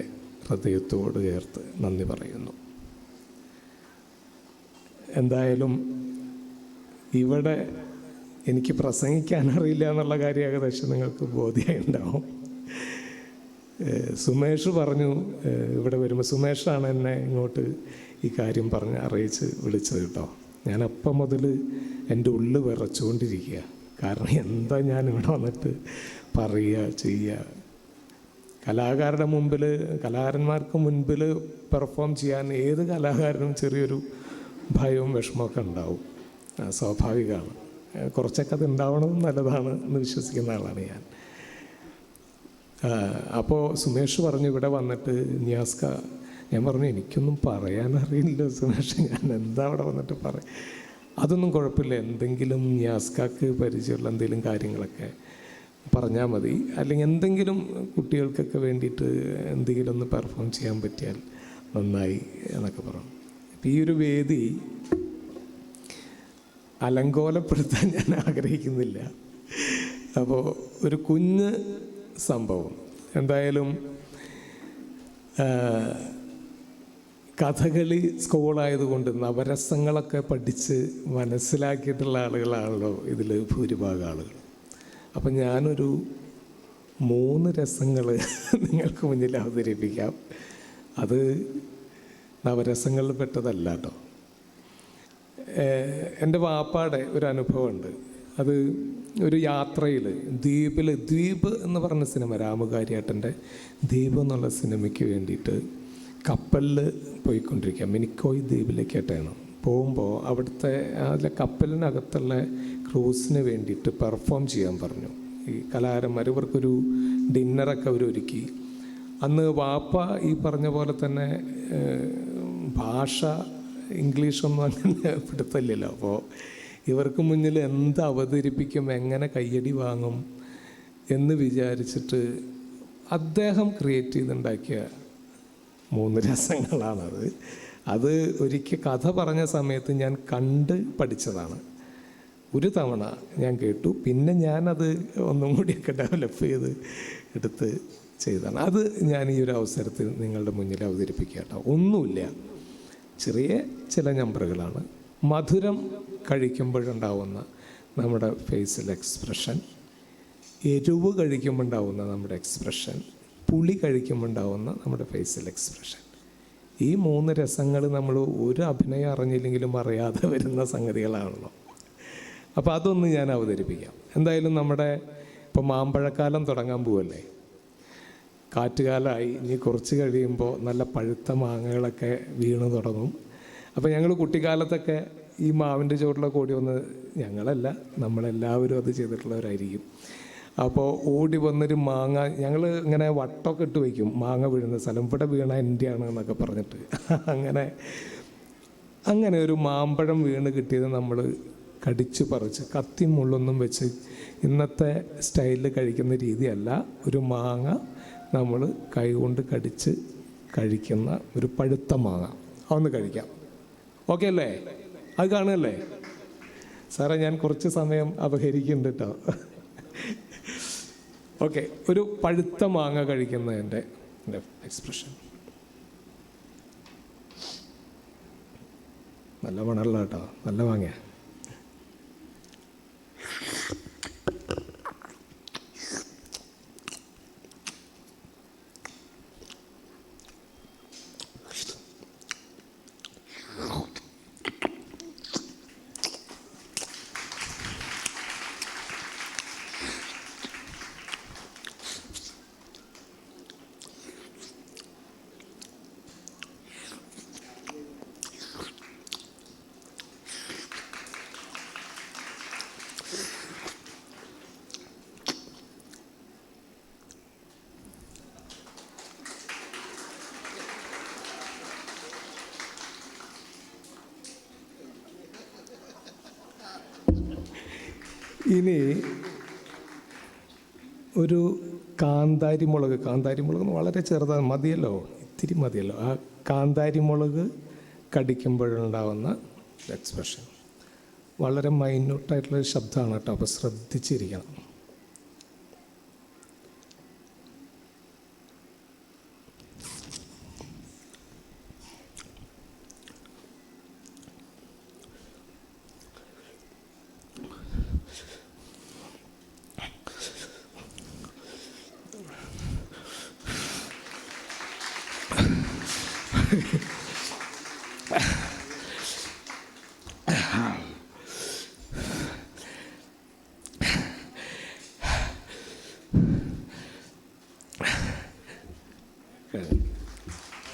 ഹൃദയത്തോട് ചേർത്ത് നന്ദി പറയുന്നു. എന്തായാലും ഇവിടെ എനിക്ക് പ്രസംഗിക്കാനറിയില്ല എന്നുള്ള കാര്യം ഏകദേശം നിങ്ങൾക്ക് ബോധ്യമുണ്ടാവും. സുമേഷ് പറഞ്ഞു ഇവിടെ വരുമ്പോൾ, സുമേഷാണ് എന്നെ ഇങ്ങോട്ട് ഈ കാര്യം പറഞ്ഞ് അറിയിച്ച് വിളിച്ചത് കേട്ടോ. ഞാൻ അപ്പം മുതൽ എൻ്റെ ഉള്ളിൽ വിറച്ചുകൊണ്ടിരിക്കുക. കാരണം എന്താ ഞാൻ ഇവിടെ വന്നിട്ട് പറയുക ചെയ്യുക. കലാകാരുടെ മുമ്പിൽ, കലാകാരന്മാർക്ക് മുൻപിൽ പെർഫോം ചെയ്യാൻ ഏത് കലാകാരനും ചെറിയൊരു ഭയവും വിഷമമൊക്കെ ഉണ്ടാവും, സ്വാഭാവികമാണ്. കുറച്ചൊക്കെ അത് ഉണ്ടാവണം നല്ലതാണ് എന്ന് വിശ്വസിക്കുന്ന ആളാണ് ഞാൻ. അപ്പോൾ സുമേഷ് പറഞ്ഞു ഇവിടെ വന്നിട്ട് നിയാസ്ക, ഞാൻ പറഞ്ഞു എനിക്കൊന്നും പറയാനറിയില്ല സുമേഷ്, ഞാൻ എന്താ അവിടെ വന്നിട്ട് പറയും. അതൊന്നും കുഴപ്പമില്ല, എന്തെങ്കിലും നിയാസ്കക്ക് പരിചയമുള്ള എന്തെങ്കിലും കാര്യങ്ങളൊക്കെ പറഞ്ഞാൽ മതി, അല്ലെങ്കിൽ എന്തെങ്കിലും കുട്ടികൾക്കൊക്കെ വേണ്ടിയിട്ട് എന്തെങ്കിലും ഒന്ന് പെർഫോം ചെയ്യാൻ പറ്റിയാൽ നന്നായി എന്നൊക്കെ പറഞ്ഞു. അപ്പം ഈ ഒരു വേദി അലങ്കോലപ്പെടുത്താൻ ഞാൻ ആഗ്രഹിക്കുന്നില്ല. അപ്പോൾ ഒരു കുഞ്ഞ് സംഭവം, എന്തായാലും കഥകളി സ്കൂളായതുകൊണ്ട് നവരസങ്ങളൊക്കെ പഠിച്ച് മനസ്സിലാക്കിയിട്ടുള്ള ആളുകളാണല്ലോ ഇതിൽ ഭൂരിഭാഗം ആളുകൾ. അപ്പം ഞാനൊരു 3 രസങ്ങൾ നിങ്ങൾക്ക് മുന്നിൽ അവതരിപ്പിക്കാം. അത് നവരസങ്ങളിൽ പെട്ടതല്ല കേട്ടോ. എൻ്റെ വാപ്പാടെ ഒരു അനുഭവമുണ്ട്. അത് ഒരു യാത്രയിൽ ദ്വീപ് എന്ന് പറഞ്ഞ സിനിമ, രാമുകാരിയേട്ടൻ്റെ ദ്വീപ് എന്നുള്ള സിനിമയ്ക്ക് വേണ്ടിയിട്ട് കപ്പലിൽ പോയിക്കൊണ്ടിരിക്കുക. മിനിക്കോയ് ദ്വീപിലേക്കായിട്ടാണ് പോകുമ്പോൾ അവിടുത്തെ അതിലെ കപ്പലിനകത്തുള്ള ക്രൂസിന് വേണ്ടിയിട്ട് പെർഫോം ചെയ്യാൻ പറഞ്ഞു ഈ കലാകാരന്മാർ. ഇവർക്കൊരു ഡിന്നറൊക്കെ അവരൊരുക്കി. അന്ന് വാപ്പ ഈ പറഞ്ഞ പോലെ തന്നെ ഭാഷ ഇംഗ്ലീഷൊന്നും അങ്ങനെ പിടുത്തമില്ലല്ലോ. അപ്പോൾ ഇവർക്ക് മുന്നിൽ എന്ത് അവതരിപ്പിക്കും, എങ്ങനെ കയ്യടി വാങ്ങും എന്ന് വിചാരിച്ചിട്ട് അദ്ദേഹം ക്രിയേറ്റ് ചെയ്തുണ്ടാക്കിയ 3 രസങ്ങളാണത്. അത് ഒരിക്കൽ കഥ പറഞ്ഞ സമയത്ത് ഞാൻ കണ്ട് പഠിച്ചതാണ്. ഒരു തവണ ഞാൻ കേട്ടു, പിന്നെ ഞാനത് ഒന്നും കൂടിയൊക്കെ ഡെവലപ്പ് ചെയ്ത് എടുത്ത് ചെയ്തതാണ്. അത് ഞാൻ ഈ ഒരു അവസരത്തിൽ നിങ്ങളുടെ മുന്നിൽ അവതരിപ്പിക്കുക കേട്ടോ. ഒന്നുമില്ല, ചെറിയ ചില നമ്പറുകളാണ്. മധുരം കഴിക്കുമ്പോഴുണ്ടാവുന്ന നമ്മുടെ ഫേസിൽ എക്സ്പ്രഷൻ, എരിവ് കഴിക്കുമ്പോൾ ഉണ്ടാവുന്ന നമ്മുടെ എക്സ്പ്രഷൻ, പുളി കഴിക്കുമ്പോൾ ഉണ്ടാവുന്ന നമ്മുടെ ഫേസിൽ എക്സ്പ്രഷൻ. ഈ 3 രസങ്ങൾ നമ്മൾ ഒരു അഭിനയം അറിഞ്ഞില്ലെങ്കിലും അറിയാതെ വരുന്ന സംഗതികളാണല്ലോ. അപ്പോൾ അതൊന്ന് ഞാൻ അവതരിപ്പിക്കാം. എന്തായാലും നമ്മുടെ ഇപ്പോൾ മാമ്പഴക്കാലം തുടങ്ങാൻ പോവല്ലേ, കാറ്റുകാലമായി. ഇനി കുറച്ച് കഴിയുമ്പോൾ നല്ല പഴുത്ത മാങ്ങകളൊക്കെ വീണ് തുടങ്ങും. അപ്പോൾ ഞങ്ങൾ കുട്ടിക്കാലത്തൊക്കെ ഈ മാവിൻ്റെ ചുവട്ടിലൊക്കെ ഓടി വന്ന്, ഞങ്ങളല്ല നമ്മളെല്ലാവരും അത് ചെയ്തിട്ടുള്ളവരായിരിക്കും. അപ്പോൾ ഓടി വന്നൊരു മാങ്ങ, ഞങ്ങൾ ഇങ്ങനെ വട്ടമൊക്കെ ഇട്ട് വയ്ക്കും മാങ്ങ വീഴുന്ന സ്ഥലം, ഇവിടെ വീണ എൻ്റെയാണ് എന്നൊക്കെ പറഞ്ഞിട്ട്. അങ്ങനെ ഒരു മാമ്പഴം വീണ് കിട്ടിയത് നമ്മൾ കടിച്ച് പറിച്ച് കത്തി മുള്ളൊന്നും വെച്ച് ഇന്നത്തെ സ്റ്റൈലിൽ കഴിക്കുന്ന രീതിയല്ല. ഒരു മാങ്ങ നമ്മൾ കൈകൊണ്ട് കടിച്ച് കഴിക്കുന്ന ഒരു പഴുത്ത മാങ്ങ, അതൊന്ന് കഴിക്കാം. ഓക്കെ അല്ലേ? അത് കാണുകയല്ലേ സാറേ? ഞാൻ കുറച്ച് സമയം അപഹരിക്കുന്നുണ്ട് കേട്ടോ. ഓക്കെ, ഒരു പഴുത്ത മാങ്ങ കഴിക്കുന്നതിൻ്റെ എക്സ്പ്രഷൻ. നല്ല മണമുള്ള കേട്ടോ, നല്ല മാങ്ങ. ഇനി ഒരു കാന്താരി മുളക് വളരെ ചെറുതാണ്, മതിയല്ലോ, ഇത്തിരി മതിയല്ലോ. ആ കാന്താരി മുളക് കടിക്കുമ്പോഴുണ്ടാവുന്ന എക്സ്പ്രഷൻ വളരെ മൈന്യൂട്ടായിട്ടുള്ളൊരു ശബ്ദമാണ് കേട്ടോ, അപ്പോൾ ശ്രദ്ധിച്ചിരിക്കണം.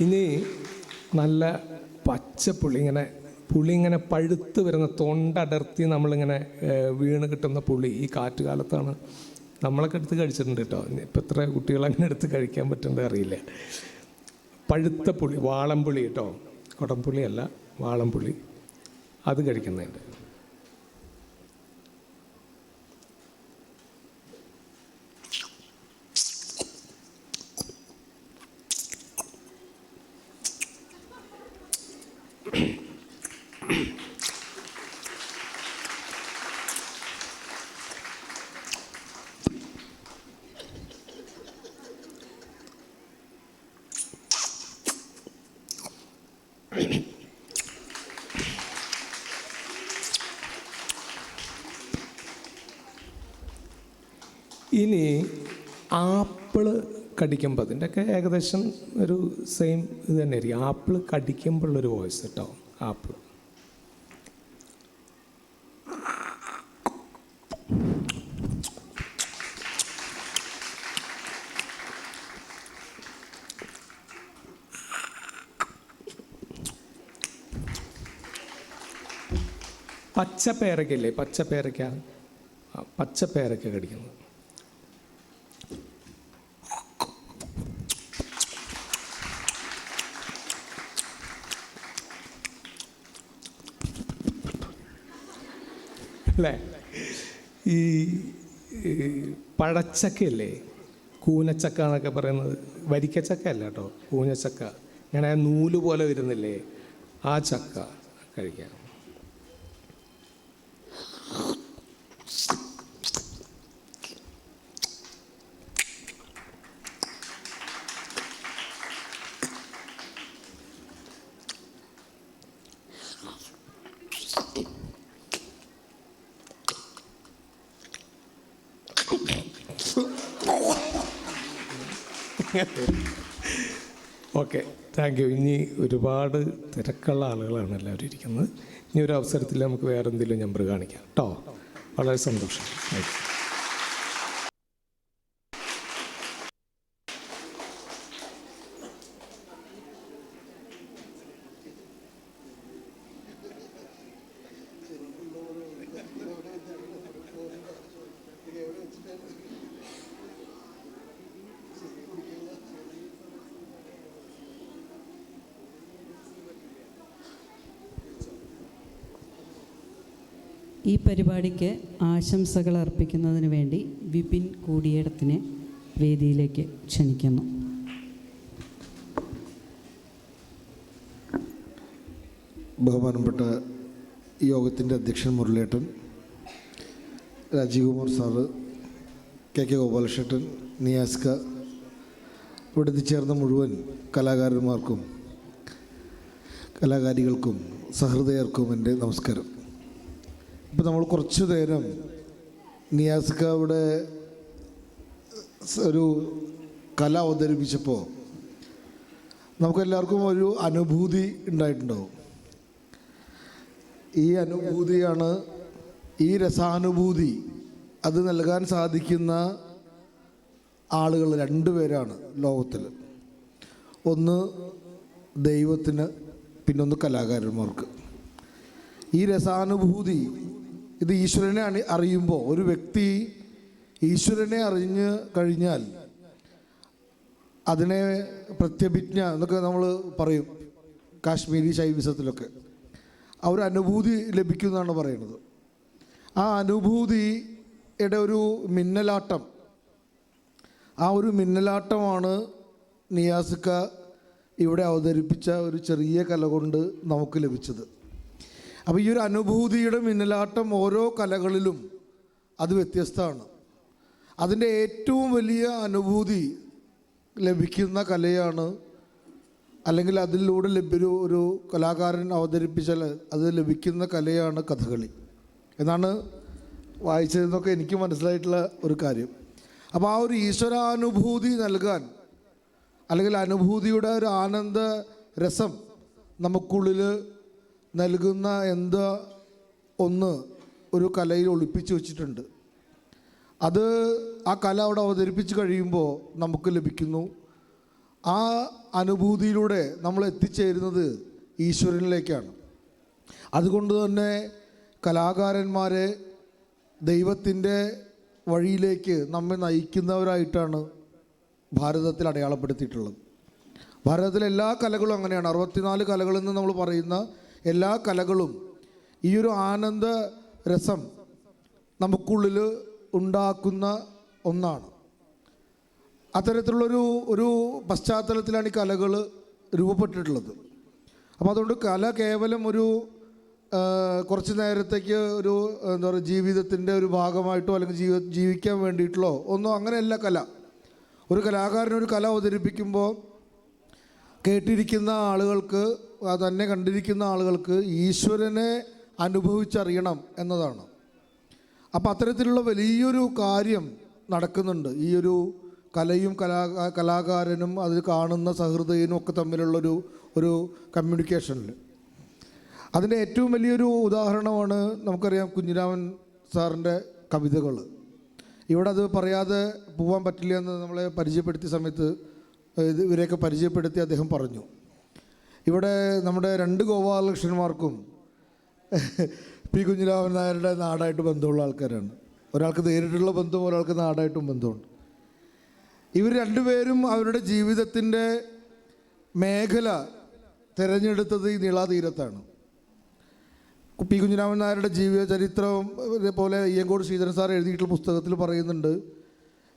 ഇനി നല്ല പച്ചപ്പുളി, പുളി ഇങ്ങനെ പഴുത്ത് വരുന്ന തൊണ്ടടർത്തി നമ്മളിങ്ങനെ വീണ് കിട്ടുന്ന പുളി ഈ കാറ്റുകാലത്താണ്. നമ്മളൊക്കെ എടുത്ത് കഴിച്ചിട്ടുണ്ട് കേട്ടോ. ഇപ്പം എത്ര കുട്ടികളങ്ങനെ എടുത്ത് കഴിക്കാൻ പറ്റുന്നത് അറിയില്ല. പഴുത്ത പുളി, വാളംപുളി കേട്ടോ, കുടംപുളിയല്ല, വാളംപുളി, അത് കഴിക്കുന്നുണ്ട്. ഇനി ആപ്പിള് കടിക്കുമ്പോൾ, അതിൻ്റെയൊക്കെ ഏകദേശം ഒരു സെയിം ഇത് തന്നെ ആയിരിക്കും. ആപ്പിള് കടിക്കുമ്പോഴുള്ളൊരു വോയിസ് കേട്ടോ. ആപ്പിൾ പച്ചപ്പേരക്കയില്ലേ, പച്ചപ്പേരക്ക കടിക്കുന്നത്. അല്ലേ? ഈ പഴച്ചക്കയല്ലേ, കൂനച്ചക്ക എന്നൊക്കെ പറയുന്നത്, വരിക്കച്ചക്ക അല്ല കേട്ടോ, കൂനച്ചക്ക, ഇങ്ങനെ നൂല് പോലെ വരുന്നില്ലേ, ആ ചക്ക കഴിക്കാം. Okay, thank you. ഇനി ഒരുപാട് തിരക്കുള്ള ആളുകളാണ് എല്ലാവരും ഇരിക്കുന്നത്. ഇനി ഒരു അവസരത്തിൽ നമുക്ക് വേറെ എന്തെങ്കിലും നമ്പർ കാണിക്കാം കേട്ടോ. വളരെ സന്തോഷം. ഈ പരിപാടിക്ക് ആശംസകൾ അർപ്പിക്കുന്നതിന് വേണ്ടി വിപിൻ കൂടിയേടത്തിനെ വേദിയിലേക്ക് ക്ഷണിക്കുന്നു. ബഹുമാനപ്പെട്ട യോഗത്തിൻ്റെ അധ്യക്ഷൻ മുരളേട്ടൻ, രാജീവ് കുമാർ സാറ്, കെ ഗോപാലകൃഷ്ണൻ, നിയാസ്ക, ഇവിടെ എത്തിച്ചേർന്ന മുഴുവൻ കലാകാരന്മാർക്കും കലാകാരികൾക്കും സഹൃദയർക്കും എൻ്റെ നമസ്കാരം. ഇപ്പോൾ നമ്മൾ കുറച്ചു നേരം നിയാസ്ക ഇവിടെ ഒരു കല അവതരിപ്പിച്ചപ്പോൾ നമുക്കെല്ലാവർക്കും ഒരു അനുഭൂതി ഉണ്ടായിട്ടുണ്ടാവും. ഈ അനുഭൂതിയാണ്, ഈ രസാനുഭൂതി അത് നൽകാൻ സാധിക്കുന്ന ആളുകൾ രണ്ടുപേരാണ് ലോകത്തിൽ. ഒന്ന് ദൈവത്തിന്, പിന്നൊന്ന് കലാകാരന്മാർക്ക്. ഈ രസാനുഭൂതി ഇത് ഈശ്വരനെ അറിയുമ്പോൾ, ഒരു വ്യക്തി ഈശ്വരനെ അറിഞ്ഞ് കഴിഞ്ഞാൽ അതിനെ പ്രത്യഭിജ്ഞ എന്നൊക്കെ നമ്മൾ പറയും കാശ്മീരി ശൈവിസത്തിലൊക്കെ. ആ ഒരു അനുഭൂതി ലഭിക്കുമെന്നാണ് പറയുന്നത്. ആ അനുഭൂതി ഒരു മിന്നലാട്ടം, ആ ഒരു മിന്നലാട്ടമാണ് നിയാസിക്ക ഇവിടെ അവതരിപ്പിച്ച ഒരു ചെറിയ കല കൊണ്ട് നമുക്ക് ലഭിച്ചത്. അപ്പോൾ ഈ ഒരു അനുഭൂതിയുടെ മിന്നലാട്ടം ഓരോ കലകളിലും അത് വ്യത്യസ്തമാണ്. അതിൻ്റെ ഏറ്റവും വലിയ അനുഭൂതി ലഭിക്കുന്ന കലയാണ്, അല്ലെങ്കിൽ അതിലൂടെ ഒരു കലാകാരൻ അവതരിപ്പിച്ചാൽ അത് ലഭിക്കുന്ന കലയാണ് കഥകളി എന്നാണ് വായിച്ചതെന്നൊക്കെ എനിക്ക് മനസ്സിലായിട്ടുള്ള ഒരു കാര്യം. അപ്പോൾ ആ ഒരു ഈശ്വരാനുഭൂതി നൽകാൻ, അല്ലെങ്കിൽ അനുഭൂതിയുടെ ഒരു ആനന്ദ രസം നമുക്കുള്ളിൽ നൽകുന്ന ഒന്ന് ഒരു കലയിൽ ഒളിപ്പിച്ചു വച്ചിട്ടുണ്ട്. അത് ആ കല അവിടെ അവതരിപ്പിച്ച് കഴിയുമ്പോൾ നമുക്ക് ലഭിക്കുന്നു. ആ അനുഭൂതിയിലൂടെ നമ്മൾ എത്തിച്ചേരുന്നത് ഈശ്വരനിലേക്കാണ്. അതുകൊണ്ട് തന്നെ കലാകാരന്മാരെ ദൈവത്തിൻ്റെ വഴിയിലേക്ക് നമ്മെ നയിക്കുന്നവരായിട്ടാണ് ഭാരതത്തിൽ അടയാളപ്പെടുത്തിയിട്ടുള്ളത്. ഭാരതത്തിലെ എല്ലാ കലകളും അങ്ങനെയാണ്. 64 കലകളെന്ന് നമ്മൾ പറയുന്ന എല്ലാ കലകളും ഈ ഒരു ആനന്ദ രസം നമുക്കുള്ളിൽ ഉണ്ടാക്കുന്ന ഒന്നാണ്. അത്തരത്തിലുള്ളൊരു പശ്ചാത്തലത്തിലാണ് ഈ കലകൾ രൂപപ്പെട്ടിട്ടുള്ളത്. അപ്പോൾ അതുകൊണ്ട് കല കേവലം കുറച്ച് നേരത്തേക്ക് എന്താ പറയുക, ജീവിതത്തിൻ്റെ ഒരു ഭാഗമായിട്ടോ അല്ലെങ്കിൽ ജീവിക്കാൻ വേണ്ടിയിട്ടുള്ളോ ഒന്നും അങ്ങനെയല്ല കല. ഒരു കലാകാരൻ ഒരു കല അവതരിപ്പിക്കുമ്പോൾ കേട്ടിരിക്കുന്ന ആളുകൾക്ക്, തന്നെ കണ്ടിരിക്കുന്ന ആളുകൾക്ക് ഈശ്വരനെ അനുഭവിച്ചറിയണം എന്നതാണ്. അപ്പോൾ അത്തരത്തിലുള്ള വലിയൊരു കാര്യം നടക്കുന്നുണ്ട് ഈ ഒരു കലയും കലാകാരനും അത് കാണുന്ന സഹൃദയനും ഒക്കെ തമ്മിലുള്ളൊരു കമ്മ്യൂണിക്കേഷനിൽ. അതിൻ്റെ ഏറ്റവും വലിയൊരു ഉദാഹരണമാണ് നമുക്കറിയാം കുഞ്ഞിരാമൻ സാറിൻ്റെ കവിതകൾ. ഇവിടെ അത് പറയാതെ പോകാൻ പറ്റില്ല എന്ന് നമ്മളെ പരിചയപ്പെടുത്തിയ സമയത്ത് ഇവരെയൊക്കെ പരിചയപ്പെടുത്തി അദ്ദേഹം പറഞ്ഞു. ഇവിടെ നമ്മുടെ 2 ഗോപാലകൃഷ്ണന്മാർക്കും പി കുഞ്ഞിരാമൻ നായരുടെ നാടായിട്ട് ബന്ധമുള്ള ആൾക്കാരാണ്. ഒരാൾക്ക് നേരിട്ടുള്ള ബന്ധവും ഒരാൾക്ക് നാടായിട്ടും ബന്ധമുണ്ട്. ഇവർ രണ്ടുപേരും അവരുടെ ജീവിതത്തിൻ്റെ മേഖല തിരഞ്ഞെടുത്തത് ഈ നിളാതീരത്താണ്. പി കുഞ്ഞിരാമൻ നായരുടെ ജീവിത ചരിത്രം പോലെ അയ്യങ്കോട് ശ്രീധരൻ സാർ എഴുതിയിട്ടുള്ള പുസ്തകത്തിൽ പറയുന്നുണ്ട്,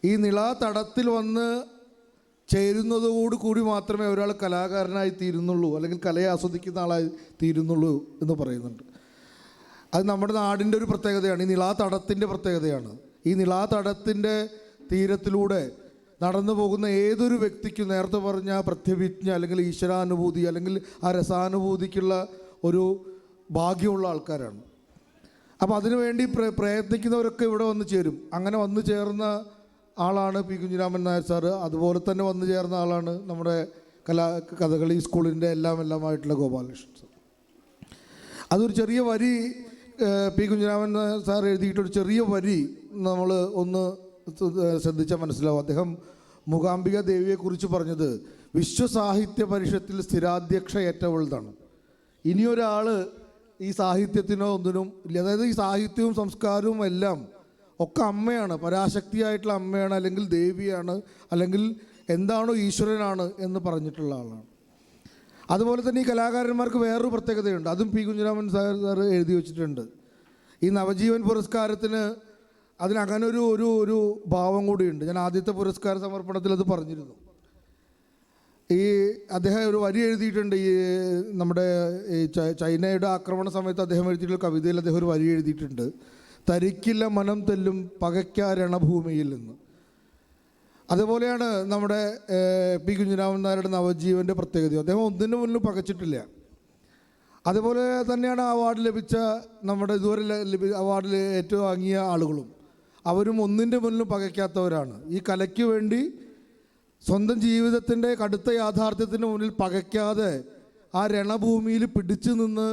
ഈ നിളാതടത്തിൽ വന്ന് ചേരുന്നതോടുകൂടി മാത്രമേ ഒരാൾ കലാകാരനായി തീരുന്നുള്ളൂ, അല്ലെങ്കിൽ കലയെ ആസ്വദിക്കുന്ന ആളായി തീരുന്നുള്ളൂ എന്ന് പറയുന്നുണ്ട്. അത് നമ്മുടെ നാടിൻ്റെ ഒരു പ്രത്യേകതയാണ്, ഈ നിളാതടത്തിൻ്റെ പ്രത്യേകതയാണ്. ഈ നിളാതടത്തിൻ്റെ തീരത്തിലൂടെ നടന്നു പോകുന്ന ഏതൊരു വ്യക്തിക്കും നേരത്തെ പറഞ്ഞ പ്രത്യഭിജ്ഞ അല്ലെങ്കിൽ ഈശ്വരാനുഭൂതി അല്ലെങ്കിൽ ആ രസാനുഭൂതിക്കുള്ള ഒരു ഭാഗ്യമുള്ള ആൾക്കാരാണ്. അപ്പോൾ അതിനുവേണ്ടി പ്രയത്നിക്കുന്നവരൊക്കെ ഇവിടെ വന്നു ചേരും. അങ്ങനെ വന്നു ചേർന്ന ആളാണ് പി കുഞ്ഞിരാമൻ നായർ സാറ്. അതുപോലെ തന്നെ വന്നു ചേർന്ന ആളാണ് നമ്മുടെ കഥകളി സ്കൂളിൻ്റെ എല്ലാമായിട്ടുള്ള ഗോപാലകൃഷ്ണൻ സാർ. അതൊരു ചെറിയ വരി പി കുഞ്ഞിരാമൻ സാർ എഴുതിയിട്ടൊരു ചെറിയ വരി നമ്മൾ ഒന്ന് ശ്രദ്ധിച്ചാൽ മനസ്സിലാവും. അദ്ദേഹം മൂകാംബിക ദേവിയെക്കുറിച്ച് പറഞ്ഞത് വിശ്വസാഹിത്യ പരിഷത്തിൽ സ്ഥിരാധ്യക്ഷ ഏറ്റവളതാണ്. ഇനിയൊരാൾ ഈ സാഹിത്യത്തിനോ ഒന്നിനും ഇല്ല. അതായത് ഈ സാഹിത്യവും സംസ്കാരവും എല്ലാം ഒക്കെ അമ്മയാണ്, പരാശക്തിയായിട്ടുള്ള അമ്മയാണ്, അല്ലെങ്കിൽ ദേവിയാണ്, അല്ലെങ്കിൽ എന്താണോ ഈശ്വരനാണ് എന്ന് പറഞ്ഞിട്ടുള്ള ആളാണ്. അതുപോലെ തന്നെ ഈ കലാകാരന്മാർക്ക് വേറൊരു പ്രത്യേകതയുണ്ട്. അതും പി കുഞ്ഞിരാമൻ സാർ എഴുതി വച്ചിട്ടുണ്ട്. ഈ നവജീവൻ പുരസ്കാരത്തിന് അതിനങ്ങനെ ഒരു ഭാവം കൂടിയുണ്ട്. ഞാൻ ആദ്യത്തെ പുരസ്കാര സമർപ്പണത്തിൽ അത് പറഞ്ഞിരുന്നു. ഈ അദ്ദേഹം ഒരു വരി എഴുതിയിട്ടുണ്ട്. ഈ നമ്മുടെ ഈ ചൈനയുടെ ആക്രമണ സമയത്ത് അദ്ദേഹം എഴുതിയിട്ടുള്ള കവിതയിൽ അദ്ദേഹം ഒരു വരി എഴുതിയിട്ടുണ്ട്, തരിക്കില്ല മനം തെല്ലും പകയ്ക്കാ രണഭൂമിയിൽ നിന്ന്. അതുപോലെയാണ് നമ്മുടെ പി കുഞ്ഞിരാമൻ നായരുടെ നവജീവൻ്റെ പ്രത്യേകത. അദ്ദേഹം ഒന്നിനു മുന്നിലും പകച്ചിട്ടില്ല. അതുപോലെ തന്നെയാണ് അവാർഡ് ലഭിച്ച നമ്മുടെ ഇതുവരെ അവാർഡിൽ ഏറ്റവും വാങ്ങിയ ആളുകളും. അവരും ഒന്നിൻ്റെ മുന്നിലും പകയ്ക്കാത്തവരാണ്. ഈ കലയ്ക്ക് വേണ്ടി സ്വന്തം ജീവിതത്തിൻ്റെ കടുത്ത യാഥാർത്ഥ്യത്തിന് മുന്നിൽ പകയ്ക്കാതെ ആ രണഭൂമിയിൽ പിടിച്ചു നിന്ന്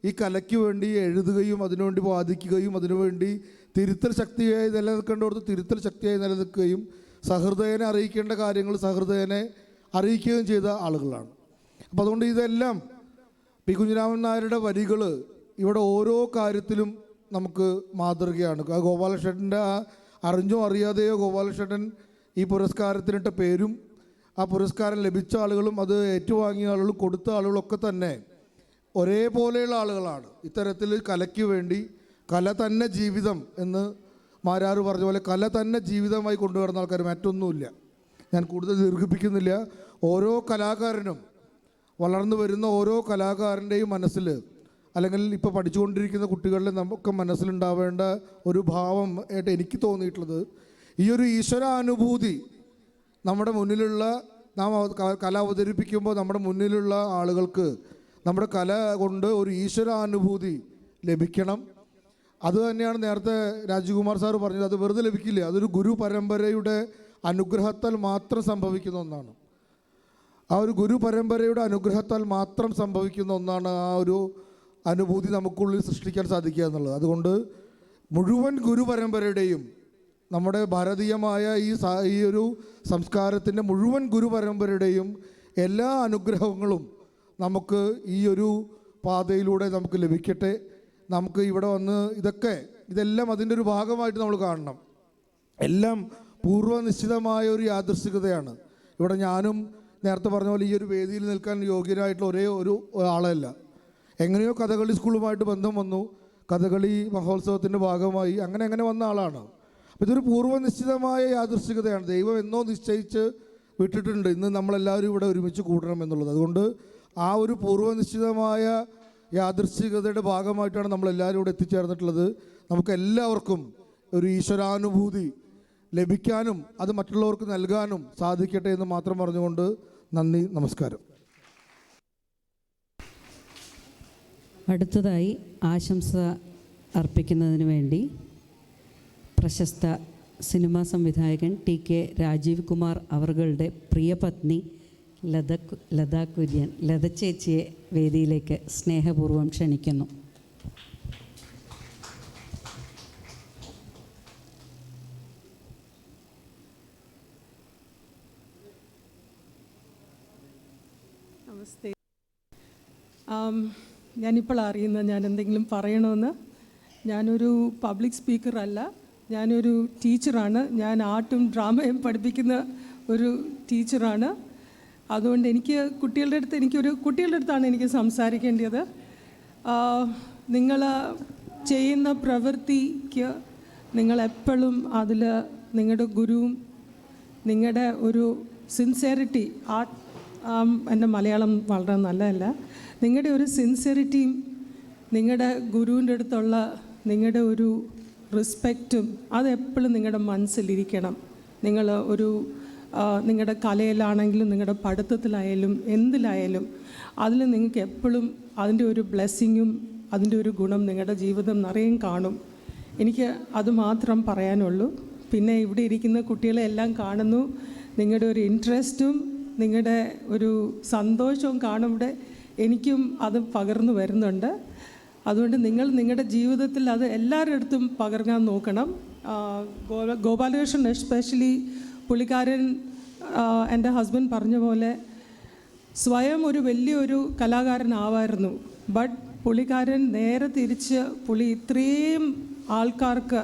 ഈ കലയ്ക്ക് വേണ്ടി എഴുതുകയും അതിനുവേണ്ടി വാദിക്കുകയും അതിനുവേണ്ടി തിരുത്തൽ ശക്തിയായി നിലനിൽക്കേണ്ടടുത്ത് തിരുത്തൽ ശക്തിയായി നിലനിൽക്കുകയും സഹൃദയനെ അറിയിക്കേണ്ട കാര്യങ്ങൾ സഹൃദയനെ അറിയിക്കുകയും ചെയ്ത ആളുകളാണ്. അപ്പോൾ അതുകൊണ്ട് ഇതെല്ലാം പി കുഞ്ഞിരാമൻ നായരുടെ വരികൾ ഇവിടെ ഓരോ കാര്യത്തിലും നമുക്ക് മാതൃകയാണ്. ഗോപാലകൃഷ്ണൻ്റെ അറിഞ്ഞോ അറിയാതെയോ ഗോപാലകൃഷ്ണൻ ഈ പുരസ്കാരത്തിനിട്ട പേരും ആ പുരസ്കാരം ലഭിച്ച ആളുകളും അത് ഏറ്റുവാങ്ങിയ ആളുകളും കൊടുത്ത ആളുകളൊക്കെ തന്നെ ഒരേപോലെയുള്ള ആളുകളാണ്. ഇത്തരത്തിൽ കലയ്ക്ക് വേണ്ടി കല തന്നെ ജീവിതം എന്ന് മാരാറ് പറഞ്ഞ പോലെ കല തന്നെ ജീവിതമായി കൊണ്ടുവരുന്ന ആൾക്കാർ മറ്റൊന്നുമില്ല. ഞാൻ കൂടുതൽ ദീർഘിപ്പിക്കുന്നില്ല. ഓരോ കലാകാരനും, വളർന്നു വരുന്ന ഓരോ കലാകാരൻ്റെയും മനസ്സിൽ, അല്ലെങ്കിൽ ഇപ്പോൾ പഠിച്ചുകൊണ്ടിരിക്കുന്ന കുട്ടികളുടെ നമുക്ക് മനസ്സിലുണ്ടാവേണ്ട ഒരു ഭാവം ആയിട്ട് എനിക്ക് തോന്നിയിട്ടുള്ളത്, ഈ ഒരു ഈശ്വരാനുഭൂതി നമ്മുടെ മുന്നിലുള്ള, നാം കല അവതരിപ്പിക്കുമ്പോൾ നമ്മുടെ മുന്നിലുള്ള ആളുകൾക്ക് നമ്മുടെ കല കൊണ്ട് ഒരു ഈശ്വരാനുഭൂതി ലഭിക്കണം. അത് തന്നെയാണ് നേരത്തെ രാജകുമാർ സാറ് പറഞ്ഞത്. അത് വെറുതെ ലഭിക്കില്ല, അതൊരു ഗുരു പരമ്പരയുടെ അനുഗ്രഹത്താൽ മാത്രം സംഭവിക്കുന്ന ഒന്നാണ്. ആ ഒരു ഗുരു പരമ്പരയുടെ അനുഗ്രഹത്താൽ മാത്രം സംഭവിക്കുന്ന ഒന്നാണ് ആ ഒരു അനുഭൂതി നമുക്കുള്ളിൽ സൃഷ്ടിക്കാൻ സാധിക്കുക എന്നുള്ളത്. അതുകൊണ്ട് മുഴുവൻ ഗുരു പരമ്പരയുടെയും, നമ്മുടെ ഭാരതീയമായ ഈ ഒരു സംസ്കാരത്തിൻ്റെ മുഴുവൻ ഗുരു പരമ്പരയുടെയും എല്ലാ അനുഗ്രഹങ്ങളും നമുക്ക് ഈ ഒരു പാതയിലൂടെ നമുക്ക് ലഭിക്കട്ടെ. നമുക്ക് ഇവിടെ വന്ന് ഇതെല്ലാം അതിൻ്റെ ഒരു ഭാഗമായിട്ട് നമ്മൾ കാണണം. എല്ലാം പൂർവ്വനിശ്ചിതമായ ഒരു യാദൃശ്ചികതയാണ്. ഇവിടെ ഞാനും നേരത്തെ പറഞ്ഞ പോലെ ഈ ഒരു വേദിയിൽ നിൽക്കാൻ യോഗ്യനായിട്ടുള്ള ഒരേ ഒരു ആളല്ല. എങ്ങനെയോ കഥകളി സ്കൂളുമായിട്ട് ബന്ധം വന്നു, കഥകളി മഹോത്സവത്തിൻ്റെ ഭാഗമായി അങ്ങനെ വന്ന ആളാണ്. അപ്പോൾ ഇതൊരു പൂർവ്വനിശ്ചിതമായ യാദൃശ്ചികതയാണ്. ദൈവം എന്നോ നിശ്ചയിച്ച് വിട്ടിട്ടുണ്ട് ഇന്ന് നമ്മളെല്ലാവരും ഇവിടെ ഒരുമിച്ച് കൂടണം എന്നുള്ളത്. അതുകൊണ്ട് ആ ഒരു പൂർവ്വനിശ്ചിതമായ യാദൃശ്ചികതയുടെ ഭാഗമായിട്ടാണ് നമ്മളെല്ലാവരും ഇവിടെ എത്തിച്ചേർന്നിട്ടുള്ളത്. നമുക്ക് എല്ലാവർക്കും ഒരു ഈശ്വരാനുഭൂതി ലഭിക്കാനും അത് മറ്റുള്ളവർക്ക് നൽകാനും സാധിക്കട്ടെ എന്ന് മാത്രം പറഞ്ഞുകൊണ്ട് നന്ദി, നമസ്കാരം. അടുത്തതായി ആശംസ അർപ്പിക്കുന്നതിന് വേണ്ടി പ്രശസ്ത സിനിമാ സംവിധായകൻ ടി.K. രാജീവ് കുമാർ അവരുടെ പ്രിയപത്നി ലത കുര്യൻ, ലത ചേച്ചിയെ വേദിയിലേക്ക് സ്നേഹപൂർവ്വം ക്ഷണിക്കുന്നു. നമസ്തേ. ഞാനിപ്പോൾ അറിയുന്ന ഞാൻ എന്തെങ്കിലും പറയണമെന്ന്. ഞാനൊരു പബ്ലിക് സ്പീക്കറല്ല, ഞാനൊരു ടീച്ചറാണ്. ഞാൻ ആർട്ടും ഡ്രാമയും പഠിപ്പിക്കുന്ന ഒരു ടീച്ചറാണ്. അതുകൊണ്ട് കുട്ടികളുടെ അടുത്താണ് എനിക്ക് സംസാരിക്കേണ്ടത്. നിങ്ങൾ ചെയ്യുന്ന പ്രവൃത്തിക്ക് നിങ്ങളെപ്പോഴും അതിൽ നിങ്ങളുടെ ഗുരുവും നിങ്ങളുടെ ഒരു സിൻസിയറിറ്റി, എൻ്റെ മലയാളം വളരെ നല്ലതല്ല, നിങ്ങളുടെ ഒരു സിൻസിയറിറ്റിയും നിങ്ങളുടെ ഗുരുവിൻ്റെ അടുത്തുള്ള നിങ്ങളുടെ ഒരു റെസ്പെക്റ്റും അതെപ്പോഴും നിങ്ങളുടെ മനസ്സിലിരിക്കണം. നിങ്ങൾ നിങ്ങളുടെ കലയിലാണെങ്കിലും നിങ്ങളുടെ പഠിത്തത്തിലായാലും എന്തിലായാലും അതിൽ നിങ്ങൾക്ക് എപ്പോഴും അതിൻ്റെ ഒരു ബ്ലെസ്സിങ്ങും അതിൻ്റെ ഒരു ഗുണം നിങ്ങളുടെ ജീവിതം നിറയും കാണും. എനിക്ക് അത് മാത്രം പറയാനുള്ളൂ. പിന്നെ ഇവിടെ ഇരിക്കുന്ന കുട്ടികളെ എല്ലാം കാണുന്നു, നിങ്ങളുടെ ഒരു ഇൻട്രസ്റ്റും നിങ്ങളുടെ ഒരു സന്തോഷവും കാണുമ്പോൾ എനിക്കും അത് പകർന്നു വരുന്നുണ്ട്. അതുകൊണ്ട് നിങ്ങളുടെ ജീവിതത്തിൽ അത് എല്ലാവരുടെ അടുത്തും പകർത്താൻ നോക്കണം. ഗോപാലകൃഷ്ണൻ എസ്പെഷ്യലി, പുള്ളിക്കാരൻ എൻ്റെ ഹസ്ബൻഡ് പറഞ്ഞ പോലെ സ്വയം ഒരു വലിയൊരു കലാകാരനാവായിരുന്നു. ബട്ട് പുള്ളിക്കാരൻ നേരെ തിരിച്ച് ഇത്രയും ആൾക്കാർക്ക്,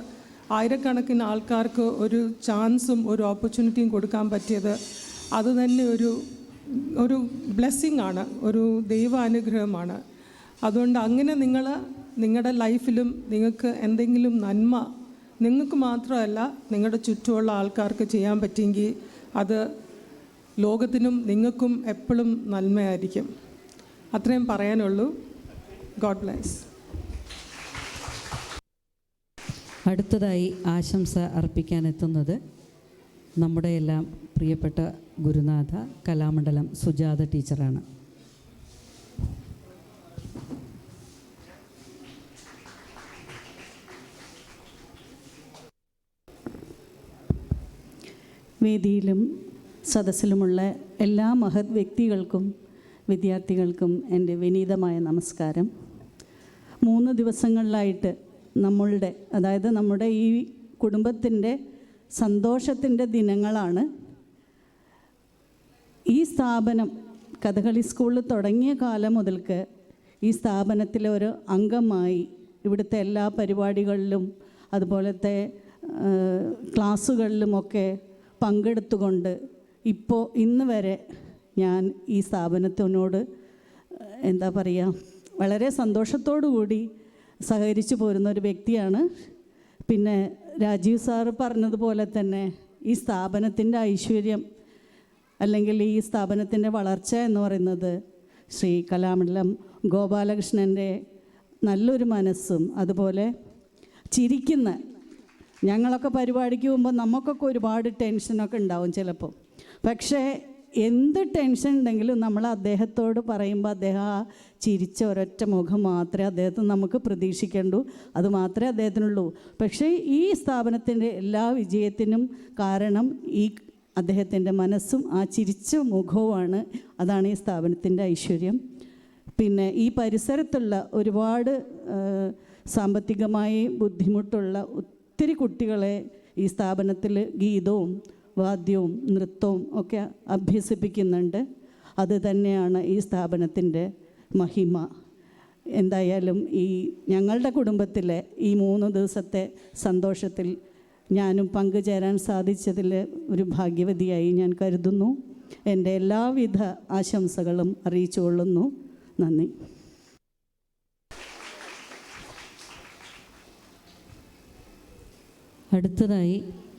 ആയിരക്കണക്കിന് ആൾക്കാർക്ക് ഒരു ചാൻസും ഒരു ഓപ്പർച്യൂണിറ്റിയും കൊടുക്കാൻ പറ്റിയത് അത് തന്നെ ഒരു ബ്ലെസ്സിങ് ആണ്, ഒരു ദൈവാനുഗ്രഹമാണ്. അതുകൊണ്ട് അങ്ങനെ നിങ്ങളുടെ ലൈഫിലും നിങ്ങൾക്ക് എന്തെങ്കിലും നന്മ നിങ്ങൾക്ക് മാത്രമല്ല നിങ്ങളുടെ ചുറ്റുമുള്ള ആൾക്കാർക്ക് ചെയ്യാൻ പറ്റിയെങ്കിൽ അത് ലോകത്തിനും നിങ്ങൾക്കും എപ്പോഴും നന്മയായിരിക്കും. അത്രയും പറയാനുള്ളൂ. God bless. അടുത്തതായി ആശംസ അർപ്പിക്കാനെത്തുന്നത് നമ്മുടെ എല്ലാം പ്രിയപ്പെട്ട ഗുരുനാഥ കലാമണ്ഡലം സുജാത ടീച്ചറാണ്. വേദിയിലും സദസ്സിലുമുള്ള എല്ലാ മഹത് വ്യക്തികൾക്കും വിദ്യാർത്ഥികൾക്കും എൻ്റെ വിനീതമായ നമസ്കാരം. 3 ദിവസങ്ങളിലായിട്ട് നമ്മുടെ ഈ കുടുംബത്തിൻ്റെ സന്തോഷത്തിൻ്റെ ദിനങ്ങളാണ്. ഈ സ്ഥാപനം കഥകളി സ്കൂളിൽ തുടങ്ങിയ കാലം മുതൽക്ക് ഈ സ്ഥാപനത്തിലെ ഒരു അംഗമായി ഇവിടുത്തെ എല്ലാ പരിപാടികളിലും അതുപോലത്തെ ക്ലാസ്സുകളിലുമൊക്കെ പങ്കെടുത്തുകൊണ്ട് ഇന്ന് വരെ ഞാൻ ഈ സ്ഥാപനത്തിനോട് വളരെ സന്തോഷത്തോടു കൂടി സഹകരിച്ചു പോരുന്ന ഒരു വ്യക്തിയാണ്. പിന്നെ രാജീവ് സാറ് പറഞ്ഞതുപോലെ തന്നെ ഈ സ്ഥാപനത്തിൻ്റെ ഐശ്വര്യം അല്ലെങ്കിൽ ഈ സ്ഥാപനത്തിൻ്റെ വളർച്ച എന്ന് പറയുന്നത് ശ്രീ കലാമണ്ഡലം ഗോപാലകൃഷ്ണൻ്റെ നല്ലൊരു മനസ്സും അതുപോലെ ചിരിക്കുന്ന, ഞങ്ങളൊക്കെ പരിപാടിക്ക് പോകുമ്പോൾ നമുക്കൊക്കെ ഒരുപാട് ടെൻഷനൊക്കെ ഉണ്ടാവും ചിലപ്പോൾ. പക്ഷേ എന്ത് ടെൻഷൻ ഉണ്ടെങ്കിലും നമ്മൾ അദ്ദേഹത്തോട് പറയുമ്പോൾ അദ്ദേഹം ആ ചിരിച്ച ഒരൊറ്റ മുഖം മാത്രമേ അദ്ദേഹത്തിന് നമുക്ക് പ്രതീക്ഷിക്കേണ്ടൂ, അത് മാത്രമേ അദ്ദേഹത്തിനുള്ളൂ. പക്ഷേ ഈ സ്ഥാപനത്തിൻ്റെ എല്ലാ വിജയത്തിനും കാരണം ഈ അദ്ദേഹത്തിൻ്റെ മനസ്സും ആ ചിരിച്ച മുഖവുമാണ്. അതാണ് ഈ സ്ഥാപനത്തിൻ്റെ ഐശ്വര്യം. പിന്നെ ഈ പരിസരത്തുള്ള ഒരുപാട് സാമ്പത്തികമായി ബുദ്ധിമുട്ടുള്ള ഒത്തിരി കുട്ടികളെ ഈ സ്ഥാപനത്തിൽ ഗീതവും വാദ്യവും നൃത്തവും ഒക്കെ അഭ്യസിപ്പിക്കുന്നുണ്ട്. അത് തന്നെയാണ് ഈ സ്ഥാപനത്തിൻ്റെ മഹിമ. എന്തായാലും ഈ ഞങ്ങളുടെ കുടുംബത്തിലെ ഈ 3 ദിവസത്തെ സന്തോഷത്തിൽ ഞാനും പങ്കുചേരാൻ സാധിച്ചതിൽ ഒരു ഭാഗ്യവതിയായി ഞാൻ കരുതുന്നു. എൻ്റെ എല്ലാവിധ ആശംസകളും അറിയിച്ചു കൊള്ളുന്നു. നന്ദി. അടുത്തതായി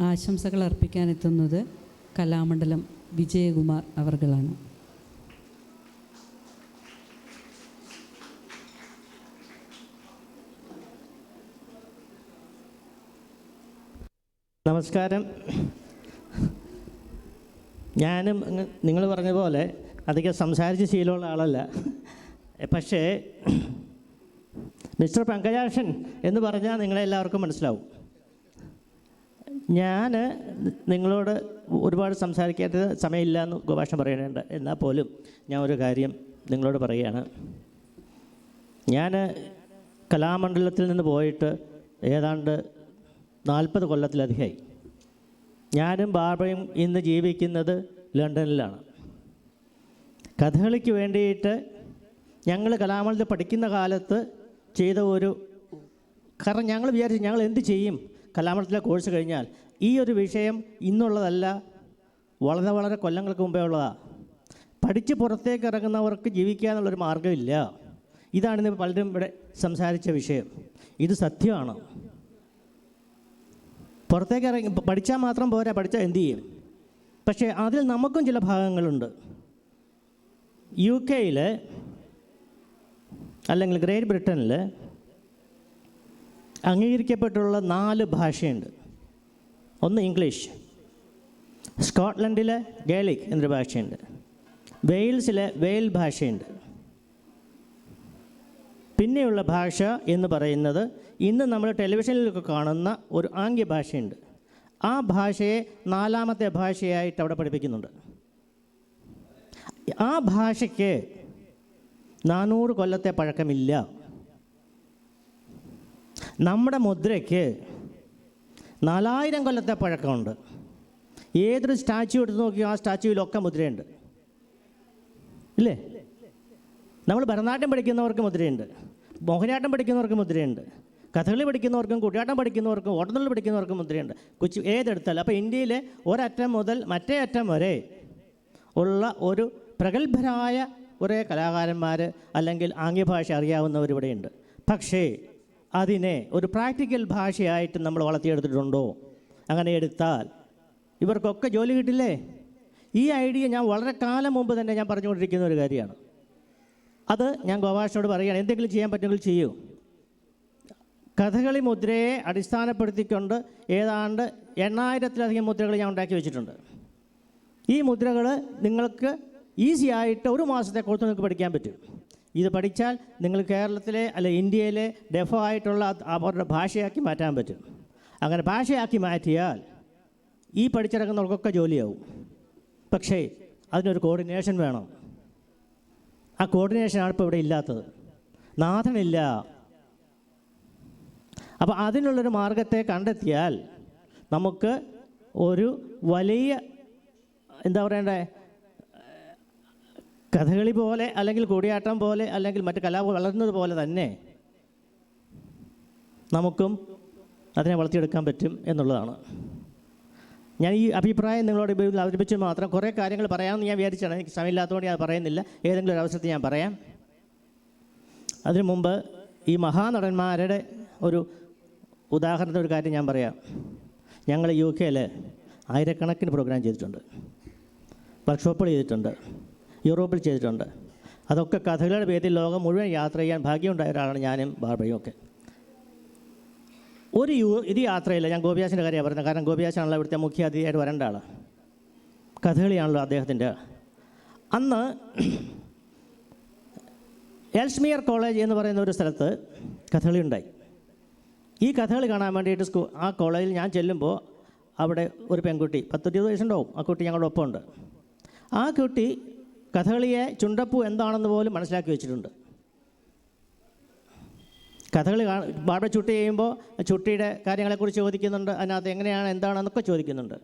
ആശംസകൾ അർപ്പിക്കാനെത്തുന്നത് കലാമണ്ഡലം വിജയകുമാർ അവർകളാണ്. നമസ്കാരം. ഞാനും നിങ്ങൾ പറഞ്ഞ പോലെ അധികം സംസാരിച്ച് ശീലമുള്ള ആളല്ല. പക്ഷേ മിസ്റ്റർ പങ്കജാക്ഷൻ എന്ന് പറഞ്ഞാൽ നിങ്ങളെല്ലാവർക്കും മനസ്സിലാവും. ഞാൻ നിങ്ങളോട് ഒരുപാട് സംസാരിക്കേണ്ട സമയമില്ല എന്ന് ഗോപാലകൃഷ്ണൻ പറയുന്നുണ്ട്. എന്നാൽ പോലും ഞാൻ ഒരു കാര്യം നിങ്ങളോട് പറയുകയാണ്. ഞാൻ കലാമണ്ഡലത്തിൽ നിന്ന് പോയിട്ട് ഏതാണ്ട് 40 കൊല്ലത്തിലധികമായി. ഞാനും ബാബയും ഇന്ന് ജീവിക്കുന്നത് ലണ്ടനിലാണ്. കഥകളിക്ക് വേണ്ടിയിട്ട് ഞങ്ങൾ കലാമണ്ഡലത്തിൽ പഠിക്കുന്ന കാലത്ത് ചെയ്ത ഒരു കാരണം ഞങ്ങൾ വിചാരിച്ചു ഞങ്ങൾ എന്ത് ചെയ്യും കലാമണ്ഡലത്തിലെ കോഴ്സ് കഴിഞ്ഞാൽ. ഈ ഒരു വിഷയം ഇന്നുള്ളതല്ല, വളരെ വളരെ കൊല്ലങ്ങൾക്ക് മുമ്പേ ഉള്ളതാണ്. പഠിച്ച് പുറത്തേക്ക് ഇറങ്ങുന്നവർക്ക് ജീവിക്കുക എന്നുള്ളൊരു മാർഗ്ഗമില്ല. ഇതാണിന്ന് പലരും ഇവിടെ സംസാരിച്ച വിഷയം. ഇത് സത്യമാണ്. പുറത്തേക്ക് ഇറങ്ങി പഠിച്ചാൽ മാത്രം പോരാ, പഠിച്ചാൽ എന്ത് ചെയ്യും? പക്ഷേ അതിൽ നമുക്കും ചില ഭാഗങ്ങളുണ്ട്. UK അല്ലെങ്കിൽ ഗ്രേറ്റ് ബ്രിട്ടനിൽ അംഗീകരിക്കപ്പെട്ടുള്ള 4 ഭാഷയുണ്ട്. ഒന്ന് ഇംഗ്ലീഷ്, സ്കോട്ട്ലൻഡിലെ ഗാലിക് എന്നൊരു ഭാഷയുണ്ട്, വെയിൽസിലെ വെയിൽ ഭാഷയുണ്ട്. പിന്നെയുള്ള ഭാഷ എന്ന് പറയുന്നത് ഇന്ന് നമ്മൾ ടെലിവിഷനിലൊക്കെ കാണുന്ന ഒരു ആംഗ്യ ഭാഷയുണ്ട്. ആ ഭാഷയെ 4ാമത്തെ ഭാഷയായിട്ട് അവിടെ പഠിപ്പിക്കുന്നുണ്ട്. ആ ഭാഷയ്ക്ക് 400 കൊല്ലത്തെ പഴക്കമില്ല. നമ്മുടെ മുദ്രയ്ക്ക് 4000 കൊല്ലത്തെ പഴക്കമുണ്ട്. ഏതൊരു സ്റ്റാച്യു എടുത്ത് നോക്കിയോ ആ സ്റ്റാച്യുവിലൊക്കെ മുദ്രയുണ്ട്, ഇല്ലേ? നമ്മൾ ഭരതനാട്യം പഠിക്കുന്നവർക്ക് മുദ്രയുണ്ട്, മോഹിനിയാട്ടം പഠിക്കുന്നവർക്ക് മുദ്രയുണ്ട്, കഥകളി പഠിക്കുന്നവർക്കും കുട്ടിയാട്ടം പഠിക്കുന്നവർക്കും ഓട്ടംതുള്ളൽ പഠിക്കുന്നവർക്കും മുദ്രയുണ്ട്. ഏതെടുത്താലും. അപ്പോൾ ഇന്ത്യയിലെ ഒരറ്റം മുതൽ മറ്റേ അറ്റം വരെ ഉള്ള ഒരു പ്രഗത്ഭരായ കുറേ കലാകാരന്മാർ അല്ലെങ്കിൽ ആംഗ്യഭാഷ അറിയാവുന്നവരിവിടെയുണ്ട്. പക്ഷേ അതിനെ ഒരു പ്രാക്ടിക്കൽ ഭാഷയായിട്ട് നമ്മൾ വളർത്തിയെടുത്തിട്ടുണ്ടോ? അങ്ങനെ എടുത്താൽ ഇവർക്കൊക്കെ ജോലി കിട്ടില്ലേ? ഈ ഐഡിയ ഞാൻ വളരെ കാലം മുമ്പ് തന്നെ ഞാൻ പറഞ്ഞുകൊണ്ടിരിക്കുന്ന ഒരു കാര്യമാണ്. അത് ഞാൻ ഗോപാലകൃഷ്ണനോട് പറയുകയാണ്, എന്തെങ്കിലും ചെയ്യാൻ പറ്റുമെങ്കിൽ ചെയ്യൂ. കഥകളി മുദ്രയെ അടിസ്ഥാനപ്പെടുത്തിക്കൊണ്ട് ഏതാണ്ട് 8000-ലധികം മുദ്രകൾ ഞാൻ ഉണ്ടാക്കി വെച്ചിട്ടുണ്ട്. ഈ മുദ്രകൾ നിങ്ങൾക്ക് ഈസി ആയിട്ട് 1 മാസത്തെ കോഴ്സ് നിങ്ങൾക്ക് പഠിക്കാൻ പറ്റും. ഇത് പഠിച്ചാൽ നിങ്ങൾ കേരളത്തിലെ അല്ലെ ഇന്ത്യയിലെ ഡെഫോ ആയിട്ടുള്ള അവരുടെ ഭാഷയാക്കി മാറ്റാൻ പറ്റും. അങ്ങനെ ഭാഷയാക്കി മാറ്റിയാൽ ഈ പഠിച്ചിറങ്ങുന്നവർക്കൊക്കെ ജോലിയാവും. പക്ഷേ അതിനൊരു കോർഡിനേഷൻ വേണം. ആ കോർഡിനേഷനാണ് ഇപ്പോൾ ഇവിടെ ഇല്ലാത്തത്. നാഥനില്ല. അപ്പോൾ അതിനുള്ളൊരു മാർഗത്തെ കണ്ടെത്തിയാൽ നമുക്ക് ഒരു വലിയ എന്താ പറയണ്ടേ, കഥകളി പോലെ അല്ലെങ്കിൽ കൂടിയാട്ടം പോലെ അല്ലെങ്കിൽ മറ്റ് കല വളർന്നത് പോലെ തന്നെ നമുക്കും അതിനെ വളർത്തിയെടുക്കാൻ പറ്റും എന്നുള്ളതാണ്. ഞാൻ ഈ അഭിപ്രായം നിങ്ങളോട് അവതരിപ്പിച്ച് മാത്രം കുറേ കാര്യങ്ങൾ പറയാമെന്ന് ഞാൻ വിചാരിച്ചാണ്. എനിക്ക് സമയമില്ലാത്തതുകൊണ്ട് ഞാൻ പറയുന്നില്ല. ഏതെങ്കിലും ഒരു അവസരത്തിൽ ഞാൻ പറയാം. അതിനു മുമ്പ് ഈ മഹാനടന്മാരുടെ ഒരു ഉദാഹരണത്തിന് ഒരു കാര്യം ഞാൻ പറയാം. ഞങ്ങൾ UK ആയിരക്കണക്കിന് പ്രോഗ്രാം ചെയ്തിട്ടുണ്ട്, വർക്ക്ഷോപ്പുകൾ ചെയ്തിട്ടുണ്ട്, യൂറോപ്പിൽ ചെയ്തിട്ടുണ്ട്. അതൊക്കെ കഥകളുടെ പേരിൽ ലോകം മുഴുവൻ യാത്ര ചെയ്യാൻ ഭാഗ്യമുണ്ടായ ഒരാളാണ് ഞാനും ബാർബയും ഒക്കെ. ഇത് യാത്രയില്ല. ഞാൻ ഗോപിയാശൻ്റെ കാര്യമാണ് പറയുന്നത്. കാരണം ഗോപിയാശാണല്ലോ ഇവിടുത്തെ മുഖ്യ അതിഥിയായിട്ട് വരേണ്ട ആൾ. കഥകളിയാണല്ലോ അദ്ദേഹത്തിൻ്റെ. അന്ന് എൽസ്മിയർ കോളേജ് എന്ന് പറയുന്ന ഒരു സ്ഥലത്ത് കഥകളി ഉണ്ടായി. ഈ കഥകളി കാണാൻ വേണ്ടിയിട്ട് ആ കോളേജിൽ ഞാൻ ചെല്ലുമ്പോൾ അവിടെ ഒരു പെൺകുട്ടി 10-20 വയസ്സുണ്ടാവും. ആ കുട്ടി ഞങ്ങളുടെ ഒപ്പമുണ്ട്. ആ കുട്ടി കഥകളിയെ ചുണ്ടപ്പൂ എന്താണെന്ന് പോലും മനസ്സിലാക്കി വെച്ചിട്ടുണ്ട്. കഥകളി ബാർബ ചുട്ടി ചെയ്യുമ്പോൾ ചുട്ടിയുടെ കാര്യങ്ങളെക്കുറിച്ച് ചോദിക്കുന്നുണ്ട്, അതിനകത്ത് എങ്ങനെയാണ് എന്താണെന്നൊക്കെ ചോദിക്കുന്നുണ്ട്.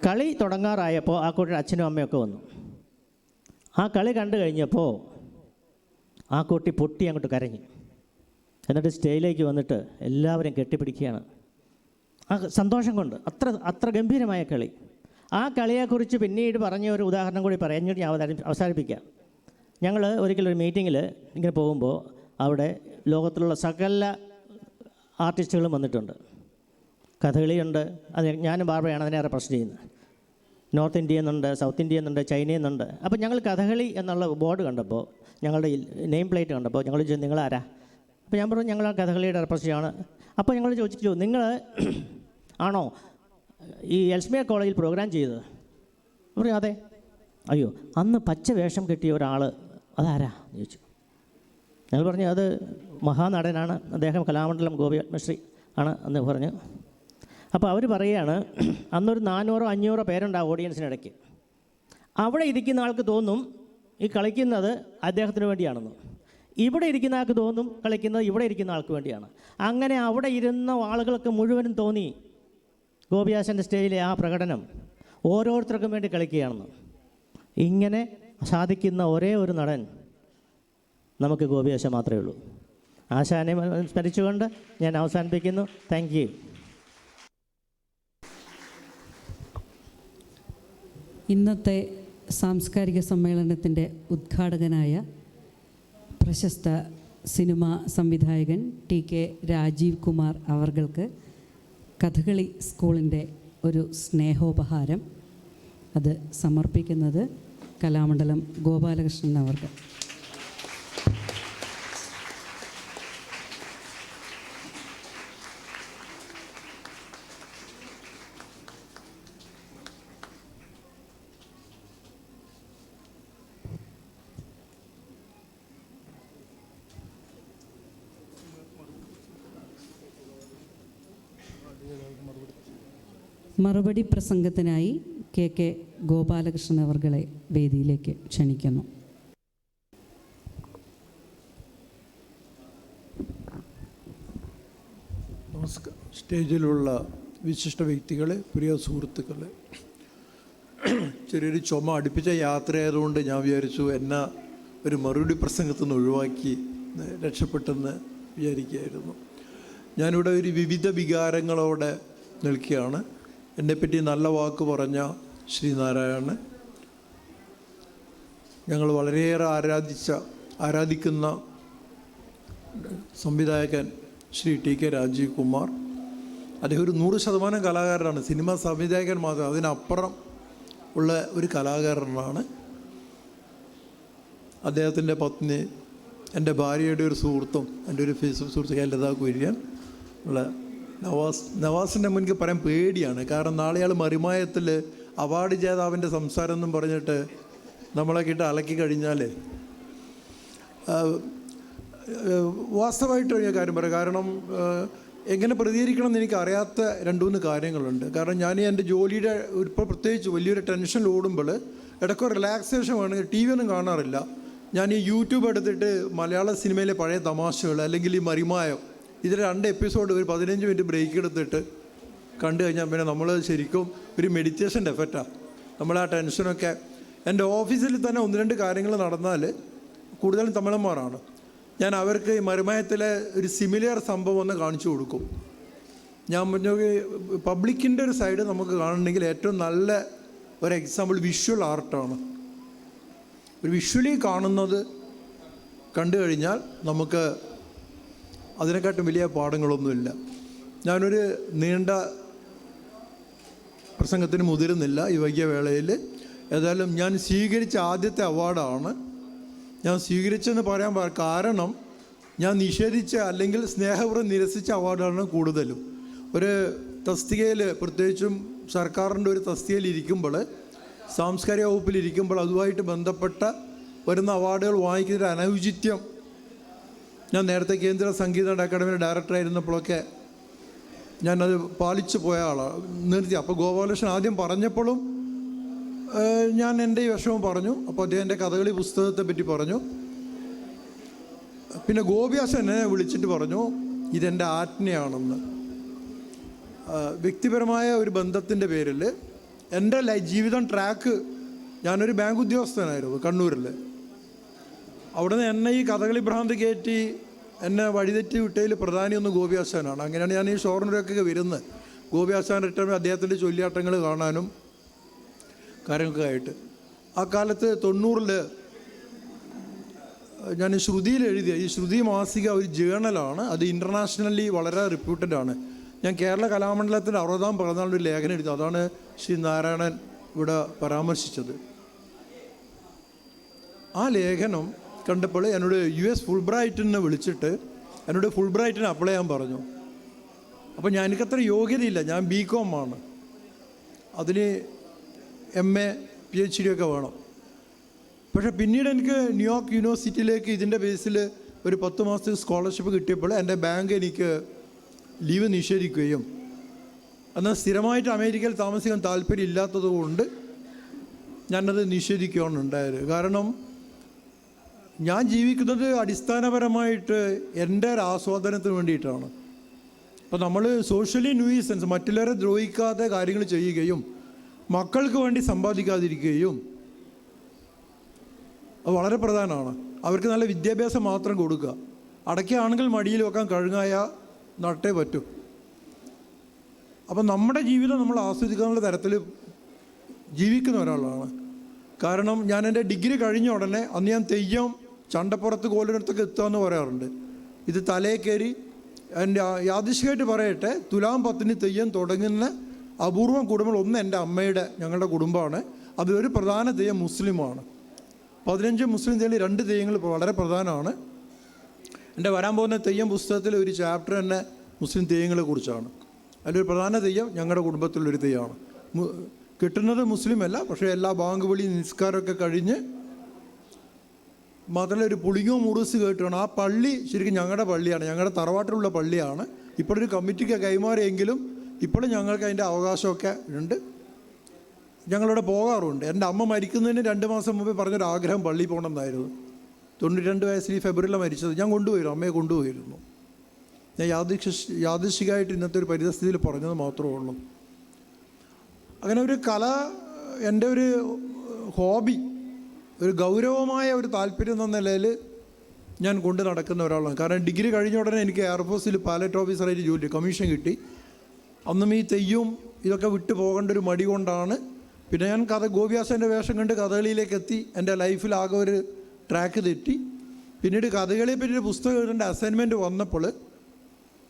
കളി തുടങ്ങാറായപ്പോൾ ആ കുട്ടിയുടെ അച്ഛനും അമ്മയൊക്കെ വന്നു. ആ കളി കണ്ടു കഴിഞ്ഞപ്പോൾ ആ കുട്ടി പൊട്ടി അങ്ങോട്ട് കരഞ്ഞു. എന്നിട്ട് സ്റ്റേജിലേക്ക് വന്നിട്ട് എല്ലാവരും കെട്ടിപ്പിടിക്കുകയാണ് ആ സന്തോഷം കൊണ്ട്. അത്ര ഗംഭീരമായ കളി. ആ കളിയെക്കുറിച്ച് പിന്നീട് പറഞ്ഞ ഒരു ഉദാഹരണം കൂടി പറഞ്ഞിട്ട് ഞാൻ അവസാനിപ്പിക്കാം. ഞങ്ങൾ ഒരിക്കലൊരു മീറ്റിങ്ങിൽ ഇങ്ങനെ പോകുമ്പോൾ അവിടെ ലോകത്തിലുള്ള സകല ആർട്ടിസ്റ്റുകളും വന്നിട്ടുണ്ട്. കഥകളിയുണ്ട്, അത് ഞാനും ബാർബയാണ് അതിനെ റെപ്രസെൻ്റ് ചെയ്യുന്നത്. നോർത്ത് ഇന്ത്യയിൽ നിന്നുണ്ട്, സൗത്ത് ഇന്ത്യയിൽ നിന്നുണ്ട്, ചൈനയിൽ നിന്നുണ്ട്. അപ്പോൾ ഞങ്ങൾ കഥകളി എന്നുള്ള ബോർഡ് കണ്ടപ്പോൾ, ഞങ്ങളുടെ നെയിം പ്ലേറ്റ് കണ്ടപ്പോൾ ഞങ്ങൾ ചോദിച്ചു നിങ്ങളാരാ? അപ്പോൾ ഞാൻ പറഞ്ഞു ഞങ്ങൾ ആ കഥകളിയുടെ റെപ്രസെൻ്റാണ്. അപ്പോൾ ഞങ്ങൾ ചോദിച്ചു നിങ്ങൾ ആണോ ഈ എൽസ്മിയർ കോളേജിൽ പ്രോഗ്രാം ചെയ്തത്? പറയും അതെ. അയ്യോ, അന്ന് പച്ച വേഷം കെട്ടിയ ഒരാൾ അതാരാ എന്ന് ചോദിച്ചു. ഞങ്ങൾ പറഞ്ഞു അത് മഹാനടനാണ്, അദ്ദേഹം കലാമണ്ഡലം ഗോപിശ്രീ ആണ് എന്ന് പറഞ്ഞു. അപ്പോൾ അവർ പറയുകയാണ് അന്നൊരു 400-500 പേരുണ്ട് ആ ഓഡിയൻസിനിടയ്ക്ക്. അവിടെ ഇരിക്കുന്ന ആൾക്ക് തോന്നും ഈ കളിക്കുന്നത് അദ്ദേഹത്തിന് വേണ്ടിയാണെന്ന്. ഇവിടെ ഇരിക്കുന്ന ആൾക്ക് തോന്നും കളിക്കുന്നത് ഇവിടെ ഇരിക്കുന്ന ആൾക്ക് വേണ്ടിയാണ്. അങ്ങനെ അവിടെ ഇരുന്ന ആളുകൾക്ക് മുഴുവനും തോന്നി ഗോപിയാശൻ്റെ സ്റ്റേജിലെ ആ പ്രകടനം ഓരോരുത്തർക്കും വേണ്ടി കളിക്കുകയാണെന്ന്. ഇങ്ങനെ സാധിക്കുന്ന ഒരേ ഒരു നടൻ നമുക്ക് ഗോപിയാശ മാത്രമേ ഉള്ളൂ. ആശാനെ സ്മരിച്ചുകൊണ്ട് ഞാൻ അവസാനിപ്പിക്കുന്നു. Thank you. ഇന്നത്തെ സാംസ്കാരിക സമ്മേളനത്തിൻ്റെ ഉദ്ഘാടകനായ പ്രശസ്ത സിനിമാ സംവിധായകൻ TK രാജീവ് കുമാർ അവർക്ക് കഥകളി സ്കൂളിൻ്റെ ഒരു സ്നേഹോപഹാരം അത് സമർപ്പിക്കുന്നത് കലാമണ്ഡലം ഗോപാലകൃഷ്ണൻ അവർക്ക്. മറുപടി പ്രസംഗത്തിനായി KK ഗോപാലകൃഷ്ണൻ അവർകളെ വേദിയിലേക്ക് ക്ഷണിക്കുന്നു. നമസ്കാരം. സ്റ്റേജിലുള്ള വിശിഷ്ട വ്യക്തികളെ, പ്രിയ സുഹൃത്തുക്കളെ, ചെറിയൊരു ചുമ അടുപ്പിച്ച യാത്രയായതുകൊണ്ട് ഞാൻ വിചാരിച്ചു എന്നെ ഒരു മറുപടി പ്രസംഗത്തിൽ നിന്ന് ഒഴിവാക്കി രക്ഷപ്പെട്ടെന്ന് വിചാരിക്കുകയായിരുന്നു. ഞാനിവിടെ ഒരു വിവിധ വികാരങ്ങളോടെ നിൽക്കുകയാണ്. എന്നെപ്പറ്റി നല്ല വാക്ക് പറഞ്ഞ ശ്രീനാരായണൻ, ഞങ്ങൾ വളരെയേറെ ആരാധിക്കുന്ന സംവിധായകൻ ശ്രീ TK രാജീവ് കുമാർ. അദ്ദേഹം ഒരു 100% കലാകാരനാണ്. സിനിമ സംവിധായകൻ മാത്രം, അതിനപ്പുറം ഉള്ള ഒരു കലാകാരനാണ്. അദ്ദേഹത്തിൻ്റെ പത്നി, എൻ്റെ ഭാര്യയുടെ ഒരു സുഹൃത്തും എൻ്റെ ഒരു ഫേസ്ബുക്ക് സുഹൃത്ത് ലതാ കുര്യൻ ഉള്ള നവാസിൻ്റെ മുൻക് പറയാൻ പേടിയാണ്. കാരണം നാളെ ആൾ മറിമായത്തിൽ അവാർഡ് ജേതാവിൻ്റെ സംസാരം എന്നും പറഞ്ഞിട്ട് നമ്മളൊക്കെ ഇട്ട് അലക്കി കഴിഞ്ഞാൽ വാസ്തവമായിട്ട് ഞാൻ കാര്യം പറയാം. കാരണം എങ്ങനെ പ്രതികരിക്കണം എന്ന് എനിക്ക് അറിയാത്ത 2-3 കാര്യങ്ങളുണ്ട്. കാരണം ഞാൻ എൻ്റെ ജോലിയുടെ ഇപ്പോൾ പ്രത്യേകിച്ച് വലിയൊരു ടെൻഷൻ ഓടുമ്പോൾ ഇടയ്ക്ക് റിലാക്സേഷൻ വേണമെങ്കിൽ TV ഒന്നും കാണാറില്ല. ഞാൻ ഈ യൂട്യൂബ് എടുത്തിട്ട് മലയാള സിനിമയിലെ പഴയ തമാശകൾ അല്ലെങ്കിൽ ഈ മറിമായം ഇതിൽ 2 എപ്പിസോഡ് ഒരു 15 മിനിറ്റ് ബ്രേക്ക് എടുത്തിട്ട് കണ്ടു കഴിഞ്ഞാൽ പിന്നെ നമ്മൾ ശരിക്കും ഒരു മെഡിറ്റേഷൻ്റെ എഫക്റ്റാണ്. നമ്മൾ ആ ടെൻഷനൊക്കെ എൻ്റെ ഓഫീസിൽ തന്നെ 1-2 കാര്യങ്ങൾ നടന്നാൽ കൂടുതലും തമിഴന്മാരാണ്. ഞാൻ അവർക്ക് ഈ മറിമായത്തിലെ ഒരു സിമിലർ സംഭവം ഒന്ന് കാണിച്ചു കൊടുക്കും. ഞാൻ പറഞ്ഞു പബ്ലിക്കിൻ്റെ ഒരു സൈഡ് നമുക്ക് കാണണമെങ്കിൽ ഏറ്റവും നല്ല ഒരു എക്സാമ്പിൾ വിഷ്വൽ ആർട്ടാണ്. ഒരു വിഷ്വലി കാണുന്നത് കണ്ടു കഴിഞ്ഞാൽ നമുക്ക് അതിനെക്കാട്ടും വലിയ പാഠങ്ങളൊന്നുമില്ല. ഞാനൊരു നീണ്ട പ്രസംഗത്തിന് മുതിരുന്നില്ല ഈ വൈകിയ വേളയിൽ. ഏതായാലും ഞാൻ സ്വീകരിച്ച ആദ്യത്തെ അവാർഡാണ്. ഞാൻ സ്വീകരിച്ചെന്ന് പറയാൻ കാരണം ഞാൻ നിഷേധിച്ച അല്ലെങ്കിൽ സ്നേഹപൂർവ്വം നിരസിച്ച അവാർഡാണ് കൂടുതലും. ഒരു തസ്തികയിൽ, പ്രത്യേകിച്ചും സർക്കാരിൻ്റെ ഒരു തസ്തികയിൽ ഇരിക്കുമ്പോൾ, സാംസ്കാരിക വകുപ്പിലിരിക്കുമ്പോൾ അതുമായിട്ട് ബന്ധപ്പെട്ട വരുന്ന അവാർഡുകൾ വാങ്ങിക്കുന്നൊരു അനൗചിത്യം ഞാൻ നേരത്തെ കേന്ദ്ര സംഗീത അക്കാദമിയുടെ ഡയറക്ടറായിരുന്നപ്പോഴൊക്കെ ഞാനത് പാലിച്ചു പോയ ആളാണ്, നിർത്തി. അപ്പോൾ ഗോപാലകൃഷ്ണൻ ആദ്യം പറഞ്ഞപ്പോഴും ഞാൻ എൻ്റെ ഈ വിഷമം പറഞ്ഞു. അപ്പോൾ അദ്ദേഹം എൻ്റെ കഥകളി പുസ്തകത്തെ പറ്റി പറഞ്ഞു. പിന്നെ ഗോപിയാശൻ എന്നെ വിളിച്ചിട്ട് പറഞ്ഞു ഇതെൻ്റെ ആജ്ഞയാണെന്ന്. വ്യക്തിപരമായ ഒരു ബന്ധത്തിൻ്റെ പേരിൽ എൻ്റെ ജീവിതം ട്രാക്ക്, ഞാനൊരു ബാങ്ക് ഉദ്യോഗസ്ഥനായിരുന്നു കണ്ണൂരിൽ. അവിടുന്ന് എന്നെ ഈ കഥകളി ഭ്രാന്ത് കയറ്റി എന്നെ വഴിതെറ്റി വിട്ടതിൽ പ്രധാനിയൊന്നും ഗോപിയാശാനാണ്. അങ്ങനെയാണ് ഞാൻ ഈ ഷോറിനൊക്കെ വരുന്നത്. ഗോപിയാശാൻ റിട്ടയർ അദ്ദേഹത്തിൻ്റെ ചൊല്ലിയാട്ടങ്ങൾ കാണാനും കാര്യങ്ങളൊക്കെ ആയിട്ട്. ആ കാലത്ത് 90-ൽ ഞാൻ ശ്രുതിയിൽ എഴുതിയ ഈ ശ്രുതി മാസിക ഒരു ജേണലാണ്. അത് ഇൻ്റർനാഷണലി വളരെ റിപ്യൂട്ടഡ് ആണ്. ഞാൻ കേരള കലാമണ്ഡലത്തിൻ്റെ 60ാം പിറന്നാളിൻ്റെ ഒരു ലേഖനം എഴുതി. അതാണ് ശ്രീ നാരായണൻ ഇവിടെ പരാമർശിച്ചത്. ആ ലേഖനം കണ്ടപ്പോൾ എന്നോട് US ഫുൾബ്രൈറ്റിനെ വിളിച്ചിട്ട് എന്നോട് ഫുൾബ്രൈറ്റിന് അപ്ലൈ ചെയ്യാൻ പറഞ്ഞു. അപ്പോൾ എനിക്കത്ര യോഗ്യതയില്ല, ഞാൻ BCom ആണ്, അതിന് MA PhD ഒക്കെ വേണം. പക്ഷേ പിന്നീട് എനിക്ക് ന്യൂയോർക്ക് യൂണിവേഴ്സിറ്റിയിലേക്ക് ഇതിൻ്റെ ബേസിൽ ഒരു 10 മാസത്തെ സ്കോളർഷിപ്പ് കിട്ടിയപ്പോൾ എൻ്റെ ബാങ്ക് എനിക്ക് ലീവ് നിഷേധിക്കുകയും എന്നാൽ സ്ഥിരമായിട്ട് അമേരിക്കയിൽ താമസിക്കാൻ താല്പര്യം ഇല്ലാത്തത് കൊണ്ട് ഞാനത് നിഷേധിക്കുകയാണ് ഉണ്ടായത്. കാരണം ഞാൻ ജീവിക്കുന്നത് അടിസ്ഥാനപരമായിട്ട് എൻ്റെ ഒരു ആസ്വാദനത്തിന് വേണ്ടിയിട്ടാണ്. അപ്പോൾ നമ്മൾ സോഷ്യലി ന്യൂയിസൻസ്, മറ്റുള്ളവരെ ദ്രോഹിക്കാതെ കാര്യങ്ങൾ ചെയ്യുകയും മക്കൾക്ക് വേണ്ടി സമ്പാദിക്കാതിരിക്കുകയും അത് വളരെ പ്രധാനമാണ്. അവർക്ക് നല്ല വിദ്യാഭ്യാസം മാത്രം കൊടുക്കുക. അടയ്ക്കുകയാണെങ്കിൽ മടിയിൽ വെക്കാൻ കഴുങ്ങായ നട്ടേ പറ്റൂ. അപ്പം നമ്മുടെ ജീവിതം നമ്മൾ ആസ്വദിക്കാനുള്ള തരത്തിൽ ജീവിക്കുന്ന ഒരാളാണ്. കാരണം ഞാൻ എൻ്റെ ഡിഗ്രി കഴിഞ്ഞ ഉടനെ അന്ന് ഞാൻ തെയ്യം, ചണ്ടപ്പുറത്ത്, കോലിനടുത്തൊക്കെ എത്തുകയെന്ന് പറയാറുണ്ട്. ഇത് തലയിൽ കയറി എൻ്റെ യാദൃശ്ചികമായിട്ട് പറയട്ടെ, തുലാം 10-ന് തെയ്യം തുടങ്ങുന്ന അപൂർവം കുടുംബങ്ങൾ ഒന്ന് എൻ്റെ അമ്മയുടെ, ഞങ്ങളുടെ കുടുംബമാണ്. അതിലൊരു പ്രധാന തെയ്യം മുസ്ലിമാണ്. 15 മുസ്ലിം തെയ്യങ്ങളിൽ 2 തെയ്യങ്ങൾ വളരെ പ്രധാനമാണ്. എൻ്റെ വരാൻ പോകുന്ന തെയ്യം പുസ്തകത്തിൽ ഒരു ചാപ്റ്റർ തന്നെ മുസ്ലിം തെയ്യങ്ങളെ കുറിച്ചാണ്. അതിലൊരു പ്രധാന തെയ്യം ഞങ്ങളുടെ കുടുംബത്തിലൊരു തെയ്യമാണ്. കിട്ടുന്നത് മുസ്ലിം അല്ല, പക്ഷേ എല്ലാ ബാങ്ക് വിളി നിസ്കാരമൊക്കെ കഴിഞ്ഞ് മാത്രമല്ല ഒരു പുളിങ്ങോ മുറുസ് കേട്ടാണ്. ആ പള്ളി ശരിക്കും ഞങ്ങളുടെ പള്ളിയാണ്, ഞങ്ങളുടെ തറവാട്ടിലുള്ള പള്ളിയാണ്. ഇപ്പോഴൊരു കമ്മിറ്റിക്ക് കൈമാറിയെങ്കിലും ഇപ്പോഴും ഞങ്ങൾക്ക് അതിൻ്റെ അവകാശമൊക്കെ ഉണ്ട്. ഞങ്ങളിവിടെ പോകാറുണ്ട്. എൻ്റെ അമ്മ മരിക്കുന്നതിന് 2 മാസം മുമ്പേ പറഞ്ഞൊരാഗ്രഹം പള്ളിയിൽ പോകണമെന്നായിരുന്നു. 92 വയസ്സിൽ ഈ ഫെബ്രുവരിയിലാണ് മരിച്ചത്. ഞാൻ കൊണ്ടുപോയിരുന്നു, അമ്മയെ കൊണ്ടുപോയിരുന്നു. ഞാൻ യാദൃശ്ചികമായിട്ട് ഇന്നത്തെ ഒരു പരിസ്ഥിതിയിൽ പറഞ്ഞത് മാത്രമേ ഉള്ളൂ. അങ്ങനെ ഒരു കല എൻ്റെ ഒരു ഹോബി, ഒരു ഗൗരവമായ ഒരു താല്പര്യം എന്ന നിലയിൽ ഞാൻ കൊണ്ട് നടക്കുന്ന ഒരാളാണ്. കാരണം ഡിഗ്രി കഴിഞ്ഞ ഉടനെ എനിക്ക് എയർഫോഴ്സിൽ പൈലറ്റ് ഓഫീസറായിട്ട് ജോലി കമ്മീഷൻ കിട്ടി. അന്നും ഈ തെയ്യവും ഇതൊക്കെ വിട്ടു പോകേണ്ട ഒരു മടി കൊണ്ടാണ്. പിന്നെ ഞാൻ ഗോപിയാശൻ്റെ വേഷം കണ്ട് കഥകളിയിലേക്ക് എത്തി. എൻ്റെ ലൈഫിൽ ആകെ ഒരു ട്രാക്ക് തെറ്റി. പിന്നീട് കഥകളിയെ പറ്റി ഒരു പുസ്തകം എഴുതേണ്ട അസൈൻമെൻറ്റ് വന്നപ്പോൾ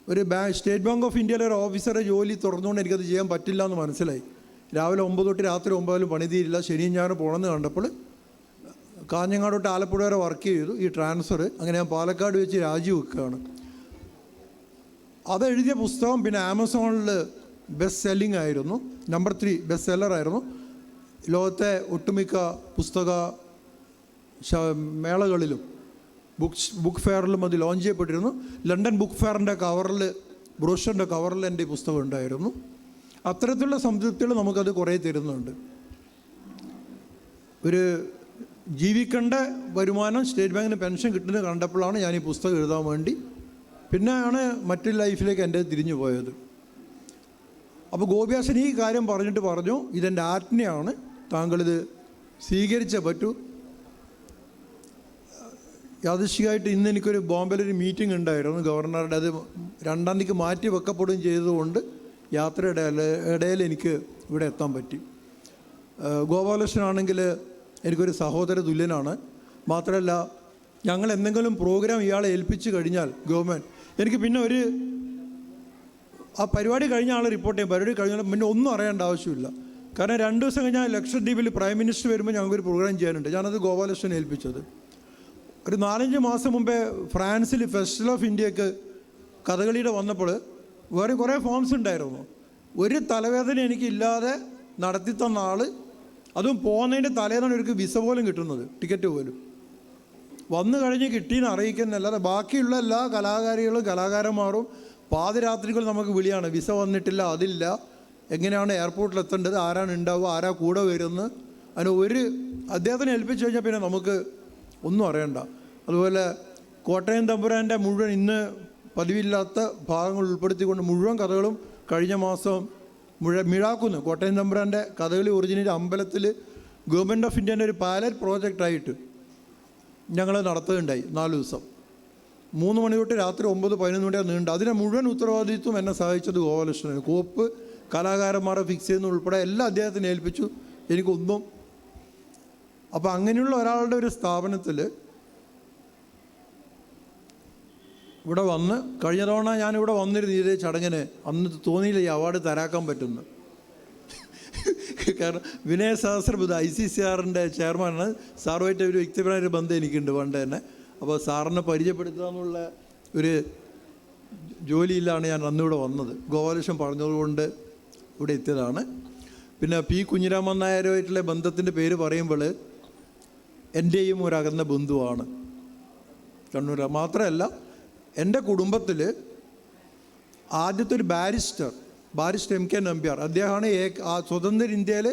ഒരു സ്റ്റേറ്റ് ബാങ്ക് ഓഫ് ഇന്ത്യയിലെ ഒരു ഓഫീസറെ ജോലി തുറന്നുകൊണ്ട് എനിക്കത് ചെയ്യാൻ പറ്റില്ല എന്ന് മനസ്സിലായി. രാവിലെ 9 തൊട്ട് രാത്രി 9 പണി തീരില്ല, ശനിയും ഞാനും പോകണമെന്ന് കണ്ടപ്പോൾ കാഞ്ഞങ്ങാട് തൊട്ട് ആലപ്പുഴ വരെ വർക്ക് ചെയ്തു. ഈ ട്രാൻസ്ഫർ അങ്ങനെ ഞാൻ പാലക്കാട് വെച്ച് രാജിവെക്കുകയാണ്. അതെഴുതിയ പുസ്തകം പിന്നെ ആമസോണിൽ ബെസ്റ്റ് സെല്ലിംഗ് ആയിരുന്നു, നമ്പർ 3 ബെസ്റ്റ് സെല്ലറായിരുന്നു. ലോകത്തെ ഒട്ടുമിക്ക പുസ്തക മേളകളിലും ബുക്ക് ഫെയറിലും അത് ലോഞ്ച് ചെയ്യപ്പെട്ടിരുന്നു. ലണ്ടൻ ബുക്ക് ഫെയറിൻ്റെ കവറിൽ, ബ്രോഷറിൻ്റെ കവറിൽ എൻ്റെ ഈ പുസ്തകം ഉണ്ടായിരുന്നു. അത്തരത്തിലുള്ള സംതൃപ്തികൾ നമുക്കത് കുറേ തരുന്നുണ്ട്. ഒരു ജീവിക്കേണ്ട വരുമാനം സ്റ്റേറ്റ് ബാങ്കിന് പെൻഷൻ കിട്ടുന്നത് കണ്ടപ്പോഴാണ് ഞാൻ ഈ പുസ്തകം എഴുതാൻ വേണ്ടി, പിന്നെയാണ് മറ്റു ലൈഫിലേക്ക് എൻ്റെ തിരിഞ്ഞു പോയത്. അപ്പോൾ ഗോപിയാശൻ ഈ കാര്യം പറഞ്ഞിട്ട് പറഞ്ഞു, ഇതെൻ്റെ ആജ്ഞയാണ്, താങ്കളിത് സ്വീകരിച്ചേ പറ്റൂ. യാദൃശ്ചികമായിട്ട് ഇന്ന് എനിക്കൊരു ബോംബെയിലൊരു മീറ്റിംഗ് ഉണ്ടായിരുന്നു ഗവർണറുടെ. അത് 2-ാം തീയതിക്ക് മാറ്റി വെക്കപ്പെടുകയും ചെയ്തതുകൊണ്ട് യാത്രയുടെ ഇടയിൽ എനിക്ക് ഇവിടെ എത്താൻ പറ്റി. ഗോപാലകൃഷ്ണനാണെങ്കിൽ എനിക്കൊരു സഹോദര തുല്യനാണ്. മാത്രമല്ല ഞങ്ങൾ എന്തെങ്കിലും പ്രോഗ്രാം ഇയാളെ ഏൽപ്പിച്ചു കഴിഞ്ഞാൽ ഗവൺമെൻറ് എനിക്ക് പിന്നെ ഒരു ആ പരിപാടി കഴിഞ്ഞ ആൾ റിപ്പോർട്ട് ചെയ്യും. പരിപാടി കഴിഞ്ഞാൽ പിന്നെ ഒന്നും അറിയേണ്ട ആവശ്യമില്ല. കാരണം 2 ദിവസം കഴിഞ്ഞാൽ ലക്ഷദ്വീപിൽ പ്രൈം മിനിസ്റ്റർ വരുമ്പോൾ ഞങ്ങൾക്കൊരു പ്രോഗ്രാം ചെയ്യാനുണ്ട്. ഞാനത് ഗോപാലകൃഷ്ണനെ ഏൽപ്പിച്ചത്. ഒരു 4-5 മാസം മുമ്പേ ഫ്രാൻസിൽ ഫെസ്റ്റിവൽ ഓഫ് ഇന്ത്യക്ക് കഥകളിയുടെ വന്നപ്പോൾ വേറെ കുറേ ഫോംസ് ഉണ്ടായിരുന്നു. ഒരു തലവേദന എനിക്കില്ലാതെ നടത്തി തന്ന ആൾ, അതും പോകുന്നതിൻ്റെ തലേന്നാണ് ഇവർക്ക് വിസ പോലും കിട്ടുന്നത്, ടിക്കറ്റ് പോലും. വന്നു കഴിഞ്ഞ് കിട്ടിയെന്ന് അറിയിക്കുന്നല്ലാതെ ബാക്കിയുള്ള എല്ലാ കലാകാരികളും കലാകാരന്മാരും പാതിരാത്രികൾ നമുക്ക് വിളിയാണ്, വിസ വന്നിട്ടില്ല, അതില്ല, എങ്ങനെയാണ് എയർപോർട്ടിൽ എത്തേണ്ടത്, ആരാണ് ഉണ്ടാവുക, ആരാ കൂടെ വരുന്നത്. അതിന് അദ്ദേഹത്തിനെ ഏൽപ്പിച്ചു കഴിഞ്ഞാൽ പിന്നെ നമുക്ക് ഒന്നും അറിയണ്ട. അതുപോലെ കോട്ടയം തമ്പുരാൻ്റെ മുഴുവൻ ഇന്ന് പതിവില്ലാത്ത ഭാഗങ്ങൾ ഉൾപ്പെടുത്തിക്കൊണ്ട് മുഴുവൻ കഥകളും കഴിഞ്ഞ മാസം മിഴാക്കുന്ന് കോട്ടയം തമ്പുരാൻ്റെ കഥകളി ഒറിജിനൽ അമ്പലത്തിൽ ഗവൺമെൻറ് ഓഫ് ഇന്ത്യൻ്റെ ഒരു പൈലറ്റ് പ്രോജക്റ്റായിട്ട് ഞങ്ങൾ നടത്തുകയുണ്ടായി. 4 ദിവസം 3 മണി തൊട്ട് രാത്രി 9-11 മണി വരെ നീണ്ട. അതിനെ മുഴുവൻ ഉത്തരവാദിത്വം എന്നെ സഹായിച്ചത് ഗോപാലകൃഷ്ണൻ. കോപ്പ് കലാകാരന്മാരെ ഫിക്സ് ചെയ്യുന്ന ഉൾപ്പെടെ എല്ലാം അദ്ദേഹത്തിന് ഏൽപ്പിച്ചു, എനിക്കൊന്നും. അപ്പോൾ അങ്ങനെയുള്ള ഒരാളുടെ ഒരു സ്ഥാപനത്തിൽ ഇവിടെ വന്ന്, കഴിഞ്ഞ തവണ ഞാനിവിടെ വന്നിരുന്നു ഇതേ ചടങ്ങിന്, അന്ന് തോന്നിയില്ല ഈ അവാർഡ് തരാക്കാൻ പറ്റുന്നു. കാരണം വിനയ സഹസ്രബുദ്ധ ICCRൻ്റെ ചെയർമാനാണ്. സാറുമായിട്ട് ഒരു വ്യക്തിപരമായ ഒരു ബന്ധം എനിക്കുണ്ട് പണ്ട് തന്നെ. അപ്പോൾ സാറിനെ പരിചയപ്പെടുത്തുക എന്നുള്ള ഒരു ജോലിയിലാണ് ഞാൻ അന്നിവിടെ വന്നത്. ഗോപാലകൃഷ്ണൻ പറഞ്ഞതുകൊണ്ട് ഇവിടെ എത്തിയതാണ്. പിന്നെ P. കുഞ്ഞിരാമൻ നായരുമായിട്ടുള്ള ബന്ധത്തിൻ്റെ പേര് പറയുമ്പോൾ എൻ്റെയും ഒരു അകന്ന ബന്ധുവാണ് കണ്ണൂർ. മാത്രമല്ല എൻ്റെ കുടുംബത്തിൽ ആദ്യത്തെ ഒരു ബാരിസ്റ്റർ MK നമ്പ്യാർ, അദ്ദേഹമാണ് സ്വതന്ത്ര ഇന്ത്യയിൽ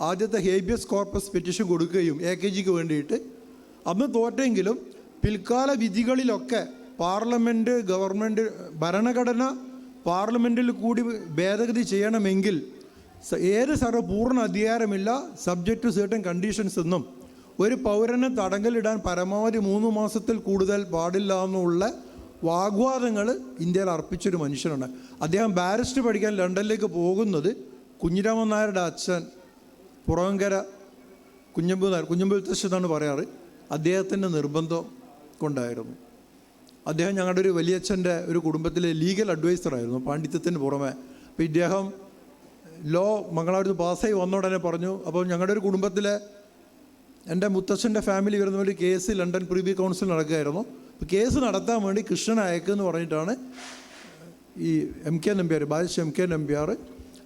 ആദ്യത്തെ ഹേബിയസ് കോർപ്പസ് പെറ്റീഷൻ കൊടുക്കുകയും AKGക്ക് വേണ്ടിയിട്ട്. അന്ന് തോറ്റെങ്കിലും പിൽക്കാല വിധികളിലൊക്കെ പാർലമെൻറ്റ്, ഗവൺമെൻറ്, ഭരണഘടന പാർലമെൻറ്റിൽ കൂടി ഭേദഗതി ചെയ്യണമെങ്കിൽ ഏത് പൂർണ്ണ അധികാരമില്ല, സബ്ജക്റ്റ് ടു സർട്ടൻ കണ്ടീഷൻസ് എന്നും ഒരു പൗരനെ തടങ്കലിടാൻ പരമാവധി 3 മാസത്തിൽ കൂടുതൽ പാടില്ല എന്നുള്ള വാഗ്വാദങ്ങൾ ഇന്ത്യയിൽ അർപ്പിച്ചൊരു മനുഷ്യനാണ്. അദ്ദേഹം ബാരിസ്റ്റർ പഠിക്കാൻ ലണ്ടനിലേക്ക് പോകുന്നത് കുഞ്ഞിരാമൻ നായരുടെ അച്ഛൻ പുറങ്കര കുഞ്ഞമ്പുത്തശ്ശൻ എന്നാണ് പറയാറ്, അദ്ദേഹത്തിൻ്റെ നിർബന്ധം കൊണ്ടായിരുന്നു. അദ്ദേഹം ഞങ്ങളുടെ ഒരു വലിയച്ഛൻ്റെ ഒരു കുടുംബത്തിലെ ലീഗൽ അഡ്വൈസറായിരുന്നു പാണ്ഡിത്യത്തിന് പുറമെ. അപ്പോൾ ഇദ്ദേഹം ലോ മംഗളാപുരത്ത് പാസ്സായി വന്ന ഉടനെ പറഞ്ഞു, അപ്പോൾ ഞങ്ങളുടെ ഒരു കുടുംബത്തിലെ എൻ്റെ മുത്തച്ഛൻ്റെ ഫാമിലി വരുന്ന ഒരു കേസ് ലണ്ടൻ പ്രിവി കൗൺസിൽ നടക്കുകയായിരുന്നു. അപ്പോൾ കേസ് നടത്താൻ വേണ്ടി കൃഷ്ണൻ അയക്കെന്ന് പറഞ്ഞിട്ടാണ് ഈ MK Nambiar, barrister MK Nambiar.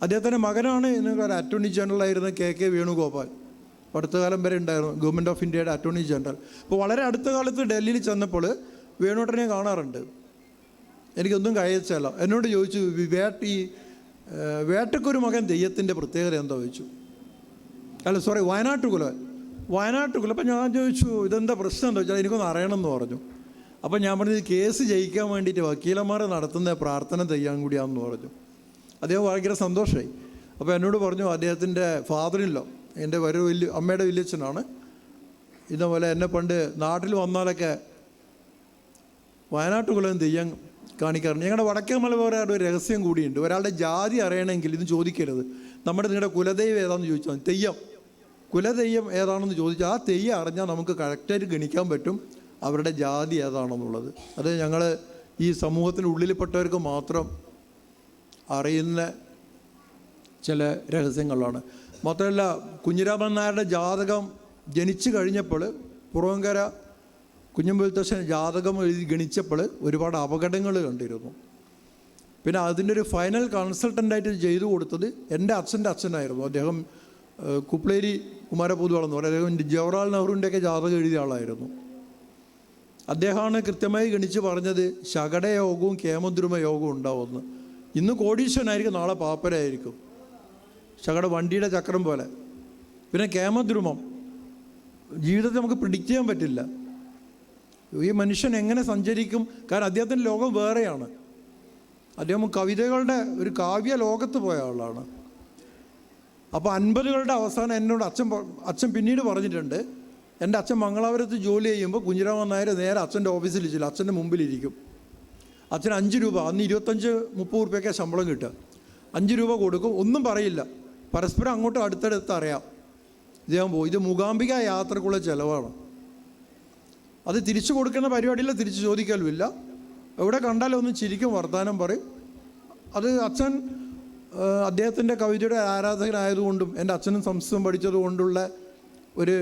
അദ്ദേഹത്തിൻ്റെ മകനാണ് ഒരു അറ്റോർണി ജനറലായിരുന്ന KK വേണുഗോപാൽ. അടുത്ത കാലം വരെ ഉണ്ടായിരുന്നു ഗവൺമെൻറ് ഓഫ് ഇന്ത്യയുടെ അറ്റോർണി ജനറൽ. അപ്പോൾ വളരെ അടുത്ത കാലത്ത് ഡൽഹിയിൽ ചെന്നപ്പോൾ വേണുട്ടനെ കാണാറുണ്ട്. എനിക്കൊന്നും കഴിച്ചല്ല. എന്നോട് ചോദിച്ചു, വേട്ടക്കൊരു മകൻ തെയ്യത്തിൻ്റെ പ്രത്യേകത എന്താ ചോദിച്ചു. വയനാട്ടുകുല. അപ്പോൾ ഞാൻ ചോദിച്ചു ഇതെന്താ പ്രശ്നം എന്താ വെച്ചാൽ എനിക്കൊന്ന് അറിയണമെന്ന് പറഞ്ഞു. അപ്പോൾ ഞാൻ പറഞ്ഞത് കേസ് ജയിക്കാൻ വേണ്ടിയിട്ട് വക്കീലന്മാരെ നടത്തുന്ന പ്രാർത്ഥന തെയ്യാൻ കൂടിയാണെന്ന് പറഞ്ഞു. അദ്ദേഹം ഭയങ്കര സന്തോഷമായി. അപ്പോൾ എന്നോട് പറഞ്ഞു അദ്ദേഹത്തിൻ്റെ ഫാദറിലോ, എൻ്റെ അമ്മയുടെ വലിയച്ഛനാണ്, ഇതേപോലെ എന്നെ പണ്ട് നാട്ടിൽ വന്നാലൊക്കെ വയനാട്ടുകുലം തെയ്യം കാണിക്കാറുണ്ട്. ഞങ്ങളുടെ വടക്കേ മലബാറുകാരുടെ ഒരു രഹസ്യം കൂടിയുണ്ട്. ഒരാളുടെ ജാതി അറിയണമെങ്കിൽ ഇത് ചോദിക്കരുത്, നിങ്ങളുടെ കുലദൈവം ഏതാണെന്ന് ചോദിച്ചാൽ തെയ്യം, കുലതെയ്യം ഏതാണെന്ന് ചോദിച്ചാൽ ആ തെയ്യം അറിഞ്ഞാൽ നമുക്ക് കറക്റ്റായിട്ട് ഗണിക്കാൻ പറ്റും അവരുടെ ജാതി ഏതാണെന്നുള്ളത്. അത് ഞങ്ങൾ ഈ സമൂഹത്തിനുള്ളിൽപ്പെട്ടവർക്ക് മാത്രം അറിയുന്ന ചില രഹസ്യങ്ങളാണ്. മാത്രമല്ല കുഞ്ഞിരാമൻ നായരുടെ ജാതകം ജനിച്ചു കഴിഞ്ഞപ്പോൾ പുറങ്കര കുഞ്ഞമ്പുത്തശ്ശൻ ജാതകം എഴുതി ഗണിച്ചപ്പോൾ ഒരുപാട് അപകടങ്ങൾ കണ്ടിരുന്നു. പിന്നെ അതിൻ്റെ ഒരു ഫൈനൽ കൺസൾട്ടൻ്റായിട്ട് ചെയ്തു കൊടുത്തത് എൻ്റെ അച്ഛൻ്റെ അച്ഛനായിരുന്നു. അദ്ദേഹം കുപ്ലേരി കുമാരപൂതുവാളെന്ന് പറയും. അദ്ദേഹം ജവഹർലാൽ നെഹ്റുവിൻ്റെയൊക്കെ ജാതകം എഴുതിയ ആളായിരുന്നു. അദ്ദേഹമാണ് കൃത്യമായി ഗണിച്ച് പറഞ്ഞത് ശകടയോഗവും കേമദ്രുമ യോഗവും ഉണ്ടാവുമെന്ന്. ഇന്ന് കോടീശ്വരനായിരിക്കും, നാളെ പാപ്പരായിരിക്കും. ശകട വണ്ടിയുടെ ചക്രം പോലെ. പിന്നെ കേമദ്രുമം ജീവിതത്തിൽ നമുക്ക് പ്രിഡിക്റ്റ് ചെയ്യാൻ പറ്റില്ല. ഈ മനുഷ്യൻ എങ്ങനെ സഞ്ചരിക്കും? കാരണം അദ്ദേഹത്തിൻ്റെ ലോകം വേറെയാണ്. അദ്ദേഹം കവിതകളുടെ ഒരു കാവ്യ ലോകത്ത് പോയ ആളാണ്. അപ്പോൾ 50കളുടെ അവസാനം എന്നോട് അച്ഛൻ പിന്നീട് പറഞ്ഞിട്ടുണ്ട്, എൻ്റെ അച്ഛൻ മംഗളാപുരത്ത് ജോലി ചെയ്യുമ്പോൾ കുഞ്ഞിരാമൻ നായർ നേരെ അച്ഛൻ്റെ ഓഫീസിൽ ചെല്ലും, അച്ഛൻ്റെ മുമ്പിലിരിക്കും. അച്ഛന് 5 രൂപ, അന്ന് 25-30 രൂപയൊക്കെ ശമ്പളം കിട്ടുക. 5 രൂപ കൊടുക്കും, ഒന്നും പറയില്ല, പരസ്പരം അങ്ങോട്ടും അടുത്തടുത്ത് അറിയാം. ഇദ്ദേഹം പോകും. ഇത് മൂകാംബിക യാത്രക്കുള്ള ചിലവാണ്. അത് തിരിച്ചു കൊടുക്കുന്ന പരിപാടിയില്ല, തിരിച്ചു ചോദിക്കലുമില്ല. എവിടെ കണ്ടാലും ഒന്ന് ചിരിക്കും, വർത്തമാനം പറയും. അത് അച്ഛൻ അദ്ദേഹത്തിൻ്റെ കവിതയുടെ ആരാധകനായതുകൊണ്ടും എൻ്റെ അച്ഛനും സംസ്കൃതം പഠിച്ചതുകൊണ്ടുള്ള ഒരു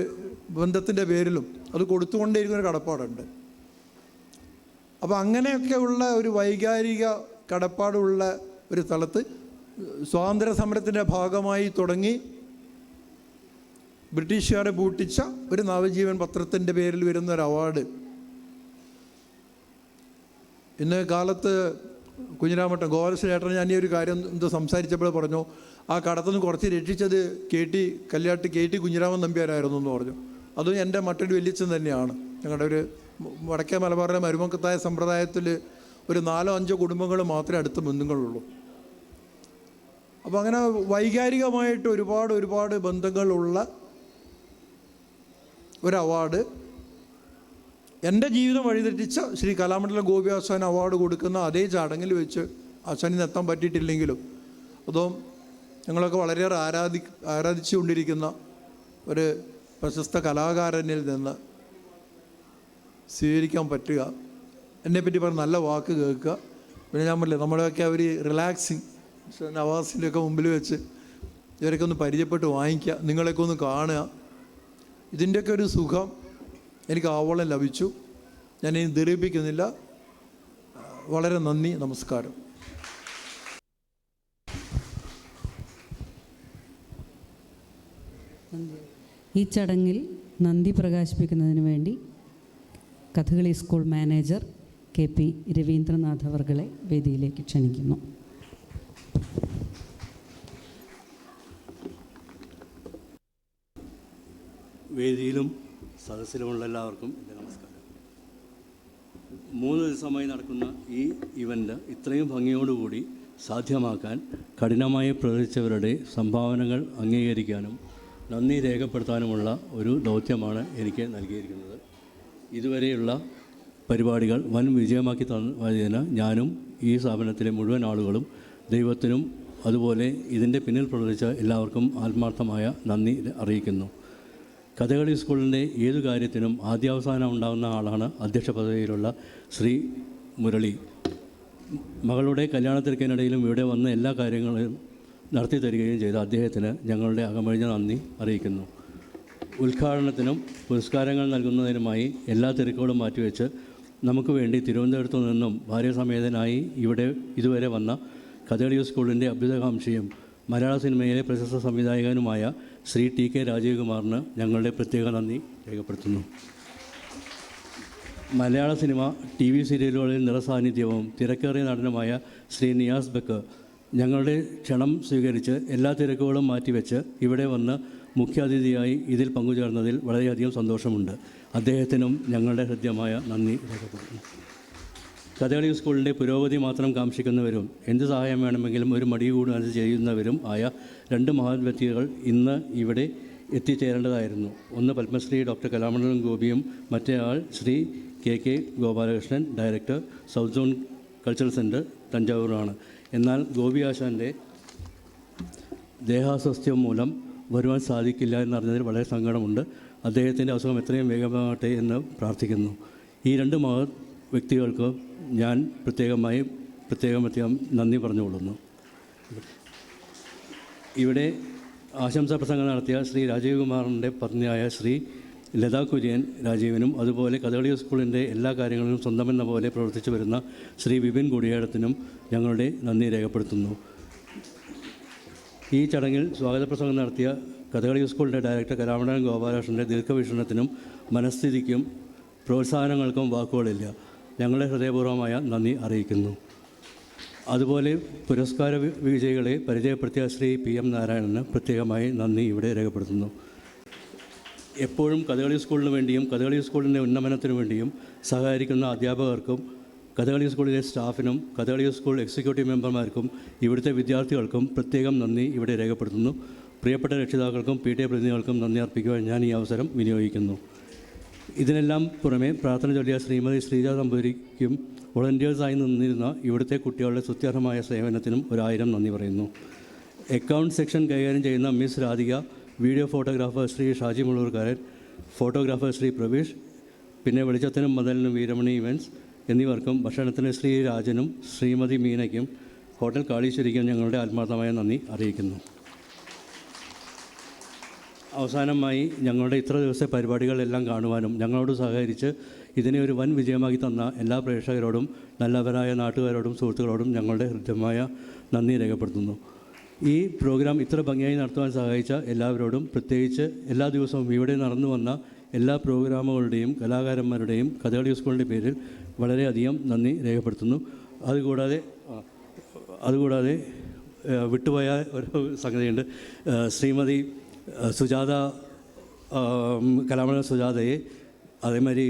ബന്ധത്തിൻ്റെ പേരിലും അത് കൊടുത്തുകൊണ്ടേയിരിക്കുന്ന ഒരു കടപ്പാടുണ്ട്. അപ്പോൾ അങ്ങനെയൊക്കെയുള്ള ഒരു വൈകാരിക കടപ്പാടുള്ള ഒരു സ്ഥലത്ത് സ്വാതന്ത്ര്യ സമരത്തിൻ്റെ ഭാഗമായി തുടങ്ങി ബ്രിട്ടീഷുകാരെ പൂട്ടിച്ച ഒരു നവജീവൻ പത്രത്തിൻ്റെ പേരിൽ വരുന്ന ഒരു അവാർഡ് ഇന്ന് കാലത്ത് കുഞ്ഞിരാമട്ടൻ ഗോപാലകൃഷ്ണൻ ഞാൻ ഈ ഒരു കാര്യം എന്തോ സംസാരിച്ചപ്പോൾ പറഞ്ഞു, ആ കടത്തുനിന്ന് കുറച്ച് രക്ഷിച്ചത് കല്യാട്ട് കെ ടി കുഞ്ഞിരാമൻ നമ്പ്യാരായിരുന്നു എന്ന് പറഞ്ഞു. അതും എൻ്റെ മറ്റൊരു വലിയച്ഛൻ തന്നെയാണ്. ഞങ്ങളുടെ ഒരു വടക്കേ മലബാറിലെ മരുമക്കത്തായ സമ്പ്രദായത്തിൽ ഒരു 4-5 കുടുംബങ്ങൾ മാത്രമേ അടുത്ത ബന്ധങ്ങളുള്ളൂ. അപ്പോൾ അങ്ങനെ വൈകാരികമായിട്ട് ഒരുപാട് ബന്ധങ്ങളുള്ള ഒരു അവാർഡ് എൻ്റെ ജീവിതം വഴിതെറ്റിച്ച ശ്രീ കലാമണ്ഡലം ഗോപി ആശാൻ അവാർഡ് കൊടുക്കുന്ന അതേ ചടങ്ങിൽ വെച്ച് ആശാനിന്ന് എത്താൻ പറ്റിയിട്ടില്ലെങ്കിലും അതും ഞങ്ങളൊക്കെ വളരെയേറെ ആരാധിച്ചുകൊണ്ടിരിക്കുന്ന ഒരു പ്രശസ്ത കലാകാരനിൽ നിന്ന് സ്വീകരിക്കാൻ പറ്റുക, എന്നെപ്പറ്റി പറഞ്ഞ നല്ല വാക്ക് കേൾക്കുക. പിന്നെ ഞാൻ പറഞ്ഞില്ലേ, നമ്മളെയൊക്കെ ഒരു റിലാക്സിങ് നവാസിൻ്റെയൊക്കെ മുമ്പിൽ വെച്ച് ഇവരൊക്കെ ഒന്ന് പരിചയപ്പെട്ട് വാങ്ങിക്കുക, നിങ്ങളെയൊക്കെ ഒന്ന് കാണുക. ഇതിൻ്റെയൊക്കെ ഒരു സുഖം എനിക്ക് ആവോളം ലഭിച്ചു. ഞാനിനി ദീർഘിപ്പിക്കുന്നില്ല. വളരെ നന്ദി, നമസ്കാരം. ഈ ചടങ്ങിൽ നന്ദി പ്രകാശിപ്പിക്കുന്നതിന് വേണ്ടി Kathakali school manager KP Ravindranath അവർകളെ വേദിയിലേക്ക് ക്ഷണിക്കുന്നു. വേദിയിലും സദസ്സിലുമുള്ള എല്ലാവർക്കും എൻ്റെ നമസ്കാരം. 3 ദിവസമായി നടക്കുന്ന ഈ ഇവൻ്റ് ഇത്രയും ഭംഗിയോടുകൂടി സാധ്യമാക്കാൻ കഠിനമായി പ്രവർത്തിച്ചവരുടെ സംഭാവനകൾ അംഗീകരിക്കാനും നന്ദി രേഖപ്പെടുത്താനുമുള്ള ഒരു ദൗത്യമാണ് എനിക്ക് നൽകിയിരിക്കുന്നത്. ഇതുവരെയുള്ള പരിപാടികൾ വൻ വിജയമാക്കി തന്നതിന് ഞാനും ഈ സ്ഥാപനത്തിലെ മുഴുവൻ ആളുകളും ദൈവത്തിനും അതുപോലെ ഇതിൻ്റെ പിന്നിൽ പ്രവർത്തിച്ച എല്ലാവർക്കും ആത്മാർത്ഥമായ നന്ദി അറിയിക്കുന്നു. കഥകളി സ്കൂളിൻ്റെ ഏതു കാര്യത്തിനും ആദ്യാവസാനം ഉണ്ടാകുന്ന ആളാണ് അധ്യക്ഷ പദവിയിലുള്ള ശ്രീ മുരളി. മകളുടെ കല്യാണത്തിരക്കിനിടയിലും ഇവിടെ വന്ന എല്ലാ കാര്യങ്ങളും നടത്തി തരികയും ചെയ്ത അദ്ദേഹത്തിന് ഞങ്ങളുടെ അകമഴിഞ്ഞ നന്ദി അറിയിക്കുന്നു. ഉദ്ഘാടനത്തിനും പുരസ്കാരങ്ങൾ നൽകുന്നതിനുമായി എല്ലാ തിരക്കുകളും മാറ്റിവെച്ച് നമുക്ക് വേണ്ടി തിരുവനന്തപുരത്തു നിന്നും ഭാര്യസമേതനായി ഇവിടെ ഇതുവരെ വന്ന കഥകളി സ്കൂളിൻ്റെ അഭ്യുതകാംക്ഷിയും മലയാള സിനിമയിലെ പ്രശസ്ത സംവിധായകനുമായ ശ്രീ TK രാജീവ് കുമാറിന് ഞങ്ങളുടെ പ്രത്യേക നന്ദി രേഖപ്പെടുത്തുന്നു. മലയാള സിനിമ TV സീരിയലുകളിൽ നിറസാന്നിധ്യവും തിരക്കേറിയ നടനുമായ ശ്രീ നിയാസ് ബക്ക് ഞങ്ങളുടെ ക്ഷണം സ്വീകരിച്ച് എല്ലാ തിരക്കുകളും മാറ്റിവെച്ച് ഇവിടെ വന്ന് മുഖ്യാതിഥിയായി ഇതിൽ പങ്കുചേർന്നതിൽ വളരെയധികം സന്തോഷമുണ്ട്. അദ്ദേഹത്തിനും ഞങ്ങളുടെ ഹൃദ്യമായ നന്ദി രേഖപ്പെടുത്തുന്നു. കഥകളി സ്കൂളിൻ്റെ പുരോഗതി മാത്രം കാംക്ഷിക്കുന്നവരും എന്ത് സഹായം വേണമെങ്കിലും ഒരു മടി കൂടാതെ ചെയ്യുന്നവരും ആയ 2 മഹാൻ വ്യക്തികൾ ഇന്ന് ഇവിടെ എത്തിച്ചേരേണ്ടതായിരുന്നു. ഒന്ന് പത്മശ്രീ ഡോക്ടർ കലാമണ്ഡലം ഗോപിയും മറ്റേ ആൾ Shri KK Gopalakrishnan, director south zone cultural centre തഞ്ചാവൂരാണ്. എന്നാൽ ഗോപി ആശാൻ്റെ ദേഹാസ്വാസ്ഥ്യം മൂലം വരുവാൻ സാധിക്കില്ല എന്നറിഞ്ഞതിൽ വളരെ സങ്കടമുണ്ട്. അദ്ദേഹത്തിൻ്റെ അസുഖം എത്രയും വേഗമാകട്ടെ എന്ന് പ്രാർത്ഥിക്കുന്നു. ഈ 2 മഹത് വ്യക്തികൾക്ക് ഞാൻ പ്രത്യേകം നന്ദി പറഞ്ഞുകൊള്ളുന്നു. ഇവിടെ ആശംസാ പ്രസംഗം നടത്തിയ ശ്രീ രാജീവ് കുമാറിൻ്റെ പത്നിയായ ശ്രീ ലതാ കുര്യൻ രാജീവിനും അതുപോലെ കഥകളി സ്കൂളിൻ്റെ എല്ലാ കാര്യങ്ങളിലും സ്വന്തമെന്ന പോലെ പ്രവർത്തിച്ചു വരുന്ന ശ്രീ വിപിൻ കുടിയേടത്തിനും ഞങ്ങളുടെ നന്ദി രേഖപ്പെടുത്തുന്നു. ഈ ചടങ്ങിൽ സ്വാഗത പ്രസംഗം നടത്തിയ കഥകളി സ്കൂളിൻ്റെ ഡയറക്ടർ കലാമണ്ഡലം ഗോപാലകൃഷ്ണൻ്റെ ദീർഘവീക്ഷണത്തിനും മനസ്ഥിതിക്കും പ്രോത്സാഹനങ്ങൾക്കും വാക്കുകളില്ല. ഞങ്ങളുടെ ഹൃദയപൂർവ്വമായ നന്ദി അറിയിക്കുന്നു. അതുപോലെ പുരസ്കാര വിജയികളെ പരിചയപ്പെടുത്തിയ ശ്രീ PM നാരായണന് പ്രത്യേകമായി നന്ദി ഇവിടെ രേഖപ്പെടുത്തുന്നു. എപ്പോഴും കഥകളി സ്കൂളിന് വേണ്ടിയും കഥകളി സ്കൂളിൻ്റെ ഉന്നമനത്തിനു വേണ്ടിയും സഹകരിക്കുന്ന അധ്യാപകർക്കും കഥകളി സ്കൂളിലെ സ്റ്റാഫിനും കഥകളി സ്കൂൾ എക്സിക്യൂട്ടീവ് മെമ്പർമാർക്കും ഇവിടുത്തെ വിദ്യാർത്ഥികൾക്കും പ്രത്യേകം നന്ദി ഇവിടെ രേഖപ്പെടുത്തുന്നു. പ്രിയപ്പെട്ട രക്ഷിതാക്കൾക്കും PTA പ്രതിനിധികൾക്കും നന്ദി അർപ്പിക്കുവാൻ ഞാൻ ഈ അവസരം വിനിയോഗിക്കുന്നു. ഇതിനെല്ലാം പുറമെ പ്രാർത്ഥന ചൊല്ലിയ ശ്രീമതി ശ്രീജ നമ്പൂതിരിക്കും വോളണ്ടിയേഴ്സായി നിന്നിരുന്ന ഇവിടുത്തെ കുട്ടികളുടെ സ്തുത്യർഹമായ സേവനത്തിനും 1000 നന്ദി പറയുന്നു. അക്കൗണ്ട് സെക്ഷൻ കൈകാര്യം ചെയ്യുന്ന miss Radhika, video photographer Shri Shaji Mullurkaran, photographer Shri Praveesh, പിന്നെ വെളിച്ചത്തിനും മതലിനും വീരമണി ഇവൻറ്റ്സ് എന്നിവർക്കും ഭക്ഷണത്തിന് ശ്രീ രാജനും ശ്രീമതി മീനയ്ക്കും ഹോട്ടൽ കാളീശ്വരിക്ക് ഞങ്ങളുടെ ആത്മാർത്ഥമായ നന്ദി അറിയിക്കുന്നു. അവസാനമായി ഞങ്ങളുടെ ഇത്ര ദിവസത്തെ പരിപാടികളെല്ലാം കാണുവാനും ഞങ്ങളോട് സഹകരിച്ച് ഇതിനെ ഒരു വൻ വിജയമാക്കി തന്ന എല്ലാ പ്രേക്ഷകരോടും നല്ലവരായ നാട്ടുകാരോടും സുഹൃത്തുക്കളോടും ഞങ്ങളുടെ ഹൃദ്യമായ നന്ദി രേഖപ്പെടുത്തുന്നു. ഈ പ്രോഗ്രാം ഇത്ര ഭംഗിയായി നടത്തുവാൻ സഹായിച്ച എല്ലാവരോടും, പ്രത്യേകിച്ച് എല്ലാ ദിവസവും ഇവിടെ നടന്നു വന്ന എല്ലാ പ്രോഗ്രാമുകളുടെയും കലാകാരന്മാരുടെയും കഥകളി സ്കൂളിൻ്റെ പേരിൽ വളരെയധികം നന്ദി രേഖപ്പെടുത്തുന്നു. അതുകൂടാതെ വിട്ടുപോയ ഒരു സംഗതിയുണ്ട്. ശ്രീമതി സുജാത, കലാമണ്ഡലം സുജാതയെ, അതേമാതിരി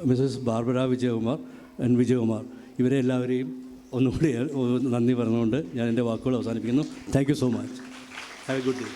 മിസ്സസ് ബാർബറ വിജയകുമാർ ഇവരെ എല്ലാവരെയും ഒന്നുകൂടി നന്ദി പറഞ്ഞുകൊണ്ട് ഞാൻ എൻ്റെ വാക്കുകൾ അവസാനിപ്പിക്കുന്നു. Thank you so much. Have A good day.